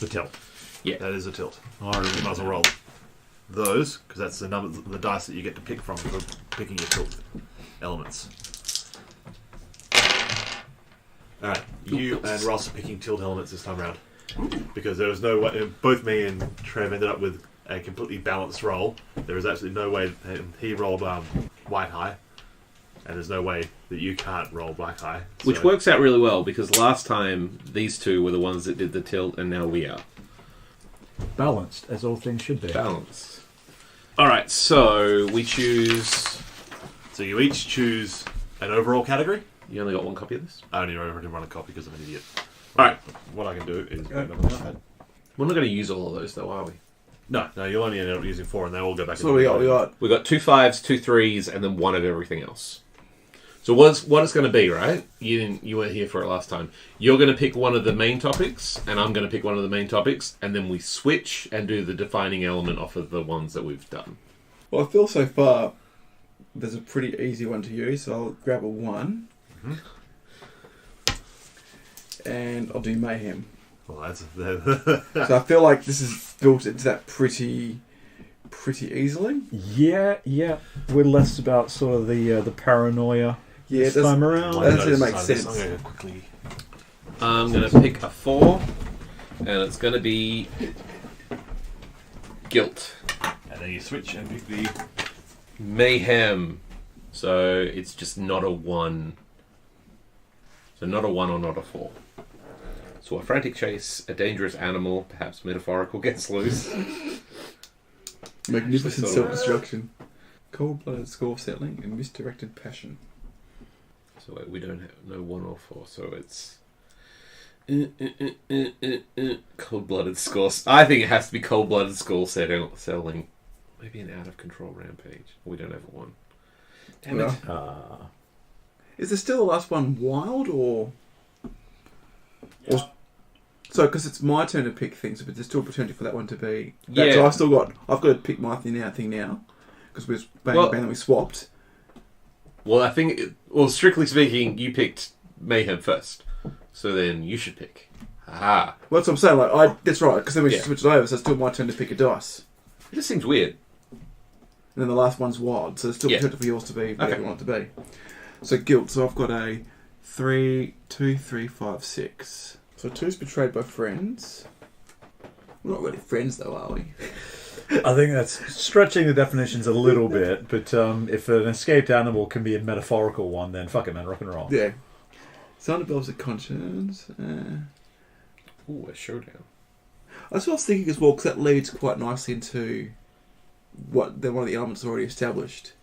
tilt. Yeah, that is a tilt. All right, You might as well roll those, because that's the dice that you get to pick from for picking your tilt elements. Alright, you and Ross are picking tilt elements this time around. Because there was no way, both me and Trev ended up with a completely balanced roll. There was absolutely no way, he rolled white high, and there's no way that you can't roll black high. which works out really well, because last time these two were the ones that did the tilt, and now we are. Balanced, as all things should be. Balanced. Alright, so we choose... So you each choose an overall category. You only got one copy of this? I only run a copy because I'm an idiot. Alright. What I can do is... We're not going to use all of those, though, are we? No, you'll only end up using 4 and they all go back. So we got. We got 2 5s, 2 3s, and then 1 of everything else. So what it's going to be, right? You weren't here for it last time. You're going to pick one of the main topics, and I'm going to pick one of the main topics, and then we switch and do the defining element off of the ones that we've done. Well, I feel so far there's a pretty easy one to use, so I'll grab a 1. Mm-hmm. And I'll do mayhem. Well, that's... So I feel like this is built into that pretty easily. Yeah. We're less about sort of the paranoia this time around. That actually makes sense. I'm going to quickly... I'm going to pick a 4, and it's going to be guilt. And then you switch and pick the... Mayhem. So it's just not a 1. So not a 1 or not a 4. So a frantic chase, a dangerous animal, perhaps metaphorical, gets loose. Magnificent self-destruction. Cold-blooded score settling and misdirected passion. So wait, we don't have no 1 or 4, so it's... Cold-blooded score... I think it has to be cold-blooded score settling. Maybe an out-of-control rampage. We don't have 1. Damn it. Is there still the last one wild, or so because it's my turn to pick things, but there's still potential for that one to be. Yeah. So I've got to pick my thing now because we're we swapped. Well, I think strictly speaking, you picked Mayhem first, so then you should pick. Ah, Well, that's what I'm saying. That's right, because then we switched it over, so it's still my turn to pick a dice. it just seems weird. And then the last one's wild, so there's still potential for yours to be whatever you want it to be. So guilt. So I've got a 3, 2, 3, 5, 6. So 2's betrayed by friends. We're not really friends though, are we? I think that's stretching the definitions a little bit, but if an escaped animal can be a metaphorical one, then fuck it, man, rock and roll. Yeah. Someone develops a conscience. Ooh, a showdown. That's what I was thinking as well, because that leads quite nicely into one of the elements already established.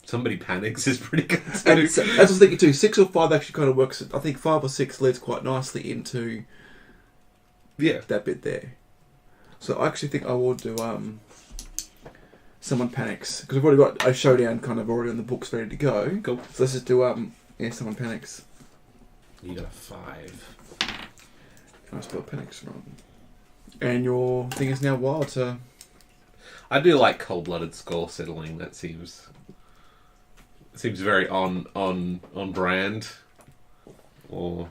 Somebody panics is pretty good too. And so, as I was thinking too, 6 or 5 actually kind of works. I think 5 or 6 leads quite nicely into that bit there. So I actually think I will do someone panics, because we've already got a showdown kind of already on the books ready to go. Cool. So let's just do someone panics. You got a 5. I spelled panics wrong. And your thing is now wild. So I do like cold-blooded score settling. That seems very on brand. Or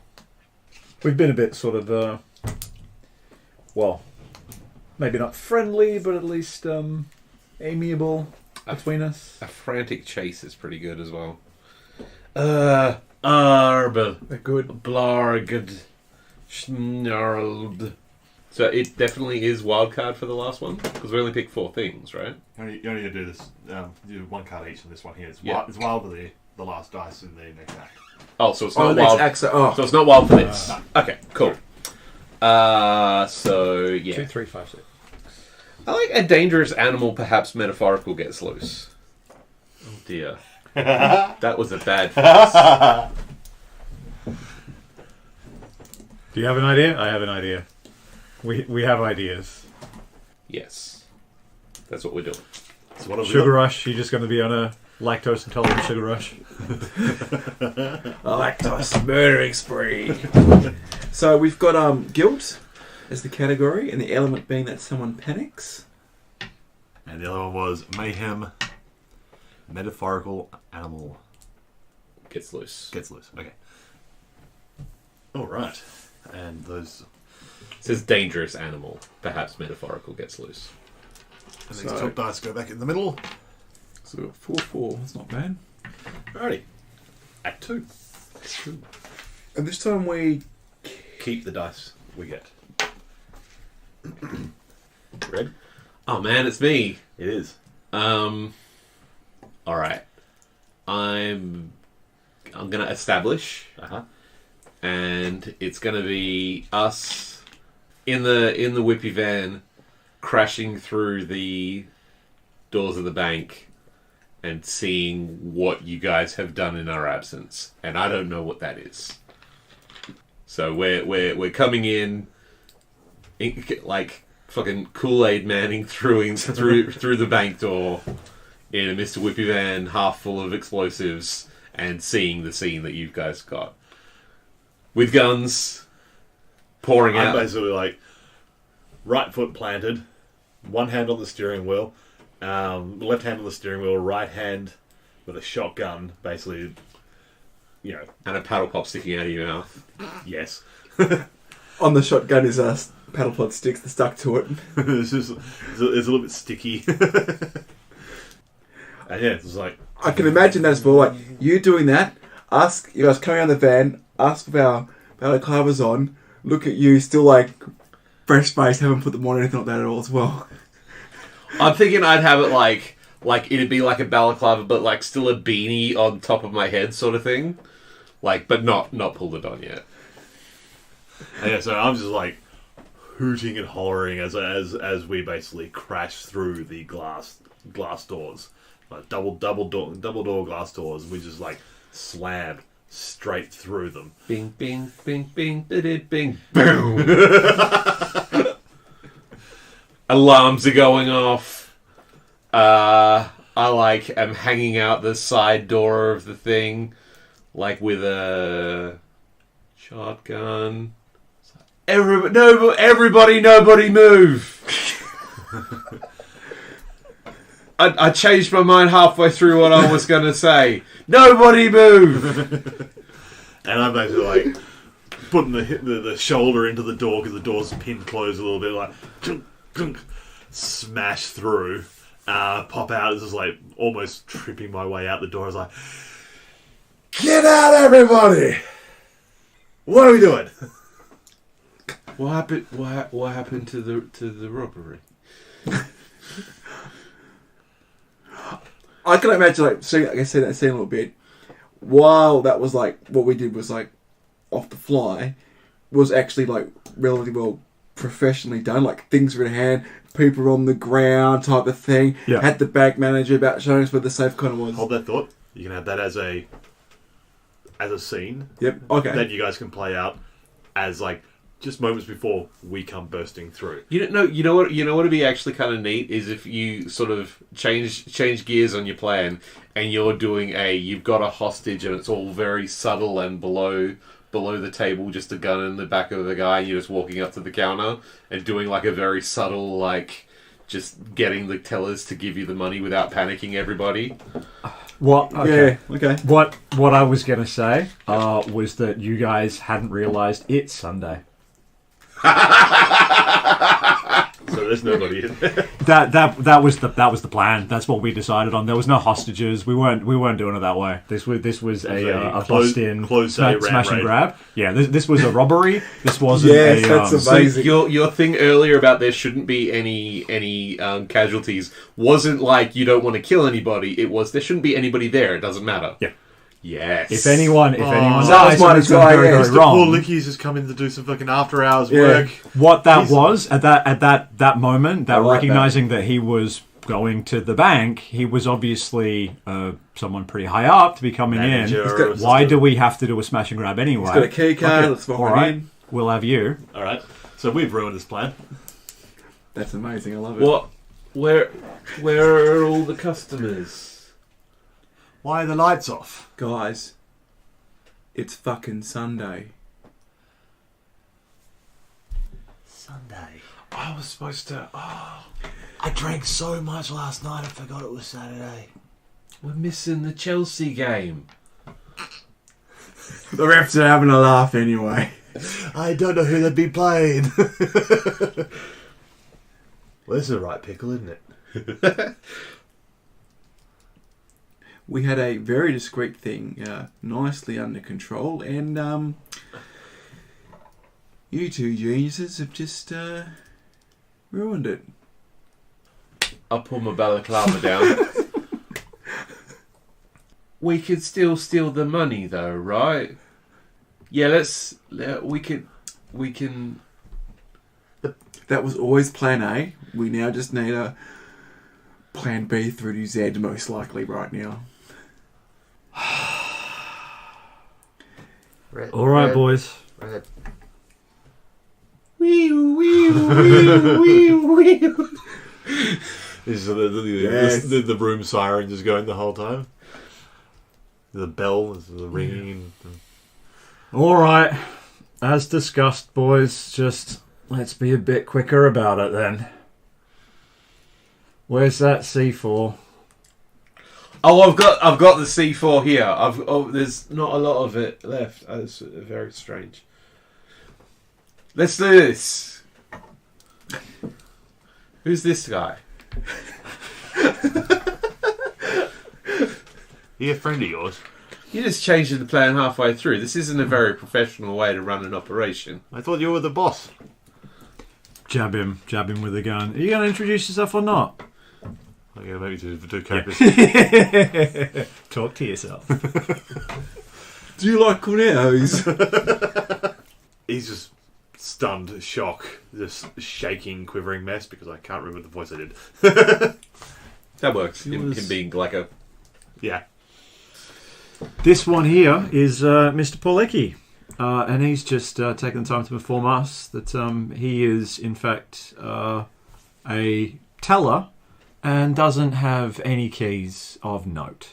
We've been a bit sort of, well, maybe not friendly, but at least amiable between us. a frantic chase is pretty good as well. they're good. Blarged. Snarled. So it definitely is wildcard for the last one, because we only picked 4 things, right? You only do this. You do 1 card each on this one here. It's Yeah. wild. It's wild for the last dice in the next act. Oh, so it's Oh, not next wild. act. So So it's not wild for this. Okay, cool. So yeah, 2, 3, 5, 6. I like a dangerous animal, perhaps metaphorical, gets loose. Oh dear, that was a bad fix. Do you have an idea? I have an idea. We have ideas. Yes, that's what we're doing. So what have we Sugar got? rush. You're just going to be on a lactose intolerant sugar rush. a lactose murdering spree. So we've got guilt as the category, and the element being that someone panics. And the other one was mayhem. Metaphorical animal Gets loose. gets loose. Okay. All right. And those. It says dangerous animal, perhaps metaphorical, gets loose. And these So- top dice go back in the middle. So we've got 4, 4. That's not bad. Alrighty. Act 2. And this time we Keep the dice we get. Red? Oh man, it's me. It is. All right. I'm gonna establish, and it's gonna be us in the whippy van crashing through the doors of the bank and seeing what you guys have done in our absence, and I don't know what that is. So we're coming in like fucking Kool-Aid manning through the bank door in a Mr. Whippy van half full of explosives and seeing the scene that you guys got with guns pouring I'm out. basically like right foot planted, one hand on the steering wheel, left hand on the steering wheel, right hand with a shotgun, basically, And a paddle pop sticking out of your mouth. yes. on the shotgun is paddle pod sticks that stuck to it. it's a little bit sticky. And yeah, it's like, I can imagine that as well. Like you doing that, you guys coming out of the van, us with our balaclavas on, look at you still like fresh face, haven't put them on or anything like that at all as well. I'm thinking I'd have it like it'd be like a balaclava, but like still a beanie on top of my head, sort of thing. Like, but not pulled it on yet. and yeah, so I'm just like hooting and hollering as we basically crash through the glass doors, like double door glass doors. We just like slam straight through them. Bing, bing, bing, bing, bing, bing, boom. Alarms are going off. I am hanging out the side door of the thing, like with a shotgun. Everybody, nobody move. I changed my mind halfway through what I was going to say. Nobody move. And I'm basically like putting the shoulder into the door because the door's pinned closed a little bit, like chunk, chunk, smash through, pop out. It's just like almost tripping my way out the door. I was like, "Get out, everybody!" What are we doing? What happened? What happened to the robbery? I can imagine, like, seeing that scene a little bit. While that was like what we did was like off the fly, was actually like relatively well professionally done. Like things were in hand, people were on the ground, type of thing. Yeah. Had the bank manager about showing us where the safe kind of was. Hold that thought. You can have that as a scene Yep. Okay. that you guys can play out as like just moments before we come bursting through. You know what would be actually kind of neat is if you sort of change gears on your plan and you're doing you've got a hostage and it's all very subtle and below the table, just a gun in the back of the guy, and you're just walking up to the counter and doing like a very subtle, like just getting the tellers to give you the money without panicking everybody. What? Okay. Yeah. Okay. What I was gonna say was that you guys hadn't realised it's Sunday. So there's nobody in there. That was the plan. That's what we decided on. There was no hostages. We weren't doing it that way. This was a bust in smash and grab. Yeah, this was a robbery. This wasn't Yes, a that's amazing. So your thing earlier about there shouldn't be any casualties wasn't like you don't want to kill anybody. It was there shouldn't be anybody there. It doesn't matter. Yeah. Yes. If anyone that was my something's gonna desire, go yes. The wrong. poor Licky's just come in to do some fucking after hours Yeah. work. What that was at that moment, that I like recognizing that he was going to the bank, he was obviously someone pretty high up to be coming Manager in. or Why assistant. do we have to do a smash and grab anyway? He's got a key card. Okay, Let's walk all right right, in. we'll have you. All right. So we've ruined this plan. That's amazing. I love it. What? Where are all the customers? Why are the lights off? Guys, it's fucking Sunday. Sunday. I was supposed to. Oh, I drank so much last night I forgot it was Saturday. we're missing the Chelsea game. The refs are having a laugh anyway. I don't know who they'd be playing. Well, this is the right pickle, isn't it? We had a very discreet thing, nicely under control, and you two geniuses have just ruined it. I'll pull my balaclava down. We could still steal the money, though, right? Yeah, we can. That was always plan A. We now just need a plan B through to Z, most likely right now. All right, boys. Is Yes. the room siren just going the whole time? The bell is the ringing. All right, as discussed, boys. Just let's be a bit quicker about it then. Where's that C4? Oh, I've got the C4 here. There's not a lot of it left. It's very strange. Let's do this. Who's this guy? He a friend of yours? You just changed the plan halfway through. This isn't a very professional way to run an operation. I thought you were the boss. Jab him with a gun. Are you going to introduce yourself or not? Okay, maybe to characters. Talk to yourself. Do you like cornetos? He's just stunned, shock, just shaking, quivering mess because I can't remember the voice I did. That works. Him being like a... Yeah. This one here is Mr. Polecki. And he's just taken the time to inform us that he is, in fact, a teller and doesn't have any keys of note.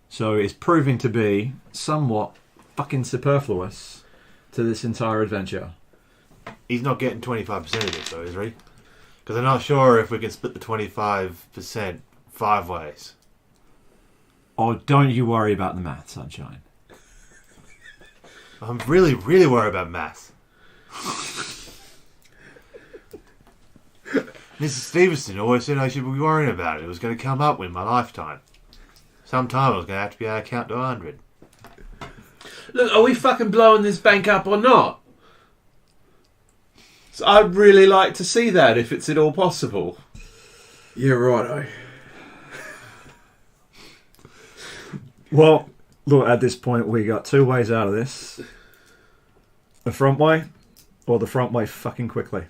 So it's proving to be somewhat fucking superfluous to this entire adventure. He's not getting 25% of this, though, is he? Because I'm not sure if we can split the 25% 5 ways. Oh, don't you worry about the math, sunshine. I'm really, really worried about math. Mrs. Stevenson always said I should be worrying about it. It was going to come up in my lifetime. Sometime I was going to have to be able to count to 100. look, are we fucking blowing this bank up or not? So I'd really like to see that if it's at all possible. Yeah, right. Well, look, at this point, we got two ways out of this. The front way, or the front way fucking quickly.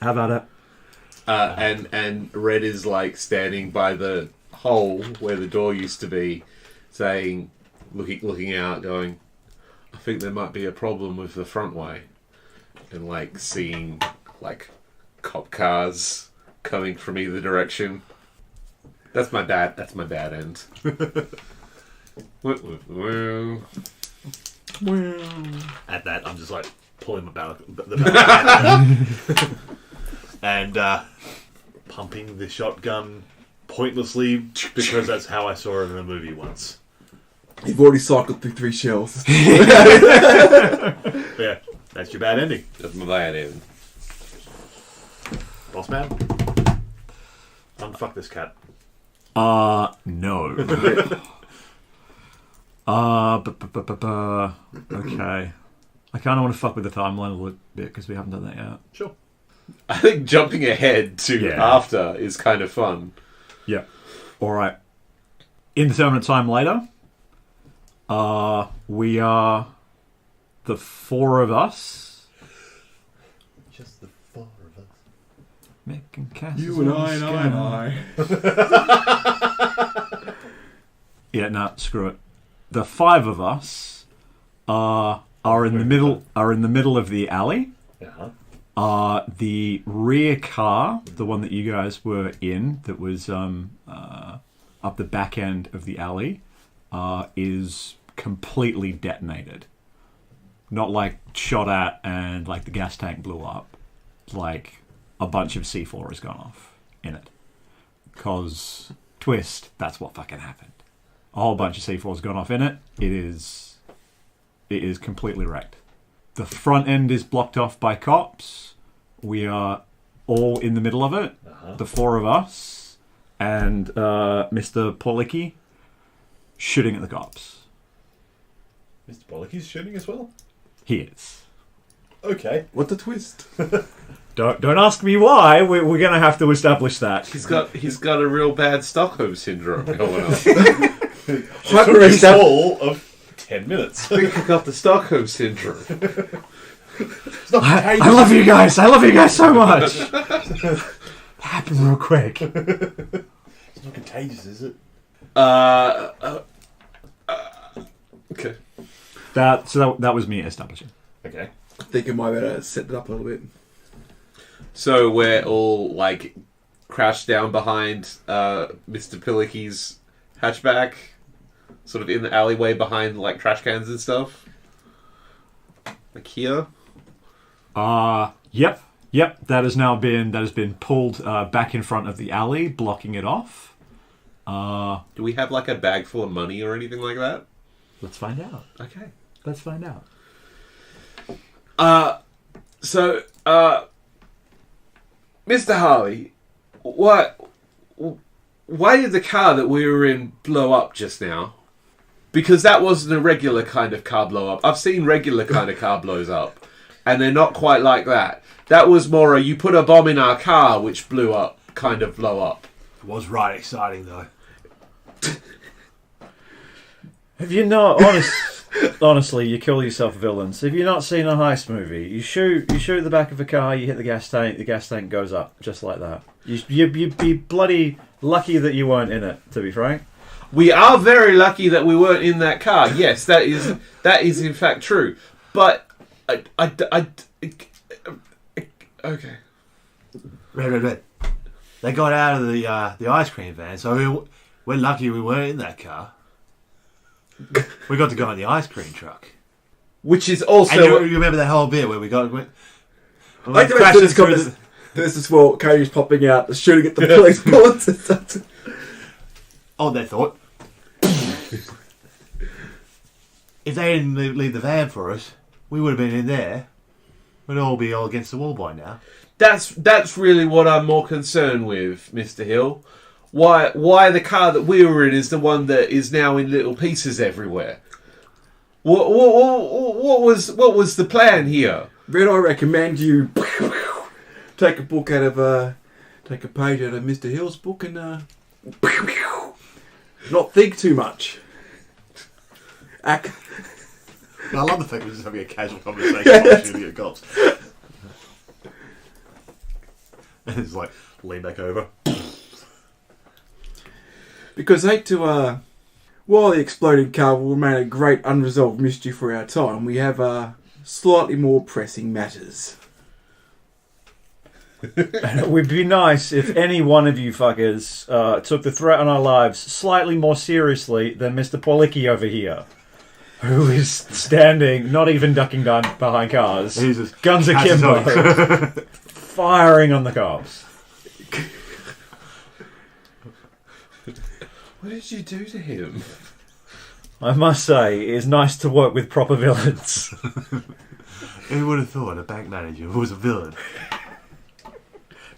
How about it? And Red is like standing by the hole where the door used to be, saying, looking out, going, I think there might be a problem with the front way. And like seeing like cop cars coming from either direction. That's my bad end. At that, I'm just like pulling the barrel and pumping the shotgun pointlessly because that's how I saw it in a movie once. You've already cycled through 3 shells. Yeah, that's your bad ending. That's my bad end. Boss man, unfuck this cat. No. Okay. I kind of want to fuck with the timeline a little bit because we haven't done that yet. Sure. I think jumping ahead to after is kind of fun. Yeah. All right. Indeterminate time later. We are the 4 of us. Just the 4 of us. Making castles. You and on the I, sky. Yeah, no, screw it. The 5 of us are in the middle. Are in the middle of the alley. Yeah. The rear car, the one that you guys were in, that was up the back end of the alley, is completely detonated. Not like shot at and like the gas tank blew up. Like a bunch of C4 has gone off in it. Cause twist, that's what fucking happened. A whole bunch of C4 has gone off in it. It is completely wrecked. The front end is blocked off by cops. We are all in the middle of it. The 4 of us and Mr. Policki shooting at the cops. Mr. Policki's shooting as well? He is. Okay. What the twist? Don't ask me why. We're going to have to establish that. He's got a real bad Stockholm syndrome going on. It's all of 10 minutes. Pick up the Stockholm syndrome. I love you guys. I love you guys so much. That happened real quick. It's not contagious, is it? Okay. That was me establishing. Okay. I think I might better set it up a little bit. So we're all like crouched down behind Mr. Pilicki's hatchback, sort of in the alleyway behind like trash cans and stuff. Like here. Yep. That has been pulled back in front of the alley, blocking it off. Do we have like a bag full of money or anything like that? Let's find out. Okay. Let's find out. So, Mr. Harley, why did the car that we were in blow up just now? Because that wasn't a regular kind of car blow up. I've seen regular kind of car blows up, and they're not quite like that. That was more a you put a bomb in our car which blew up kind of blow up. It was right exciting though. Have you not, honestly, you call yourself villains. Have you not seen a heist movie? You shoot the back of a car, you hit the gas tank goes up, just like that. You'd be bloody lucky that you weren't in it, to be frank. We are very lucky that we weren't in that car. Yes, that is in fact true. But, okay. Red. They got out of the ice cream van, so we're lucky we weren't in that car. We got to go in the ice cream truck. Which is also... And you remember that whole bit where we I like to mention this is for Cody's popping out, shooting at the police bullets and stuff. Oh, they thought. If they didn't leave the van for us, we would have been in there. We'd all be all against the wall by now. That's really what I'm more concerned with, Mr. Hill. Why the car that we were in is the one that is now in little pieces everywhere? What was the plan here? Red, I recommend you take a book out of take a page out of Mr. Hill's book and not think too much. I love the fact we're just having a casual conversation while shooting at cops. And it's like, lean back over. Because I hate to, while the exploding car will remain a great unresolved mystery for our time, we have slightly more pressing matters. It would be nice if any one of you fuckers took the threat on our lives slightly more seriously than Mr. Policki over here, who is standing, not even ducking down behind cars, Jesus. guns akimbo, firing on the cops. What did you do to him? I must say, it is nice to work with proper villains. Who would have thought a bank manager was a villain?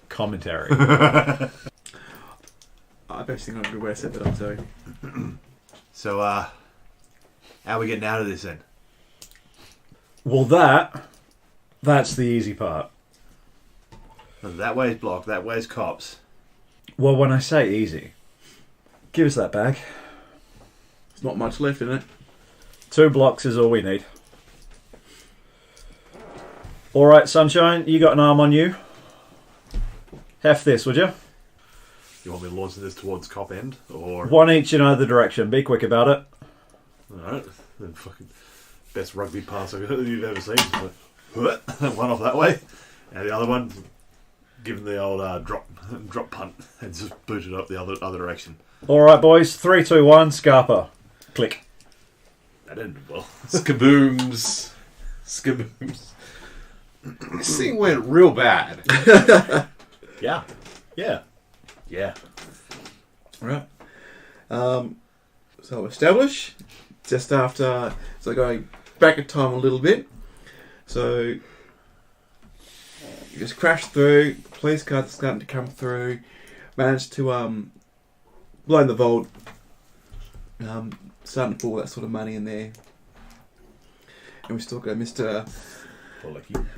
Commentary. I basically not a good way to set that up, so. So, how are we getting out of this then? Well, that's the easy part. That way's blocked, that way's cops. Well, when I say easy, give us that bag. There's not much left in it. 2 blocks is all we need. Alright, Sunshine, you got an arm on you. Heft this, would you? You want me launching this towards cop end? Or... One each in either direction. Be quick about it. Alright. The fucking best rugby pass you've ever seen. One off that way. And the other one, give him the old drop punt and just boot it up the other direction. Alright, boys. 3, 2, 1. Scarpa. Click. That ended well. Skabooms. This thing went real bad. Yeah. Right. So establish just after. So going back in time a little bit. So you just crash through. Police cars starting to come through. Managed to blow in the vault. Starting to pull that sort of money in there. And we still got Mr.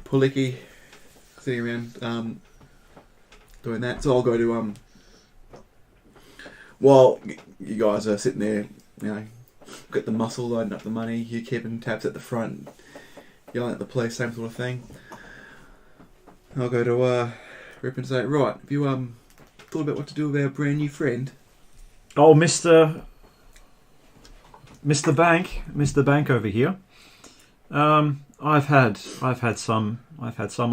Policki sitting around doing that. So I'll go to while you guys are sitting there, you know, get the muscle, loading up the money, you keeping tabs at the front, yelling at the police, same sort of thing. I'll go to Rip and say, right, have you thought about what to do with our brand new friend? Oh, Mr. Bank over here. I've had some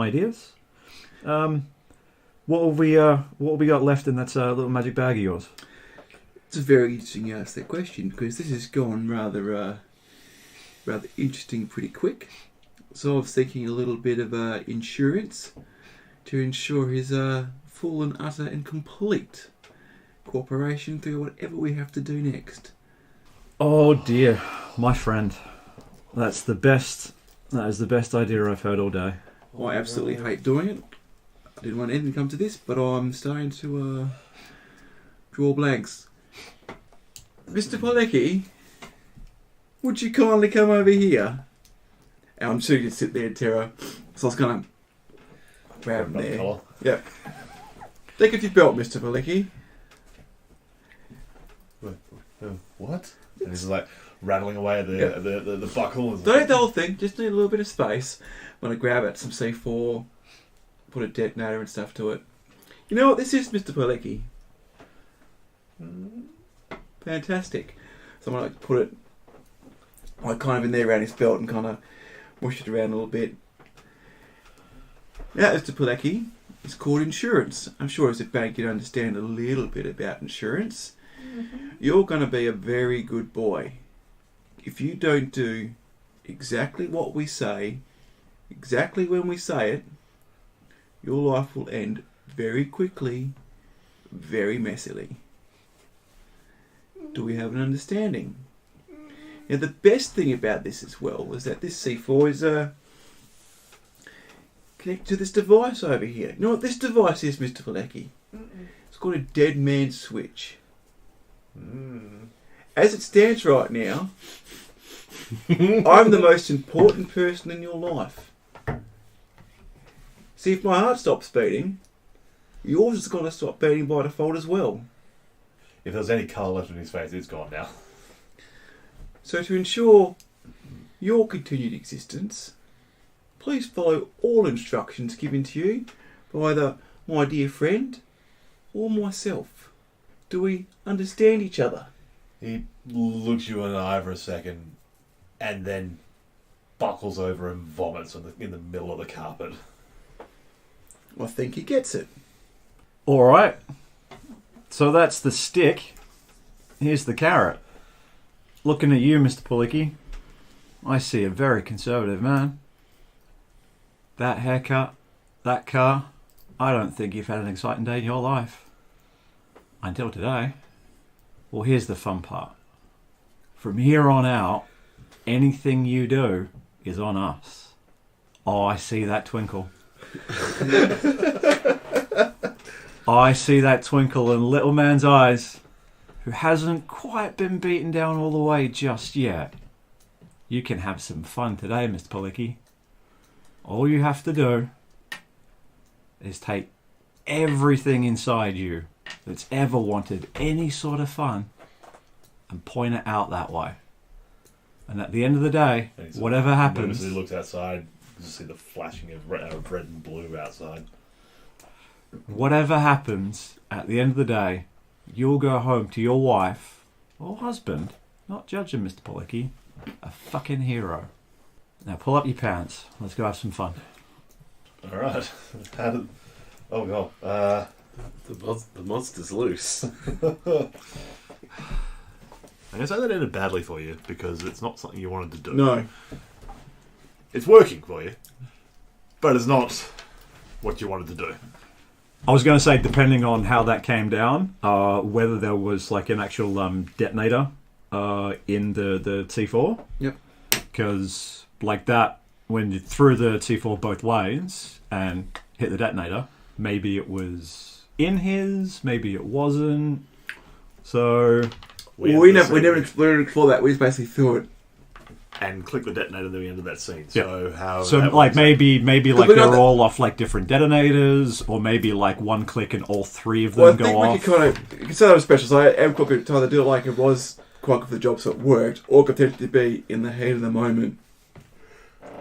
ideas. What have we got left in that little magic bag of yours? It's a very interesting you ask that question, because this has gone rather interesting pretty quick. So I was thinking a little bit of insurance to ensure his full and utter and complete cooperation through whatever we have to do next. Oh dear, my friend. That is the best idea I've heard all day. I absolutely hate doing it. I didn't want anything to come to this, but I'm starting to draw blanks. Mr. Polecki, would you kindly come over here? And I'm sure you sit there in terror. So I was going to grab him there. Collar. Yep. Take off your belt, Mr. Polecki. What? And he's like rattling away at the buckle. Don't need the whole thing, just need a little bit of space. I'm going to grab it, some C4, put a detonator and stuff to it. You know what this is, Mr. Polecki? Fantastic. So I'm going to put it like kind of in there around his belt and kind of mush it around a little bit. Now, Mr. Polecki, it's called insurance. I'm sure as a bank you understand a little bit about insurance. Mm-hmm. You're going to be a very good boy. If you don't do exactly what we say, exactly when we say it, your life will end very quickly, very messily. Do we have an understanding? Now, the best thing about this as well is that this C4 is connected to this device over here. You know what this device is, Mr. Polecki? It's called a dead man switch. As it stands right now, I'm the most important person in your life. See, if my heart stops beating, yours is going to stop beating by default as well. If there's any colour left in his face, it's gone now. So to ensure your continued existence, please follow all instructions given to you by either my dear friend or myself. Do we understand each other? He looks you in the eye for a second and then buckles over and vomits in the middle of the carpet. I think he gets it. All right. So that's the stick. Here's the carrot. Looking at you, Mr. Pulicki, I see a very conservative man. That haircut, that car, I don't think you've had an exciting day in your life. Until today. Well, here's the fun part. From here on out, anything you do is on us. Oh, I see that twinkle. I see that twinkle in little man's eyes, who hasn't quite been beaten down all the way just yet. You can have some fun today, Mr. Pulicki. All you have to do is take everything inside you that's ever wanted any sort of fun and point it out that way. And at the end of the day, whatever happens... He looks outside, you just see the flashing of red and blue outside. Whatever happens, at the end of the day, you'll go home to your wife or husband, not judging Mr. Pulicki, a fucking hero. Now pull up your pants. Let's go have some fun. All right. Oh god. The monster's loose. I'm gonna say that ended badly for you because it's not something you wanted to do. No. It's working for you, but it's not what you wanted to do. I was going to say, depending on how that came down, whether there was like an actual detonator in the T4. Yep. Because like that, when you threw the T4 both ways and hit the detonator, maybe it was in his, maybe it wasn't. So we never explored that. We just basically threw it. And click the detonator at the end of that scene. Yep. So how? So like maybe like they're all off like different detonators, or maybe like one click and all three of them go off. We could say that was special. So I am quite good to either do it like it was quite good for the job, so it worked, or could potentially be in the heat of the moment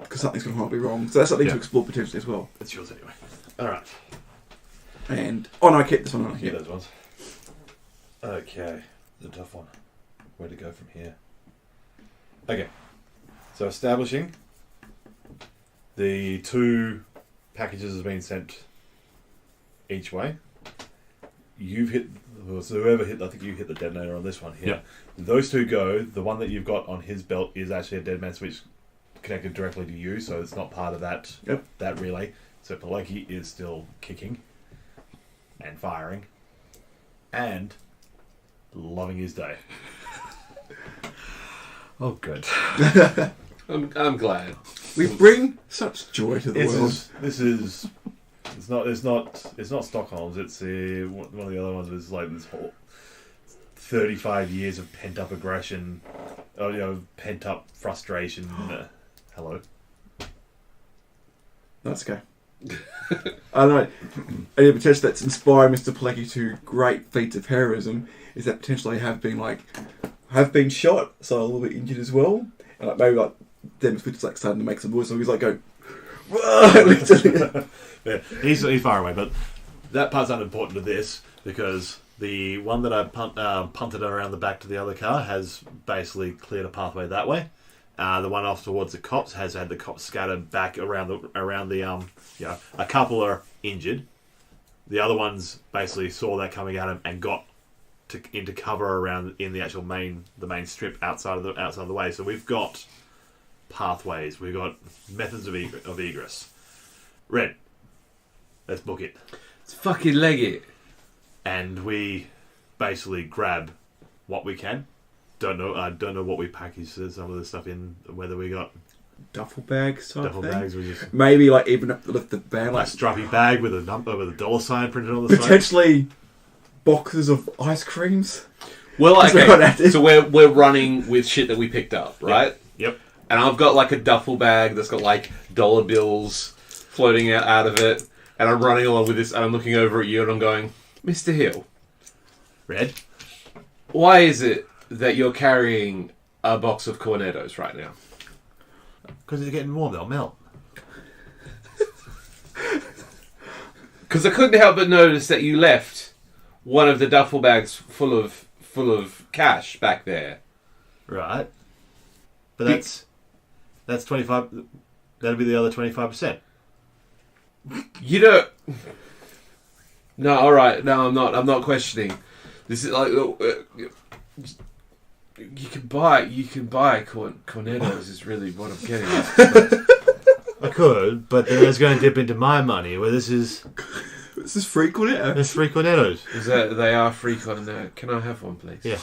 because something's going to be wrong. So that's something to explore potentially as well. It's yours anyway. All right. And no, I kept this one. Yeah, those ones. Okay, the tough one. Where to go from here? Okay. So establishing the two packages has been sent each way. You've hit, so whoever hit, I think you hit the detonator on this one here. Yep. Those two go. The one that you've got on his belt is actually a dead man switch connected directly to you, so it's not part of that that relay. So Pilecki is still kicking and firing and loving his day. Oh, good. I'm glad. We bring such joy to the world. It's not Stockholm's. It's one of the other ones was like this whole 35 years of pent up aggression, pent up frustration. Hello. That's okay. I don't know. Any potential that's inspiring Mr. Pilecki to great feats of heroism is that potentially have been shot, so a little bit injured as well, and like maybe like them switches like starting to make some noise, so he's like going. Yeah, he's far away, but that part's unimportant to this because the one that I punted around the back to the other car has basically cleared a pathway that way. The one off towards the cops has had the cops scattered back around the a couple are injured. The other ones basically saw that coming at him and got into cover around in the actual main strip outside of the way. So we've got pathways, we've got methods of egress. Red, let's book it. Let's fucking leg it. And we basically grab what we can. I don't know what we packaged some of the stuff in. Whether we got duffel bags type duffel thing. Bags, we just maybe like even up the bag, like a strappy bag with a dollar sign printed on the potentially boxes of ice creams. Well, okay. So we're running with shit that we picked up, right? Yep. And I've got like a duffel bag that's got like dollar bills floating out of it. And I'm running along with this, and I'm looking over at you, and I'm going, Mr. Hill, Red? why is it that you're carrying a box of cornettos right now? Because it's getting warm, they'll melt. Because I couldn't help but notice that you left one of the duffel bags full of cash back there. Right. But that's 25... That'll be the other 25%. You don't... No, alright, no, I'm not questioning. This is like... you can buy cornettos is really what I'm getting at. I could, but then it's going to dip into my money, where this is... This is free cornetto. There's 3 cornettos. Is that they are free cornetto? Can I have one, please? Yeah.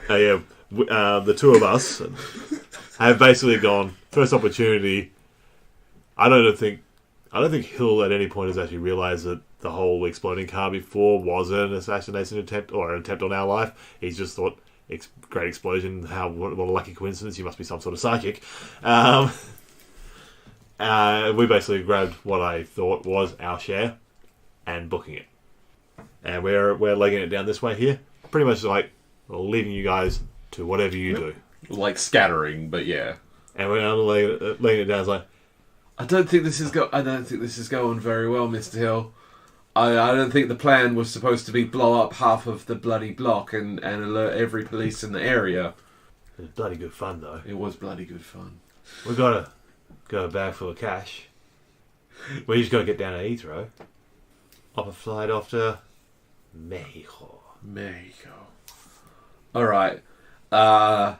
The two of us have basically gone, first opportunity. I don't think Hill at any point has actually realised that the whole exploding car before was an assassination attempt or an attempt on our life. He's just thought, great explosion, what a lucky coincidence, you must be some sort of psychic. We basically grabbed what I thought was our share and booking it. And we're legging it down this way here. Pretty much like leaving you guys to whatever you do. Like scattering, but yeah. And we're laying it down. It's like, I don't think this is going very well, Mr. Hill. I don't think the plan was supposed to be blow up half of the bloody block and alert every police in the area. it was bloody good fun, though. It was bloody good fun. We've got a bag full of cash. We just got to get down to Heathrow. Off a flight off to Mexico. Alright. I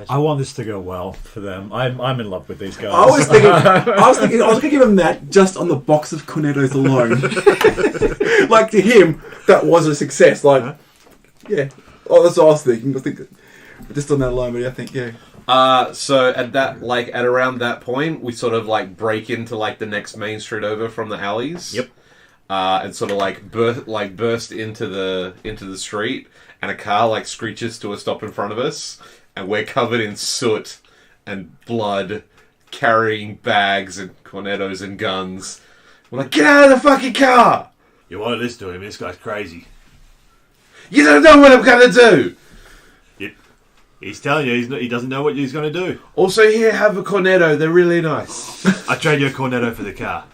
want this to go well for them. I'm in love with these guys. I was going to give him that just on the box of cornettos alone. Like, to him, that was a success. Like, yeah. Oh, that's what I was thinking. I think just on that alone, but I think, yeah. So at around that point, we sort of like break into like the next main street over from the alleys. Yep. And sort of burst into the street, and a car like screeches to a stop in front of us, and we're covered in soot and blood, carrying bags and cornettos and guns. We're like, get out of the fucking car! You won't listen to him. This guy's crazy. You don't know what I'm gonna do. He's telling you he doesn't know what he's going to do. Also, here, have a cornetto. They're really nice. I trade you a cornetto for the car.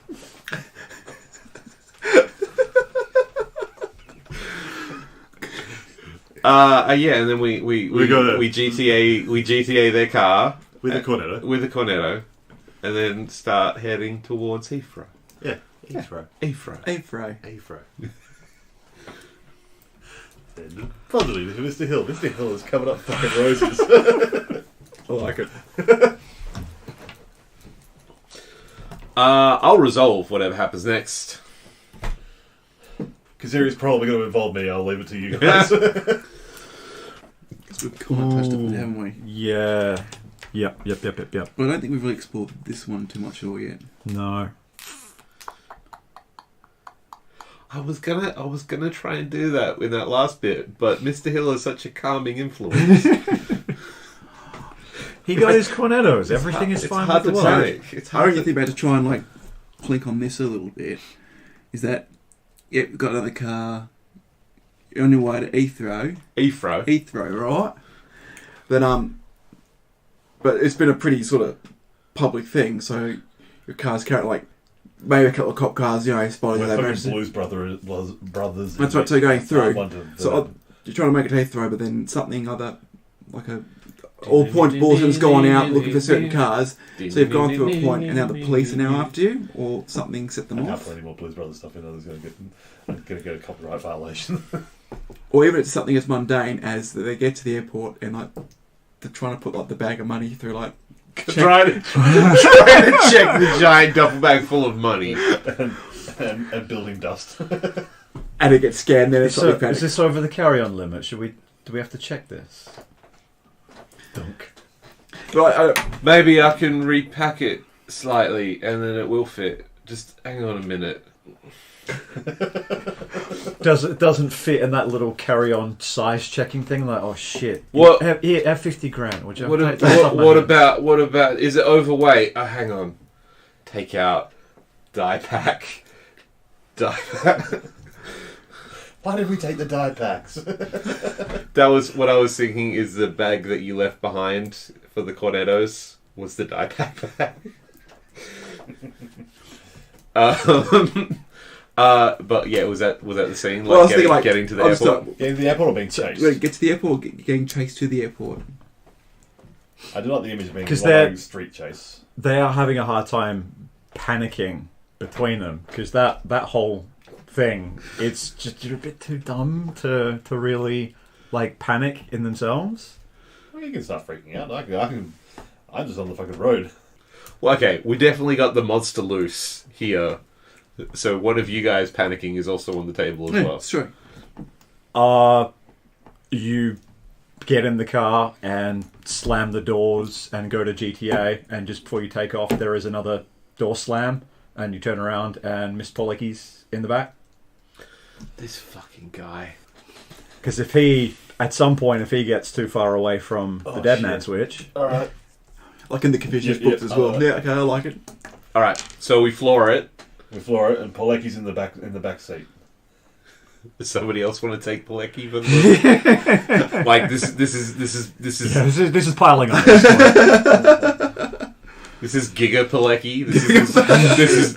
Yeah, and then we GTA their car With a cornetto. and then start heading towards Heathrow. Yeah, Heathrow. Afro. Probably Mr. Hill. Mr. Hill is coming up fucking roses. I like it. I'll resolve whatever happens next. Considering it's probably going to involve me, I'll leave it to you guys. Because we've kind of touched on it, haven't we? Yeah. Yep. But I don't think we've really explored this one too much at all yet. No. I was gonna try and do that in that last bit, but Mr. Hill is such a calming influence. He got his cornettos. Everything is fine with the world. I don't think about to try and like click on this a little bit. Is that we've got another car. You're on your way to Heathrow, right? Then but it's been a pretty sort of public thing. So your car's carrying like maybe a couple of cop cars, spotting that. Blues Brothers. That's right. So you're going through. So you're trying to make it Heathrow, but then something other like all point bulletins going out looking for certain cars. So you've gone through a point, and now the police are now after you, or something set them I can't off. put any more Blues Brothers stuff in. I'm going to get a copyright violation. Or even it's something as mundane as that they get to the airport and like they're trying to put like the bag of money through like Trying to check the giant duffel bag full of money and building dust. and it gets scanned. Then it's So, like is this over the carry-on limit? Do we have to check this? Dunk. But Maybe I can repack it slightly and then it will fit. Just hang on a minute. doesn't fit in that little carry-on size checking thing. Like, oh shit! What? Have 50 grand. Would you? What What about? What about? Is it overweight? Oh, hang on. Take out die pack. Die pack. Why did we take the die packs? That was what I was thinking. Is the bag that you left behind for the cornettos was the die pack bag. But yeah, was that the scene? Well, I was thinking, like, getting to the I'm just airport. Getting to the airport or being chased? Get to the airport, getting chased to the airport. I do like the image of being 'Cause a long street chase. They are having a hard time panicking between them because that whole thing, it's just you're a bit too dumb to really like panic in themselves. Well, you can start freaking out. I'm just on the fucking road. Well, okay, we definitely got the monster loose here. So one of you guys panicking is also on the table as well. That's true. You get in the car and slam the doors and go to GTA, and just before you take off, there is another door slam, and you turn around and Miss Polecki's in the back. This fucking guy. Because if he gets too far away from the dead man switch, All right. Like in the Confucius books as well. Yeah, okay, I like it. All right, so we floor it. We floor it, and Polecki's in the back seat. Does somebody else want to take Pilecki for the like this is yeah, this is piling on. This is Giga Pilecki.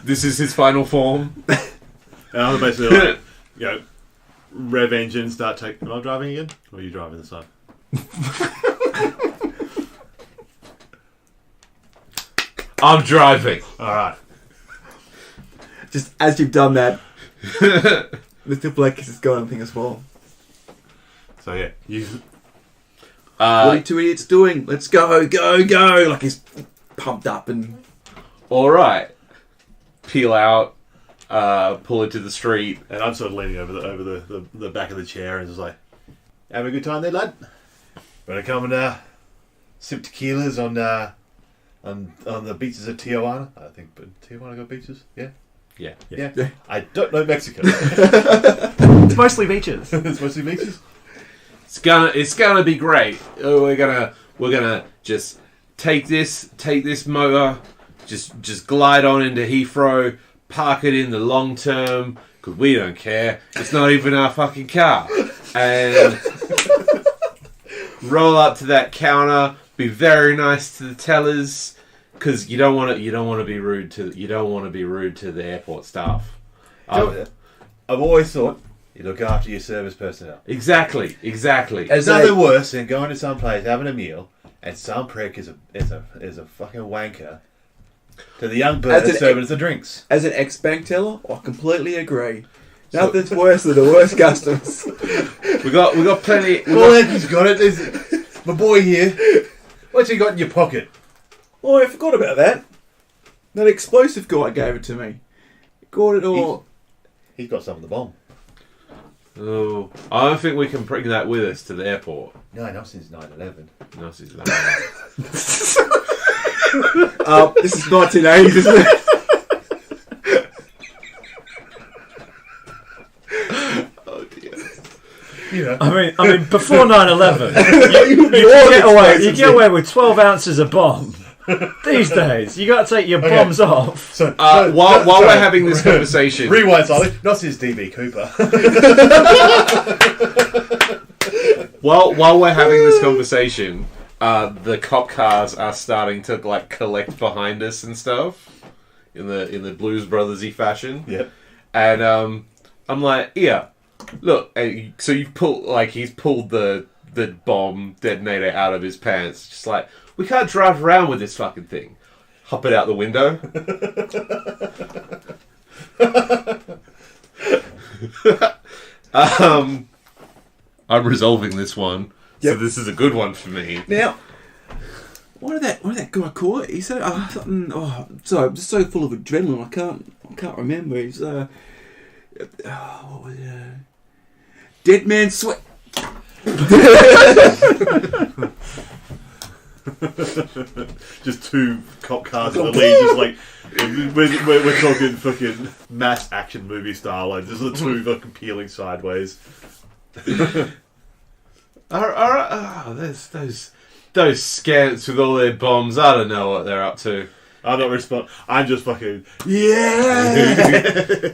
This is his final form. And I'm basically like, rev engine, start taking. Am I driving again? Or are you driving this time? I'm driving. Alright. Just as you've done that, Mr. Black is going on thing as well. So yeah, you. What are you two idiots doing? Let's go, go, go! Like he's pumped up and... Alright. Peel out, pull it to the street. And I'm sort of leaning over the back of the chair and just like, having a good time there, lad? Better come and sip tequilas on the beaches of Tijuana. I think, but Tijuana got beaches? Yeah. Yeah. I don't know Mexico. It's mostly beaches. It's mostly beaches. It's gonna be great. We're gonna just take this motor, just glide on into Heathrow, park it in the long term, because we don't care. It's not even our fucking car. And roll up to that counter, be very nice to the tellers, because you don't want to be rude to the airport staff. I've always thought you look after your service personnel. Exactly. There's nothing worse than going to some place, having a meal, and some prick is a fucking wanker to the young bird serving us the drinks. As an ex-bank teller, I completely agree. Nothing's worse than the worst customers. We got plenty. He's got it. There's my boy here. What's he got in your pocket? Oh, I forgot about that. That explosive guy gave it to me. Got it all. He's got some of the bomb. Oh, I don't think we can bring that with us to the airport. No, not since 9/11. No, it's not. This is 1980s, isn't it? Oh dear. You know. I mean, before 9/11, you get away with 12 ounces of bomb. These days, you got to take your bombs off. So, while we're having this conversation, rewind, Solly. Not since DB Cooper. while we're having this conversation, the cop cars are starting to like collect behind us and stuff in the Blues Brothers-y fashion. Yeah. And I'm like, yeah, look. And so he's pulled the bomb detonator out of his pants, just like. We can't drive around with this fucking thing. Hop it out the window. I'm resolving this one, so this is a good one for me. Now, what did that guy call it? He said something. Oh, sorry, I'm just so full of adrenaline. I can't remember. He's what was it? Dead man sweat. Just two cop cars in the lead, just like We're talking fucking mass action movie style. Like, there's the two fucking peeling sideways. Those scamps with all their bombs. I don't know what they're up to. I'm not responding. I'm just fucking yeah.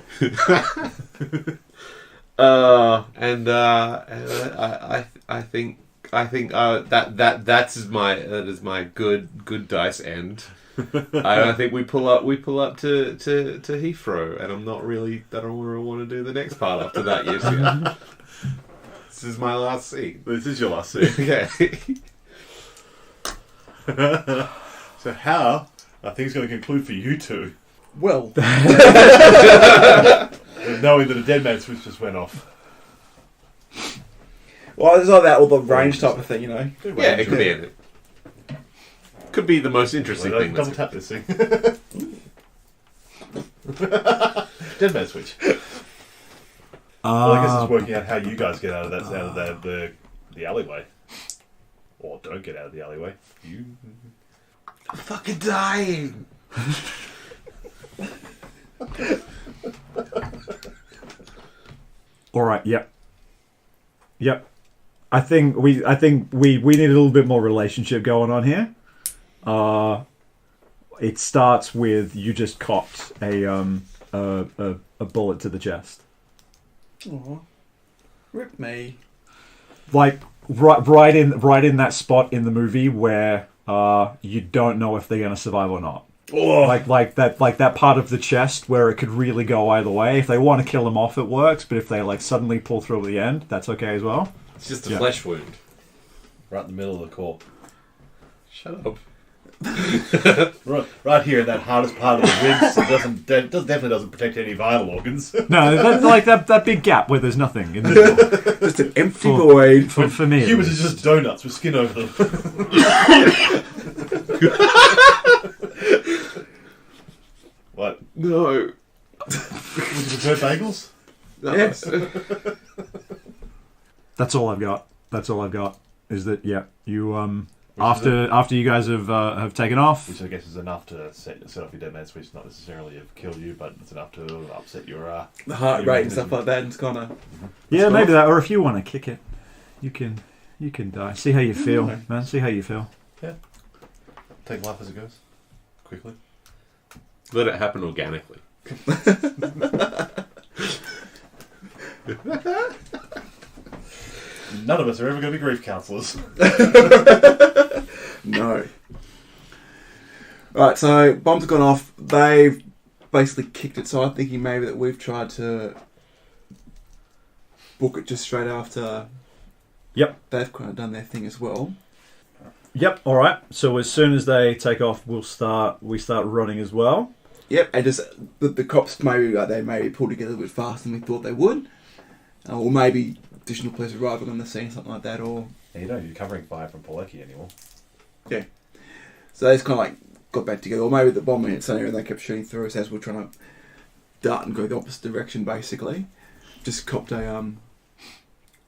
I think that is my good dice end. I think we pull up to Heathrow, and I don't really want to do the next part after that yet. This is my last scene. This is your last scene. Okay. So how are things going to conclude for you two? Well, Knowing that a dead man switch just went off. well, it's like that or the range type of thing, you know. Yeah, it could be anything. Could be the most interesting thing. Double tap this thing. Dead man switch. Well, I guess it's working out how you guys get out of the alleyway, or don't get out of the alleyway. I'm fucking dying. All right. Yep. I think we need a little bit more relationship going on here. It starts with you just copped a bullet to the chest. Aw. Rip me. Like right in that spot in the movie where you don't know if they're gonna survive or not. Oh. Like that part of the chest where it could really go either way. If they want to kill them off, it works. But if they like suddenly pull through at the end, that's okay as well. It's just a flesh wound. Right in the middle of the core. Shut up. Right here, that hardest part of the ribs. Definitely doesn't protect any vital organs. No, that's like that big gap where there's nothing in the middle. Just an empty void. For me, Humans are just donuts with skin over them. What? No. Would you prefer bagels? No. Yes. That's all I've got. Is that you after you guys have taken off? Which I guess is enough to set off your dead man switch. Not necessarily have killed you, but it's enough to upset your The heart your rate and stuff mechanism. like that, and it's kind of... Yeah, maybe that. Or if you want to kick it, you can die. See how you feel, man. See how you feel. Take life as it goes. Quickly. Let it happen organically. None of us are ever going to be grief counsellors. No. Right, so bombs have gone off. They've basically kicked it, so I'm thinking maybe that we've tried to book it just straight after. Yep. They've kind of done their thing as well. Yep. All right. So as soon as they take off, we start running as well. Yep, and just the cops maybe they pulled together a bit faster than we thought they would, or maybe additional police arriving on the scene, something like that, or You know you're covering fire from Pilecki anymore. yeah. So they just kind of like got back together, or maybe the bomb hit center and they kept shooting through us as we're trying to dart and go the opposite direction, basically. Just copped a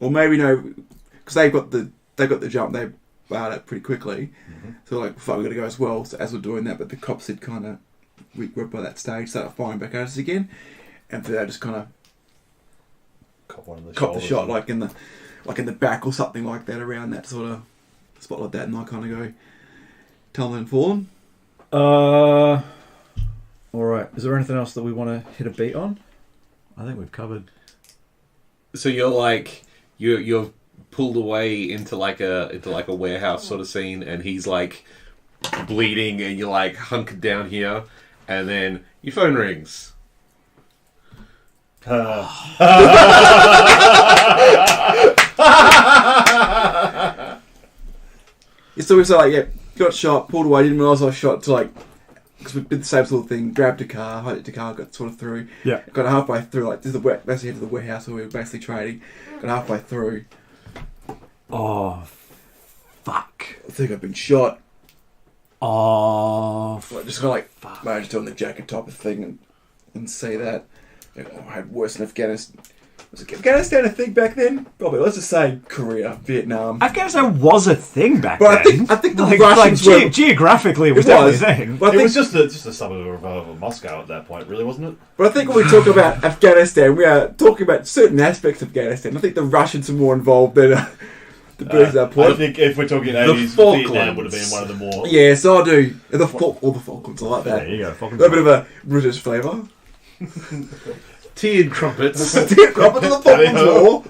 or maybe no, because they got the jump, they barred it pretty quickly. Mm-hmm. So like, fuck, we got to go as well. So as we're doing that, but the cops had kind of we were by that stage, started firing back at us again, and for that just kind of Cop one of the cop the shoulders shot and- like in the back or something like that, around that sort of spot like that, and I kind of go tumbling and falling. All right. Is there anything else that we want to hit a beat on? I think we've covered. So you're like you're pulled away into like a warehouse sort of scene, and he's like bleeding, and you're like hunkered down here, and then your phone rings. Yeah, so we were like, yeah, got shot, pulled away, didn't realise I was shot, to like, because we did the same sort of thing, grabbed a car, hijacked a car, got sort of through. Yeah. Got halfway through, like, this is basically head to the warehouse where we were basically trading. Got halfway through. Oh, fuck. I think I've been shot. Oh, Like, just kind of like, managed to on the jacket type of thing and see that. You know, I had worse in Afghanistan. Was Afghanistan a thing back then? Probably. Let's just say Korea, Vietnam. Afghanistan was a thing back But then. I think the Russians were... Geographically, it was It definitely was. a thing. But I It think, was just a suburb of Moscow at that point, really, wasn't it? but I think when we talk about Afghanistan, we are talking about certain aspects of Afghanistan. I think the Russians are more involved than the British at that I point. think if we're talking 80s, Falklands. Vietnam would have been one of the more... Yeah, so I do. All the Falklands, I like that. There you go. A little bit of a British flavour. Tea and crumpets. Up into the Falklands War.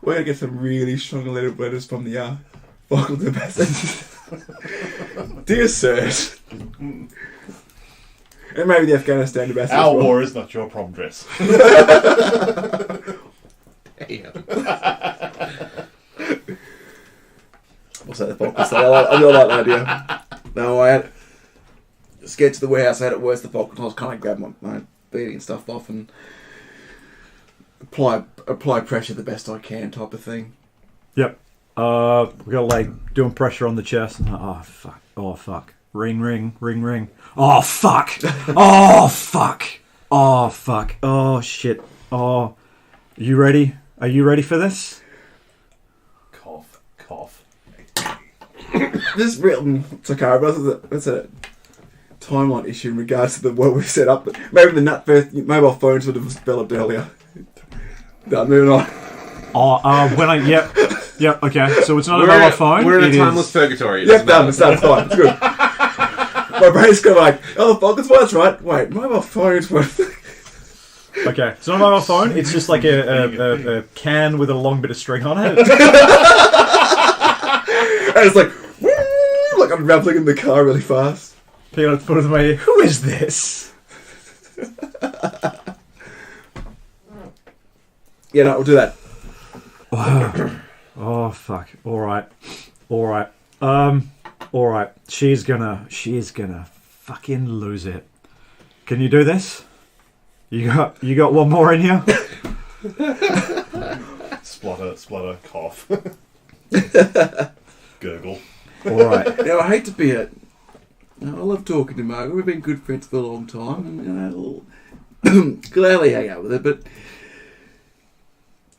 We're going to get some really strong letters from the Falklands ambassador. Dear sirs. And maybe the Afghanistan ambassador. Our as well. war is not your prom dress. What's that? The Falklands? I do like that idea. No, I had... Just get to the warehouse, I had it worse. The Falklands. I was kind of grabbing my beating and stuff off and apply pressure the best I can, type of thing. Yep. We got like doing pressure on the chest. Oh fuck. Oh fuck. Ring, ring, ring, ring. Oh fuck. Oh fuck. Oh fuck. Oh shit. Oh. You ready? Are you ready for this? Cough, cough. This real... It's okay, but that's a timeline issue in regards to what we've set up. But maybe the mobile phones would have developed earlier. No, moving on. Yep, okay. So it's not a mobile phone. We're in it a timeless is- purgatory. It Yep, doesn't done. matter. It's done. Fine. It's good. My brain's kind of like, oh, the Falklands, well, that's right. Wait, mobile phones were... Okay, it's not a mobile phone. It's just like a can with a long bit of string on it. And it's like, woo, like unraveling in the car really fast. People put it in my ear. Who is this? Yeah, no, we'll do that. Oh fuck. All right. All right. She's gonna fucking lose it. Can you do this? You got one more in you? Splutter, cough. Gurgle. All right. You know, I hate to be it. I love talking to Margaret. We've been good friends for a long time, and you know, I'll gladly hang out with her. But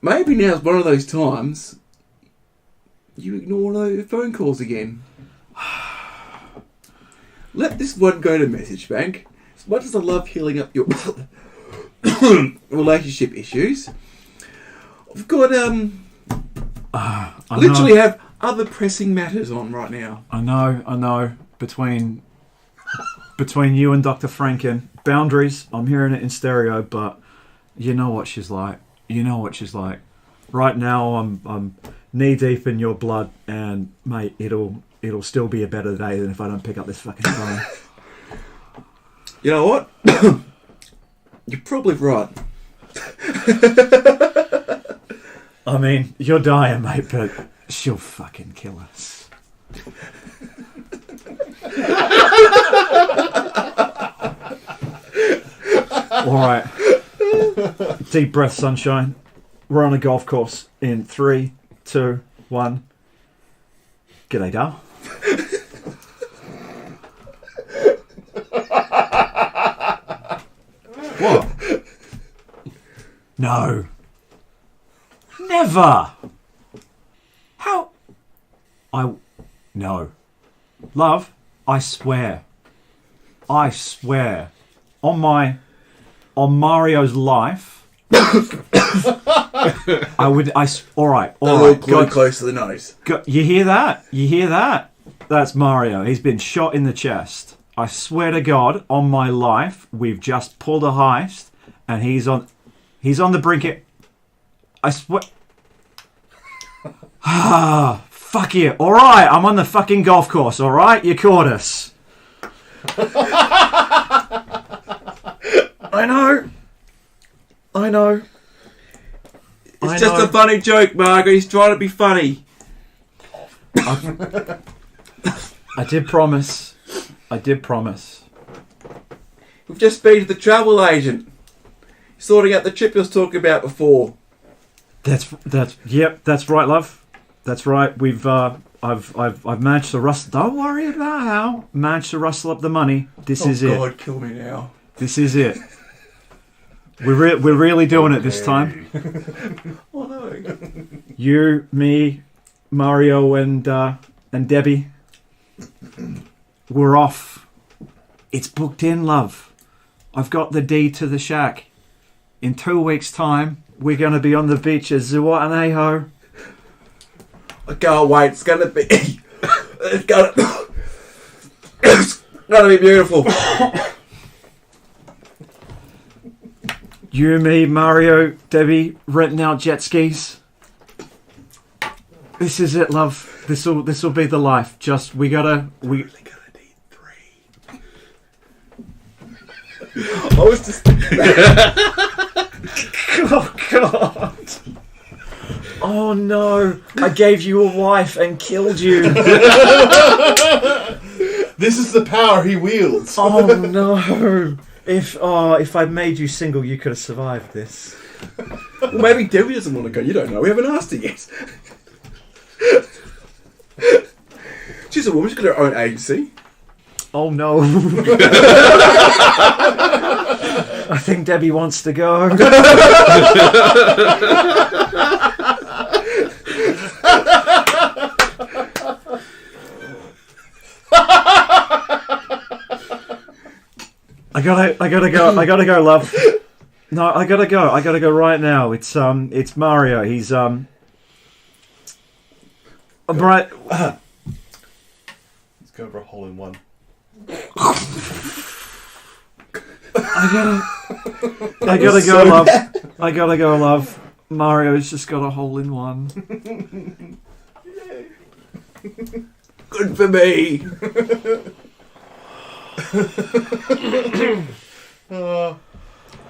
maybe now's one of those times you ignore those phone calls again. Let this one go to message bank. As much as I love healing up your relationship issues, I've got literally have other pressing matters on right now. I know. Between you and Dr. Franken, boundaries. I'm hearing it in stereo, but you know what she's like. Right now, I'm knee deep in your blood, and mate, it'll still be a better day than if I don't pick up this fucking phone. You know what? You're probably right. I mean, you're dying, mate, but she'll fucking kill us. All right. Deep breath, sunshine. We're on a golf course in 3, 2, 1. G'day, Dal. What? No. Never. How? No. Love, I swear. On Mario's life, alright. Go close to the nose. You hear that? That's Mario. He's been shot in the chest. I swear to God, on my life, we've just pulled a heist, and he's on the brink of... I swear... Ah, fuck you. Alright, I'm on the fucking golf course, alright? You caught us. I know. It's just a funny joke, Margaret. He's trying to be funny. I did promise. We've just been to the travel agent, sorting out the trip you was talking about before. That's right, love. That's right. I've managed to rustle. Don't worry about how. Managed to rustle up the money. This is it. God, kill me now. This is it. We're really doing it this time. Oh no. You, me, Mario, and Debbie. We're off. It's booked in, love. I've got the deed to the shack. In 2 weeks' time, we're going to be on the beach at Zuwataneho. I can't wait. It's gonna be. It's gonna be beautiful. You, me, Mario, Debbie, renting out jet skis. This is it, love. This'll be the life. Just we Really gonna need 3. I was just. Oh God! Oh no! I gave you a wife and killed you. This is the power he wields. Oh no! If I made you single, you could have survived this. Well, maybe Debbie doesn't want to go. You don't know. We haven't asked her yet. She's a woman. She's got her own agency. Oh no! I think Debbie wants to go. I gotta go, love. No, I gotta go right now. It's Mario. He's right. Let's go for a hole in one. I gotta go, love. I gotta go, love. Mario's just got a hole in one. Good for me.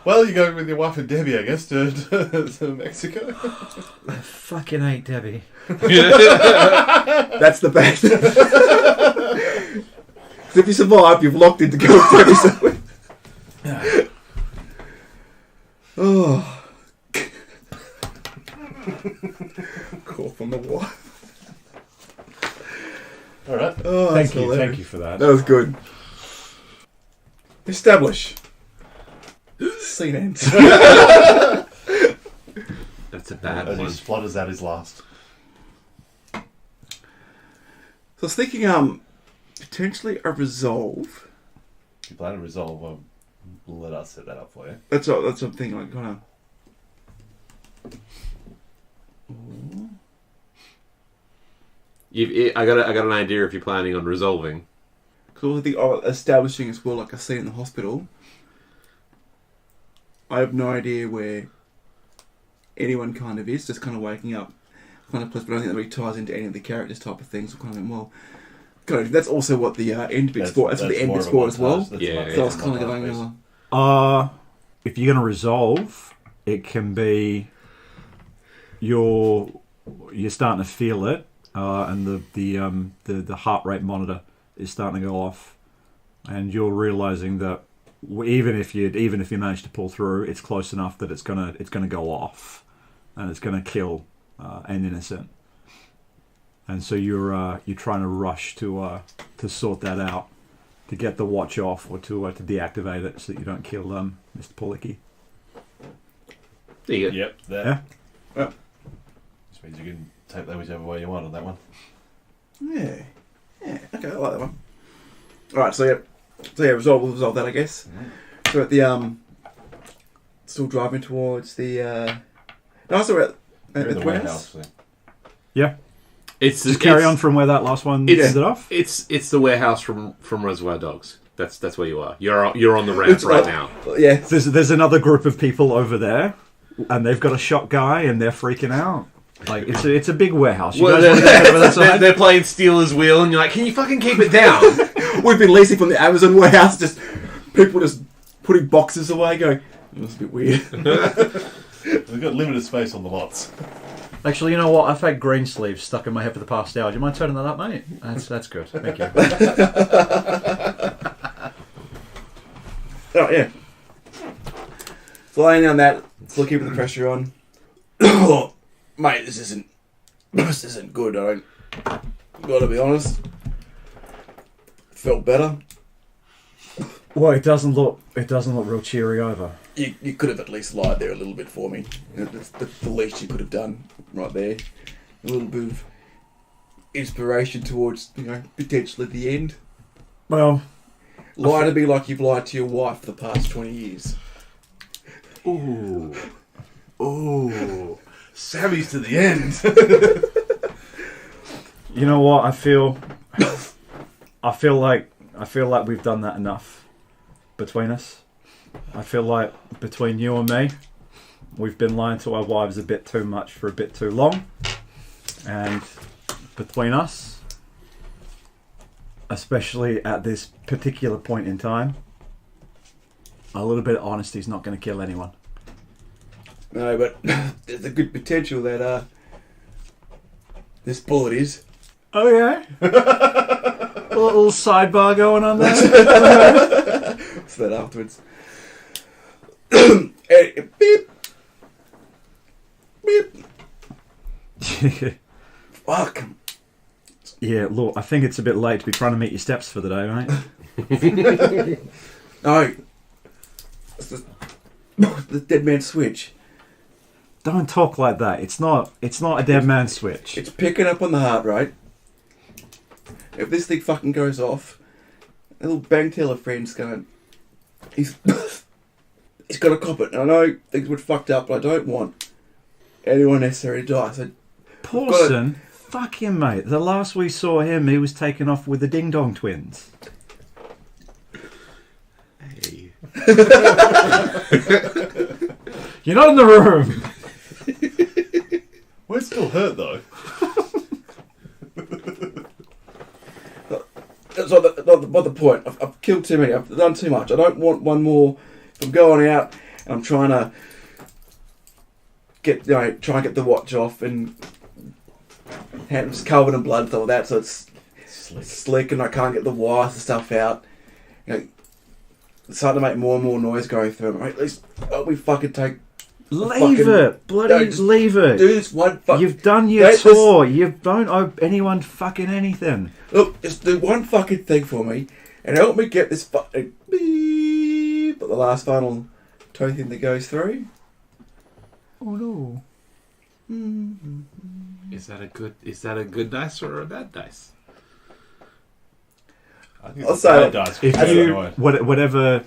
Well, you go with your wife and Debbie, I guess, to Mexico. I fucking hate Debbie. That's the best. So if you survive, you've locked in to go with Debbie somewhere. Oh. Cough on the wall. All right. Oh, Thank you for that. That was good. Establish. Scene ends. That's a bad As he one. splutters out his last. So I was thinking, potentially a resolve. If you plan to resolve, let us set that up for you. That's what I'm thinking. Like, kind of. I got an idea if you're planning on resolving. Because I think establishing as well, like a scene in the hospital. I have no idea where anyone kind of is, just kind of waking up, kind of place, but I don't think that really ties into any of the characters type of things. So kind of, well, kind of, that's also what the end bit's for. That's what the end bit's for as well. Yeah. So I was kind of going, if you're gonna resolve, it can be you're starting to feel it, and the heart rate monitor is starting to go off, and you're realizing that even if you manage to pull through, it's close enough that it's gonna go off, and it's gonna kill an innocent. And so you're trying to rush to sort that out, to get the watch off, or to deactivate it so that you don't kill Mr. Policki. There you go. Yep. That. Yeah. Well. Which means you can take that whichever way you want on that one. yeah, okay, I like that one. Alright, so we'll resolve that, I guess. Mm-hmm. So at the, still driving towards the, no, so we're at the warehouse. so- Yeah. It's Just carry on from where that last one ended off. It's the warehouse from Reservoir Dogs. That's where you are. You're on the ramp right now. Yeah. There's another group of people over there, and they've got a shot guy, and they're freaking out. Like it's a big warehouse. You guys want to get over that side? They're playing Stealer's Wheel, and you're like, can you fucking keep it down? We've been leasing from the Amazon warehouse, just people just putting boxes away, going, that's a bit weird. We've got limited space on the lots. Actually, you know what? I've had green sleeves stuck in my head for the past hour. Do you mind turning that up, mate? That's good. Thank you. Oh, yeah. So laying down that, still keeping the pressure on. Oh, mate, this isn't good, gotta be honest. Felt better. Well, it doesn't look real cheery either. You could have at least lied there a little bit for me. That's the least you could have done right there. A little bit of inspiration towards, potentially the end. Well, Lie to me like you've lied to your wife for the past 20 years. Ooh. Savvy's to the end. you know what? I feel like we've done that enough between us. I feel like between you and me, we've been lying to our wives a bit too much for a bit too long. And between us, especially at this particular point in time, a little bit of honesty is not going to kill anyone. No, but there's a good potential that this bullet is. Oh yeah, a little sidebar going on there. What's that afterwards? Beep. Beep. Fuck. Yeah, look, I think it's a bit late to be trying to meet your steps for the day, right? No. It's the dead man switch. Don't talk like that. It's not a dead man switch. It's picking up on the heart rate. If this thing fucking goes off, a little bang-tailor friend's gonna... He's gonna cop it. And I know things were fucked up, but I don't want anyone necessarily to die. So Pawson, fuck him, mate. The last we saw him, he was taken off with the Ding Dong twins. Hey. You're not in the room. Well, it still hurt though. That's not the point. I've killed too many. I've done too much. I don't want one more. If I'm going out and I'm trying to try and get the watch off and it's covered in blood and stuff like that, so it's slick and I can't get the wires and stuff out. It's starting to make more and more noise going through. Right? At least we fucking take. Leave it. Bloody leave it. Do this one fuck. You've done your tour. You don't owe anyone fucking anything. Look, just do one fucking thing for me and help me get this fucking beep. But the last final toe thing that goes through. Oh no. Is that a good dice or a bad dice? I think I'll it's say bad dice. If That's you annoying. whatever,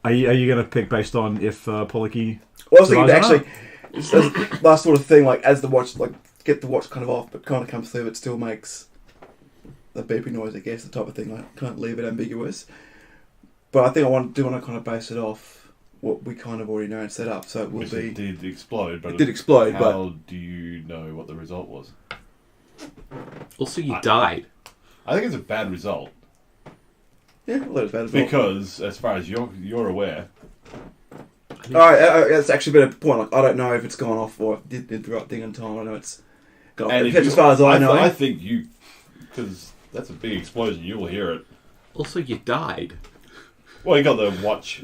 are you going to pick based on if Pollocky? Well, I was thinking survives or actually, it's the last sort of thing, like as the watch, like get the watch kind of off, but kind of comes through, but still makes the beeping noise, I guess, the type of thing. Like can't leave it ambiguous. But I think I want to kind of base it off what we kind of already know and set up. So it will Which be. it did explode, but It did explode, how do you know what the result was? Also, you died. I think it's a bad result Yeah, well, it's bad as well. because, as far as you're aware, Alright, that's actually a better point. Like, I don't know if it's gone off or if it did the right thing in time. I know it's gone off. As far as I know. I think you, because that's a big explosion. You will hear it. Also, you died. Well, you got the watch.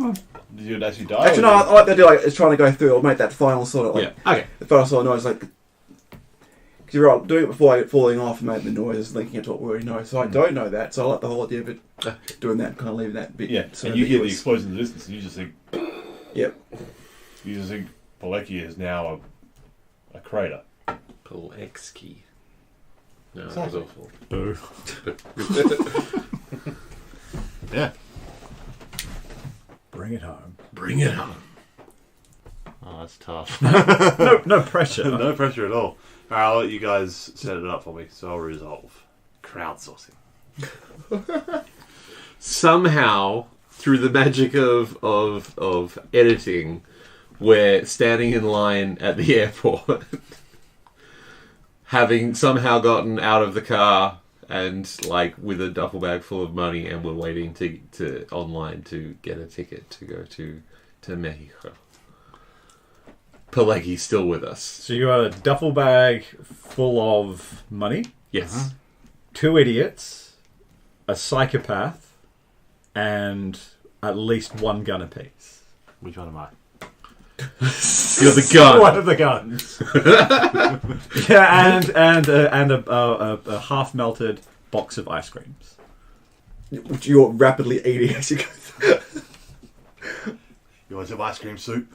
Did you actually die? Actually, no, I like the idea. Like, it's trying to go through or make that final sort of like. Yeah. Okay. The final sort of noise, like. Because you're right, doing it before I get falling off and making the noise, linking it to what we already know. So I don't know that. So I like the whole idea of it doing that, kind of leaving that bit. Yeah, sort and of you hear the ambiguous. explosion in the distance, and you just think. Yep. You just think Pilecki is now a crater. Polexki. No, Exactly. that was awful. Boo. Yeah. Bring it home. Bring it on. Oh, that's tough. No pressure. No pressure at all. Alright, I'll let you guys set it up for me, so I'll resolve. Crowdsourcing. Somehow, through the magic of editing, we're standing in line at the airport, having somehow gotten out of the car and with a duffel bag full of money, and we're waiting to online to get a ticket to go to Mexico. Pilecki's still with us. So you got a duffel bag full of money, Yes. 2 idiots, a psychopath, and at least 1 gun apiece. Which one am I? You're the gun. One of the guns. Yeah, and a half melted box of ice creams. which you're rapidly eating as you go through. You want some ice cream soup?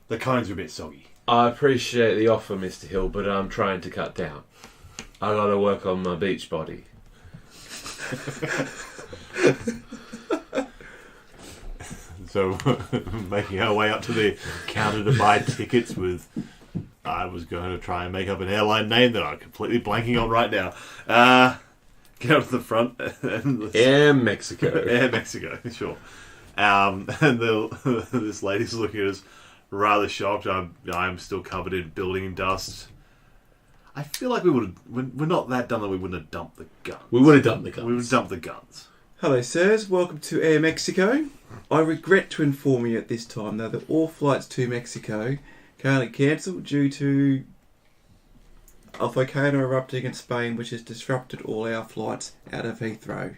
The cones are a bit soggy. I appreciate the offer, Mr. Hill, but I'm trying to cut down. I gotta work on my beach body. So, making our way up to the counter to buy tickets with... I was going to try and make up an airline name that I'm completely blanking on right now. Get up to the front and... Air Mexico. Air Mexico, sure. And this lady's looking at us rather shocked. I'm still covered in building dust. I feel like we're not that dumb that we wouldn't have dumped the guns. We would have dumped the guns. We would have dumped the guns. Hello, sirs. Welcome to Air Mexico. I regret to inform you at this time, though, that all flights to Mexico currently cancelled due to a volcano erupting in Spain, which has disrupted all our flights out of Heathrow.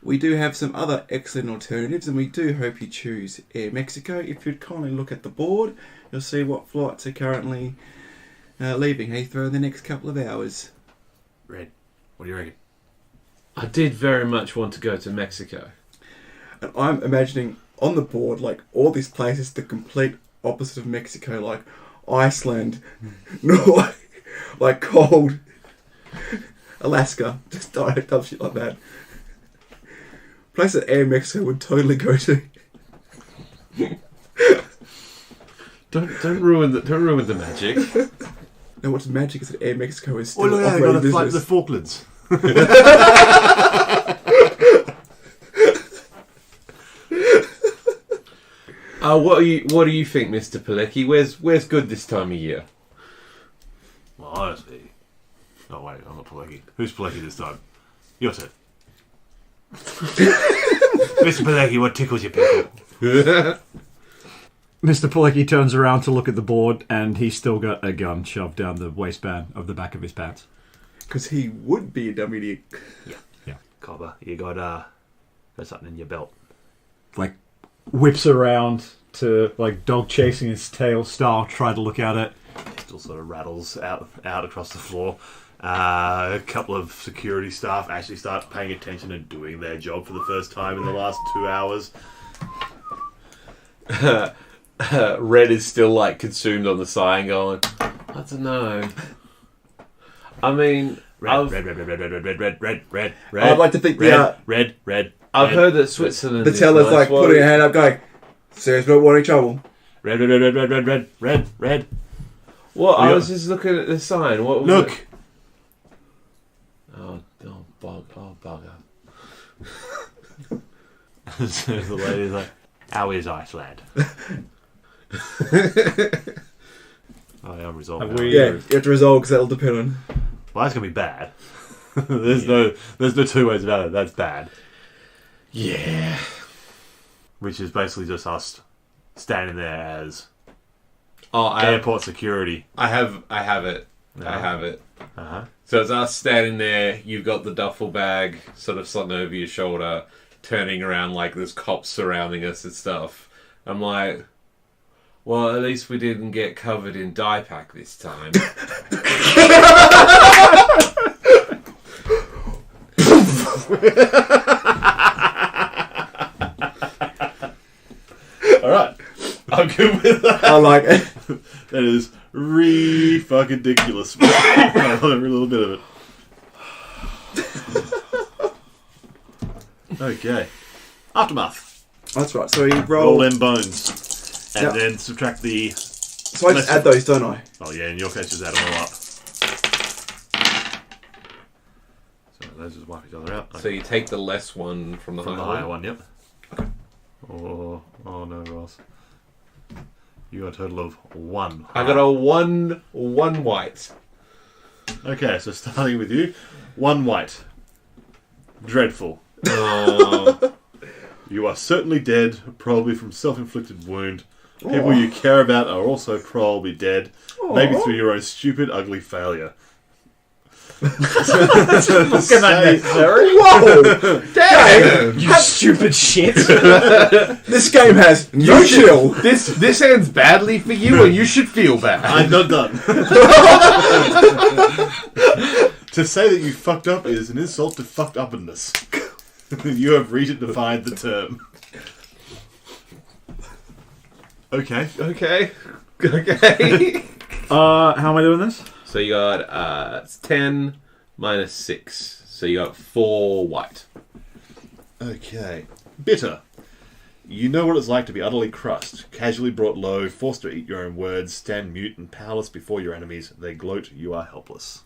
We do have some other excellent alternatives, and we do hope you choose Air Mexico. If you'd kindly look at the board, you'll see what flights are currently leaving Heathrow in the next couple of hours. Red, what do you reckon? I did very much want to go to Mexico. And I'm imagining on the board, like, all these places the complete opposite of Mexico, like Iceland, Norway, like cold, Alaska, just dumb shit like that. Place that Air Mexico would totally go to. Don't ruin the magic. No, what's magic is that Air Mexico is still Oh, look, they operating got a flight to the business. Falklands. What do you think, Mr. Pilecki? Where's good this time of year? Well, honestly... Oh, wait, I'm not Pilecki. Who's Pilecki this time? You're it. Mr. Pilecki, what tickles your pickle? Mr. Pilecki turns around to look at the board, and he's still got a gun shoved down the waistband of the back of his pants. Because he would be a dumb idiot. Yeah. Cobber, you got something in your belt. Like, whips around to, like, dog chasing his tail style, try to look at it. Still sort of rattles out across the floor. A couple of security staff actually start paying attention and doing their job for the first time in the last 2 hours. Red is still, like, consumed on the sign going, I don't know. I mean... Red. I'd like to think red. I've heard that Switzerland the is teller's nice. like putting a hand up going, serious about wanting trouble. Red. What? Oh, I yeah. was just looking at the sign. What was Look! it? Oh, bugger. So the lady's like, how is Iceland? I am resolved. Have now. we- Yeah, you have to resolve because that'll depend on... Well, that's gonna be bad. There's no two ways about it. That's bad. Yeah. Which is basically just us standing there as Oh, airport security. I have it. Yeah. I have it. Uh-huh. So it's us standing there, you've got the duffel bag sort of slung over your shoulder, turning around like there's cops surrounding us and stuff. I'm like, well, at least we didn't get covered in dye pack this time. Alright. I'm good with that. I like it. That is fucking ridiculous. I love every little bit of it. Okay. Aftermath. That's right, so you Roll roll... them bones. And Yep. then subtract the... So I just add those, don't I? Oh yeah, in your case just add them all up. So those just wipe each other out. So you take the less one from the From the higher higher one. one, yep. Oh no, Ross. You got a total of 1. I got a one white. Okay, so starting with you. 1 white. Dreadful. Oh. You are certainly dead, probably from self-inflicted wound. People you care about are also probably dead. Maybe through your own stupid, ugly failure. Whoa! Damn! You stupid shit! This game has no chill. This ends badly for you, and you should feel bad. I'm not done. To say that you fucked up is an insult to fucked uppness. You have redefined the term. Okay. Okay. How am I doing this? So you got it's 10 minus 6. So you got 4 white. Okay. Bitter. You know what it's like to be utterly crushed, casually brought low, forced to eat your own words, stand mute and powerless before your enemies. They gloat, you are helpless.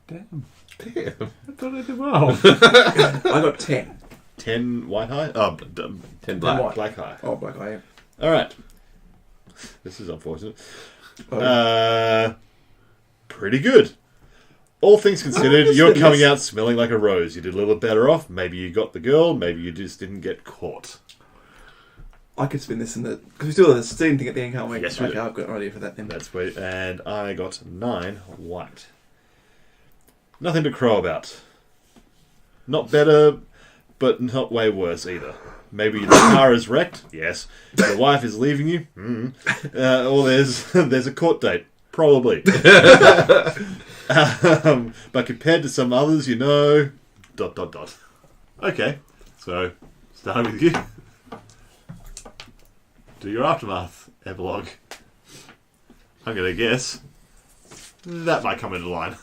Damn. Damn. I thought I did well. I got 10. 10 white high? Oh, 10 black, black. black high. Oh, black I am. Alright. This is unfortunate. Oh. Pretty good. All things considered, just you're did coming this. out smelling like a rose. You did a little better off. Maybe you got the girl. Maybe you just didn't get caught. I could spin this in the... Because we still have the steam thing at the end, can't we? Yes, we okay, do. I've got an idea for that then. That's sweet. And I got 9 white. Nothing to crow about. Not better, but not way worse either. Maybe your car is wrecked. Yes. Your wife is leaving you. Or there's a court date. Probably. But compared to some others, you know... ... Okay. So, starting with you. Do your aftermath epilogue. I'm going to guess that might come into line.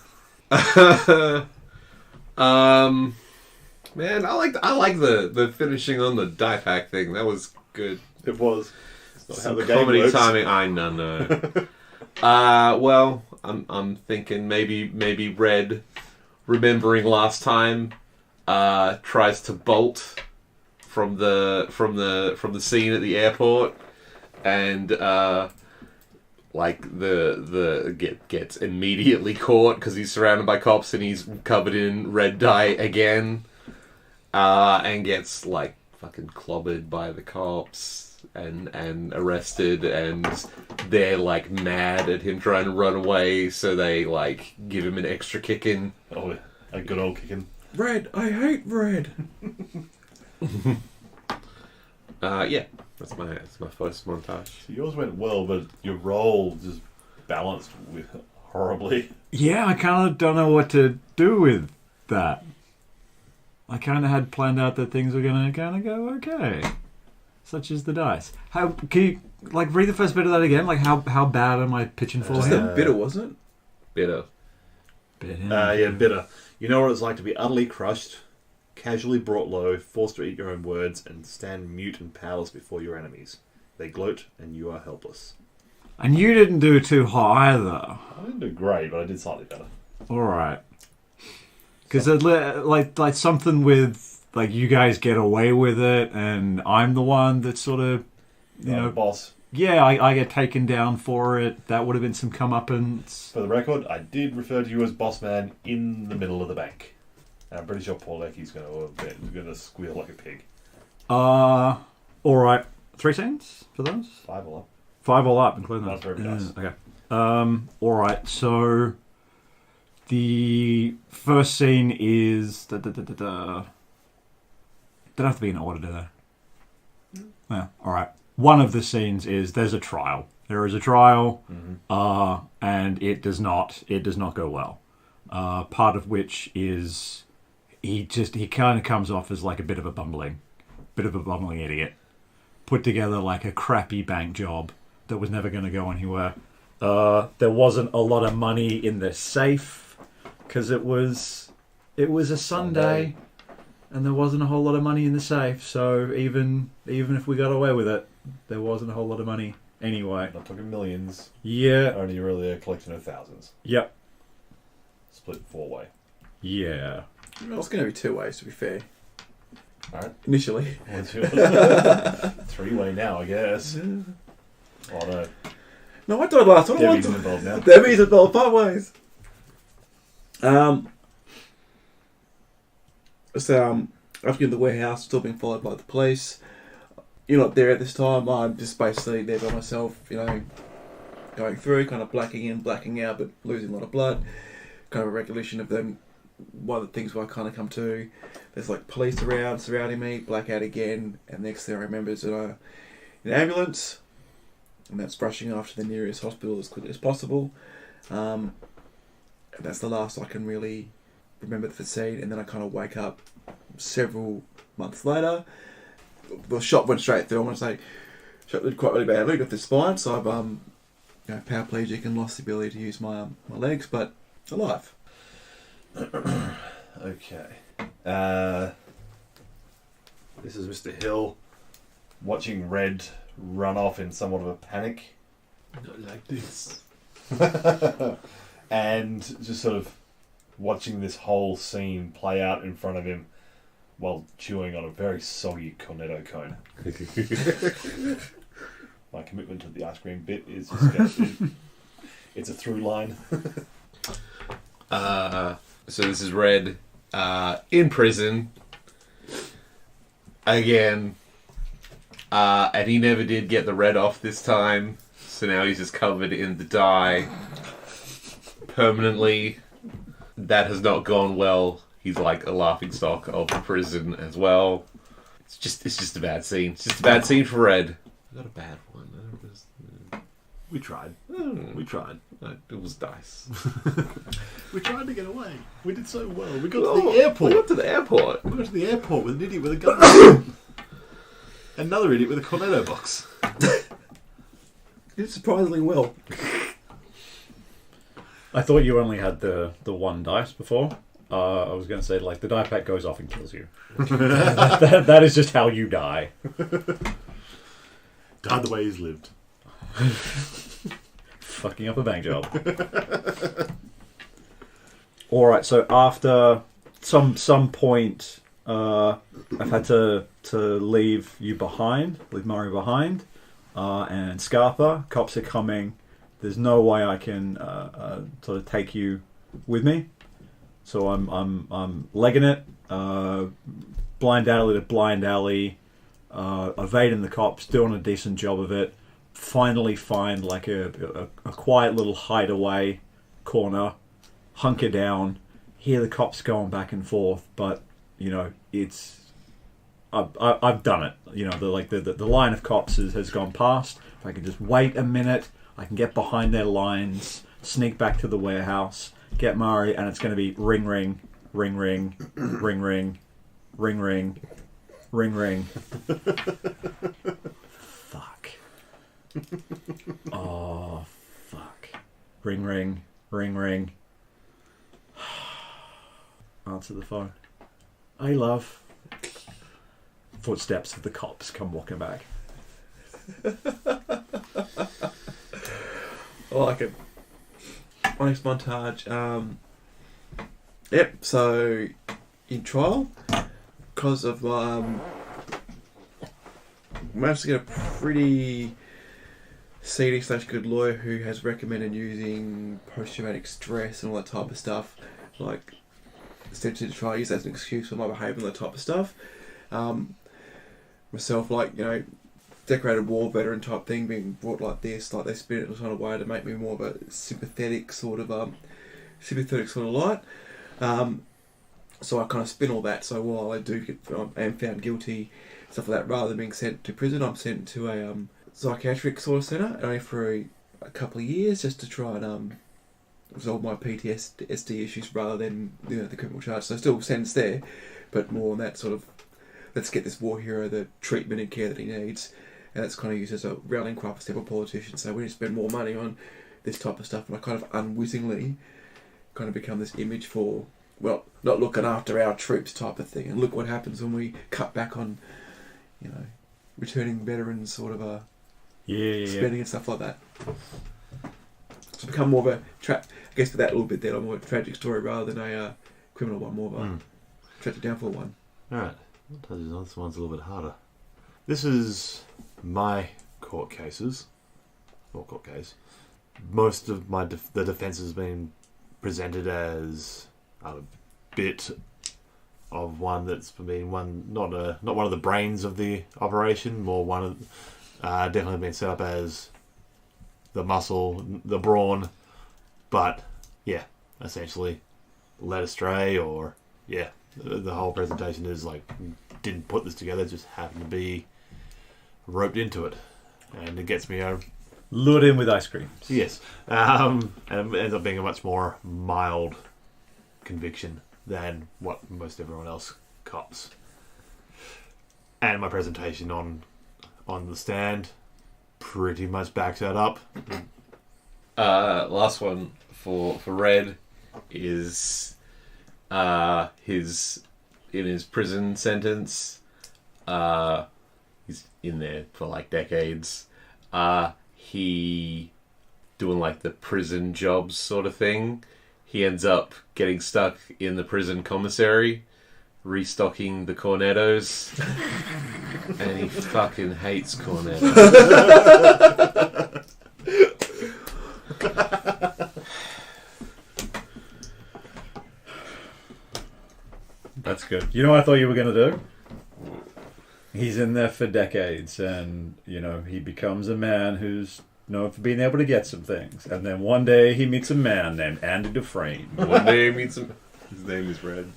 Man, I like the finishing on the die pack thing. That was good. It was. It's not how Some the game comedy works. timing. I know. Well, I'm thinking maybe Red, remembering last time, tries to bolt from the scene at the airport, and gets immediately caught because he's surrounded by cops and he's covered in red dye again, and gets like fucking clobbered by the cops. And arrested, and they're like mad at him trying to run away, so they like give him an extra kicking. Oh, a good old kicking. Red! I hate red! Yeah, that's my first montage. So yours went well, but your roll just balanced with horribly. Yeah, I kind of don't know what to do with that. I kind of had planned out that things were going to kind of go okay. Such as the dice. How can you like read the first bit of that again? Like how bad am I pitching for Just him? a bitter, wasn't it? Bitter. Yeah, bitter. You know what it's like to be utterly crushed, casually brought low, forced to eat your own words, and stand mute and powerless before your enemies. They gloat, and you are helpless. And you didn't do too high either. I didn't do great, but I did slightly better. All right. Because like something with like you guys get away with it, and I'm the one that sort of you know boss. Yeah, I get taken down for it. That would have been some comeuppance. For the record, I did refer to you as boss man in the middle of the bank. And I'm pretty sure Paul Lecky's going to squeal like a pig. All right. 3 scenes for those? 5 all up. 5 all up, including That's very nice. Okay. All right. So the first scene is don't have to be in order, do they? Yeah. All right. One of the scenes is there's a trial. There is a trial, and it does not go well. Part of which is he kind of comes off as like a bit of a bumbling idiot. Put together like a crappy bank job that was never going to go anywhere. There wasn't a lot of money in the safe because it was a Sunday, and there wasn't a whole lot of money in the safe. So even if we got away with it, there wasn't a whole lot of money anyway. Not talking millions. Yeah. Only really a collection of thousands. Yep. Split 4-way. Yeah. Well, it's going to be 2 ways, to be fair. Alright. Initially. 3-way now, I guess. Oh no. No, I died last one. Debbie's involved now. Debbie's involved 5 ways. So, after in the warehouse, still being followed by the police. You're not there at this time. I'm just basically there by myself, going through, kind of blacking in, blacking out, but losing a lot of blood. Kind of a recollection of them. One of the things where I kind of come to, there's like police around, surrounding me, blackout again, and next thing I remember is an ambulance, and that's rushing off to the nearest hospital as quickly as possible. And that's the last I can really remember the scene, and then I kind of wake up several months later. The shot went straight through. I want to say, shot did quite really badly with the spine, so I've paraplegic and lost the ability to use my legs, but alive. Okay. This is Mr. Hill watching Red run off in somewhat of a panic. Not like this. And just sort of watching this whole scene play out in front of him while chewing on a very soggy cornetto cone. My commitment to the ice cream bit is just it's a through line. So this is Red in prison again, and he never did get the red off this time, so now he's just covered in the dye permanently. That has not gone well. He's like a laughingstock of the prison as well. It's just a bad scene. It's just a bad scene for Red. Not a bad one. We tried. We tried. It was nice. We tried to get away. We did so well. We got to the airport. We got to the airport. We got to the airport with an idiot with a gun. Another idiot with a cornetto box. You did surprisingly well. I thought you only had the one dice before. I was going to say, like, the die pack goes off and kills you. that is just how you die. Died the way he's lived. Fucking up a bank job. Alright, so after some point, I've had to leave you behind, leave Murray behind, and Scarpa. Cops are coming. There's no way I can sort of take you with me. So I'm legging it, blind alley to blind alley, evading the cops, doing a decent job of it. Finally find like a quiet little hideaway corner, hunker down, hear the cops going back and forth, but you know I've done it. You know the line of cops has gone past. If I can just wait a minute, I can get behind their lines, sneak back to the warehouse, get Murray, and it's going to be ring ring, ring ring, ring ring, ring ring, ring ring. Fuck. Oh, fuck. Ring ring, ring ring. Answer the phone. Hey, love. Footsteps of the cops come walking back. I like it. My next montage. Yep. So in trial, because of managed to get a pretty seedy / good lawyer who has recommended using post-traumatic stress and all that type of stuff, like essentially to try to use that as an excuse for my behaviour and that type of stuff. Myself, like, you know, decorated war veteran type thing being brought like this, like they spin it in a kind of way to make me more of a sympathetic sort of light. So I kind of spin all that. So while I am found guilty, stuff like that, rather than being sent to prison, I'm sent to a psychiatric sort of centre, only for a couple of years, just to try and resolve my PTSD issues rather than, you know, the criminal charge. So still sentence there, but more on that sort of, let's get this war hero the treatment and care that he needs. And that's kind of used as a rallying cry for several politicians. So we need to spend more money on this type of stuff. And I kind of unwittingly kind of become this image for, well, not looking after our troops type of thing. And look what happens when we cut back on, you know, returning veterans sort of spending and stuff like that. So become more of a I guess for that little bit there, more of a tragic story rather than a criminal one, more of a tragic downfall one. Alright, this one's a little bit harder. This is my court cases. Most of the defence has been presented as a bit of one that's been not one of the brains of the operation, more one of definitely been set up as the muscle, the brawn, but yeah, essentially led astray, or yeah, the whole presentation is like didn't put this together, just happened to be roped into it, and it gets me lured in with ice cream. Yes, and it ends up being a much more mild conviction than what most everyone else cops. And my presentation on the stand pretty much backs that up. Last one for Red is his prison sentence. He's in there for like decades. He doing like the prison jobs sort of thing. He ends up getting stuck in the prison commissary, restocking the cornettos, and he fucking hates cornettos. That's good. You know what I thought you were going to do? He's in there for decades, and, he becomes a man who's known for being able to get some things. And then one day he meets a man named Andy Dufresne. One day he meets him. His name is Red.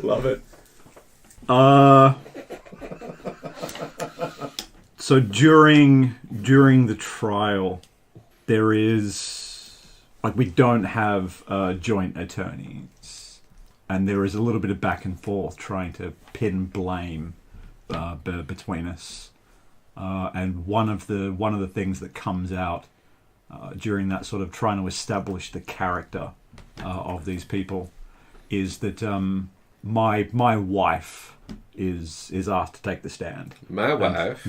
Love it. So during the trial, there is, we don't have joint attorneys, and there is a little bit of back and forth trying to pin blame between us. And one of the things that comes out during that sort of trying to establish the character of these people is that my wife is asked to take the stand. My wife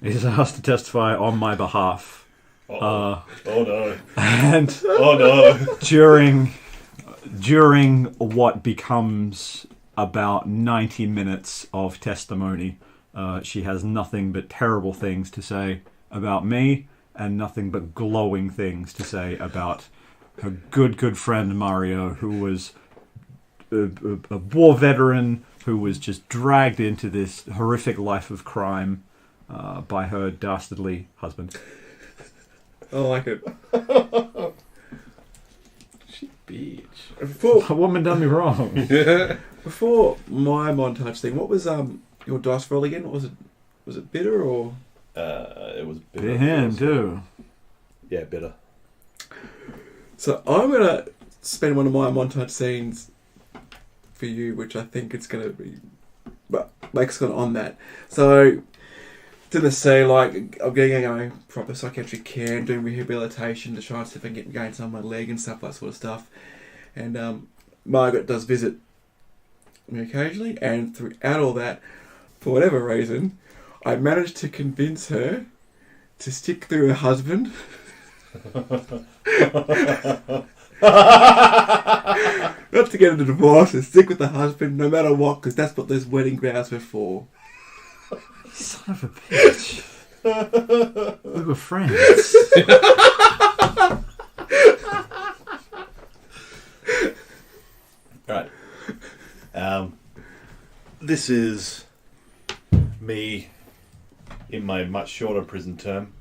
is asked to testify on my behalf. Oh no! And Oh no! during what becomes about 90 minutes of testimony, she has nothing but terrible things to say about me, and nothing but glowing things to say about her good friend Mario, who was a war veteran who was just dragged into this horrific life of crime by her dastardly husband. I like it. She bitch. A woman done me wrong. Before my montage thing, what was your dice roll again? What was it? Was it bitter or? It was bitter. Bit him too. Yeah, bitter. So I'm gonna spend one of my montage scenes for you, which I think it's gonna be, but Make's gonna on that. So to the say, I'm getting proper psychiatric care and doing rehabilitation to try and see if I can get gains on my leg and stuff, that sort of stuff. And Margaret does visit me occasionally, and throughout all that, for whatever reason, I managed to convince her to stick through her husband. Not to get into divorce, and stick with the husband no matter what, because that's what those wedding vows were for. Son of a bitch. We were friends. Right. This is me in my much shorter prison term.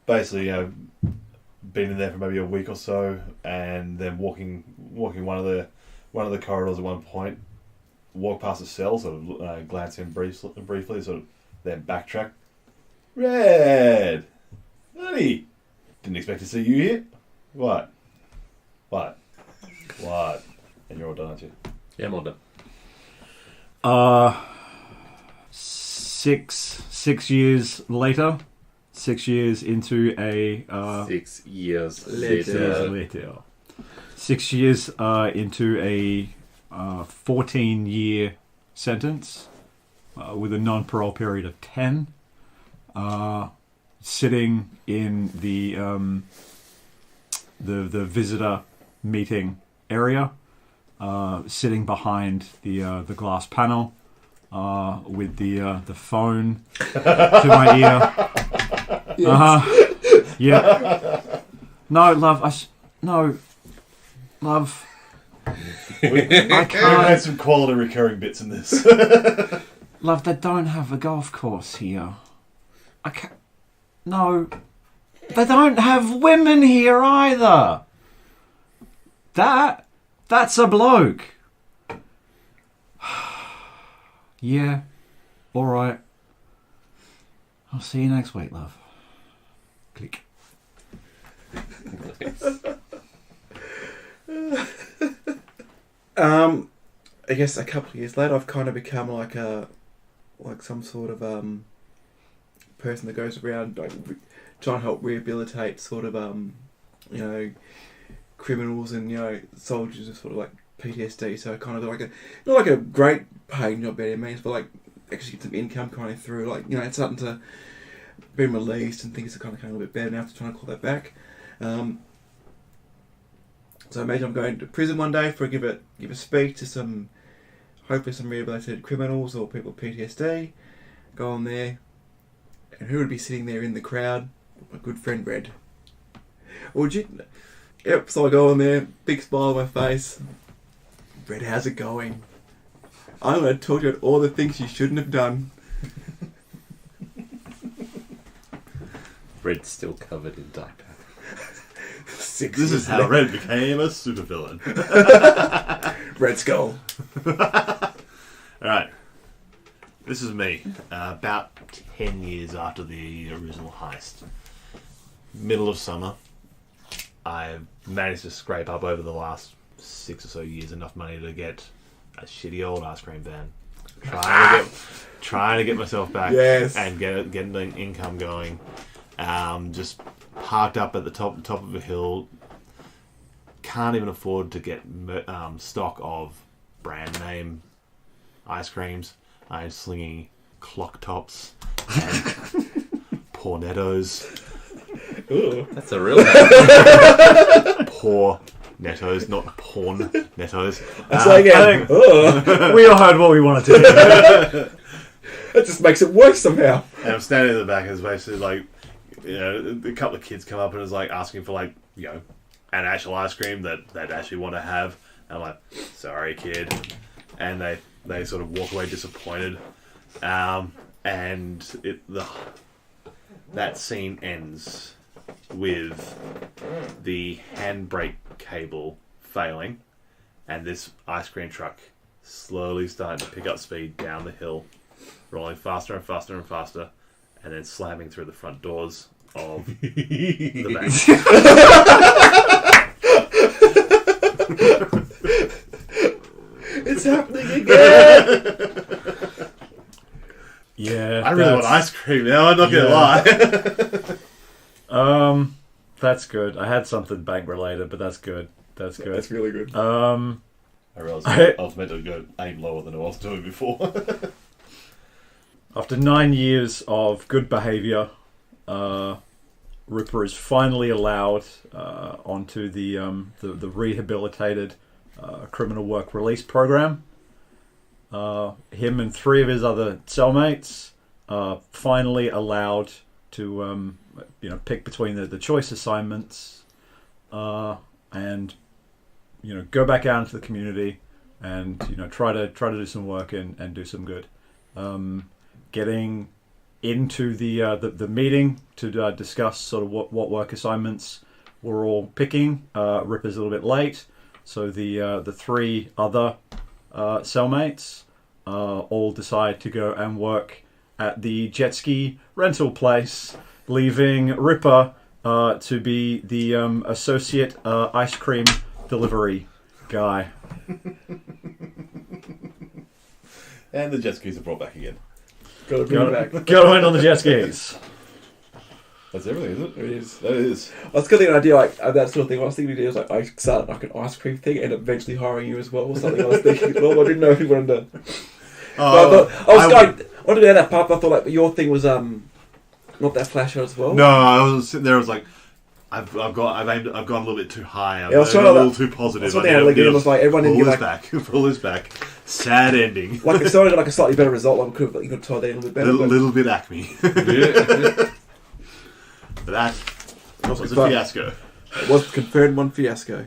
Basically, been in there for maybe a week or so, and then walking one of the corridors at one point. Walk past a cell, sort of glance in briefly, sort of then backtrack. Red, buddy, didn't expect to see you here. What? And you're all done, aren't you? Yeah, I'm all done. 6 years later. 6 years into a 6 years later. 6 years into a 14-year sentence with a non-parole period of 10. Sitting in the visitor meeting area, sitting behind the glass panel, with the phone to my ear. Yes. Yeah. No, love. No, love. We've I had can't. some quality recurring bits in this. Love, they don't have a golf course here. I can't. No. They don't have women here either. That's a bloke. Yeah. Alright. I'll see you next week, love. Click. I guess a couple of years later, I've kind of become like some sort of person that goes around trying to help rehabilitate sort of criminals and soldiers with sort of like PTSD. So kind of like not like a great paying job by any means, but like actually get some income kind of through. Like it's starting to be released and things are kind of coming a little bit better now. After trying to call that back. So imagine I'm going to prison one day for give a speech to hopefully some rehabilitated criminals or people with PTSD. Go on there, and who would be sitting there in the crowd? My good friend Red. Yep. So I go on there, big smile on my face. Red, how's it going? I'm going to talk to you about all the things you shouldn't have done. Red's still covered in diaper. This is how Red became a supervillain. Red Skull. Alright. This is me. About 10 years after the original heist. Middle of summer. I've managed to scrape up over the last 6 or so years enough money to get a shitty old ice cream van. Trying to get myself back and get the income going. Just parked up at the top of a hill. Can't even afford to get stock of brand name ice creams. I'm slinging clock tops and Pornettos. Ooh, that's a real Poor nettos, not porn nettos. We all heard what we wanted to hear. That just makes it worse somehow. And I'm standing in the back and it's basically like, a couple of kids come up and is like asking for like, an actual ice cream that they'd actually want to have. And I'm like, sorry, kid. And they sort of walk away disappointed. And that scene ends with the handbrake cable failing and this ice cream truck slowly starting to pick up speed down the hill, rolling faster and faster and faster, and then slamming through the front doors of the bank. It's happening again! Yeah, I really want ice cream now, I'm not going to lie. That's good. I had something bank related, but that's good. That's good. That's really good. I realised I was meant to go aim lower than I was doing before. After 9 years of good behaviour, Ripper is finally allowed onto the rehabilitated criminal work release program. Him and 3 of his other cellmates are finally allowed to pick between the choice assignments and go back out into the community and try to do some work and do some good. Getting into the meeting to discuss sort of what work assignments we're all picking. Ripper's a little bit late, so the 3 other cellmates all decide to go and work at the jet ski rental place, leaving Ripper to be the associate ice cream delivery guy. And the jet skis are brought back again. Gotta bring it back. Go in on the jet skis. That's everything, is it? It is. That is. I was getting an idea like that sort of thing. What I was thinking is like I started like an ice cream thing and eventually hiring you as well or something. I was thinking, well, I didn't know if you wanted to. I wanted to go down that path. But I thought like your thing was not that flash as well. No, I was sitting there. I was like, I've gone a little bit too high. I was a little too positive. I was like everyone didn't pull this back. Sad ending. Like if someone got like a slightly better result, like you could have tried that a little bit better. Little bit Acme. Yeah. But that was a fiasco. It was confirmed one fiasco.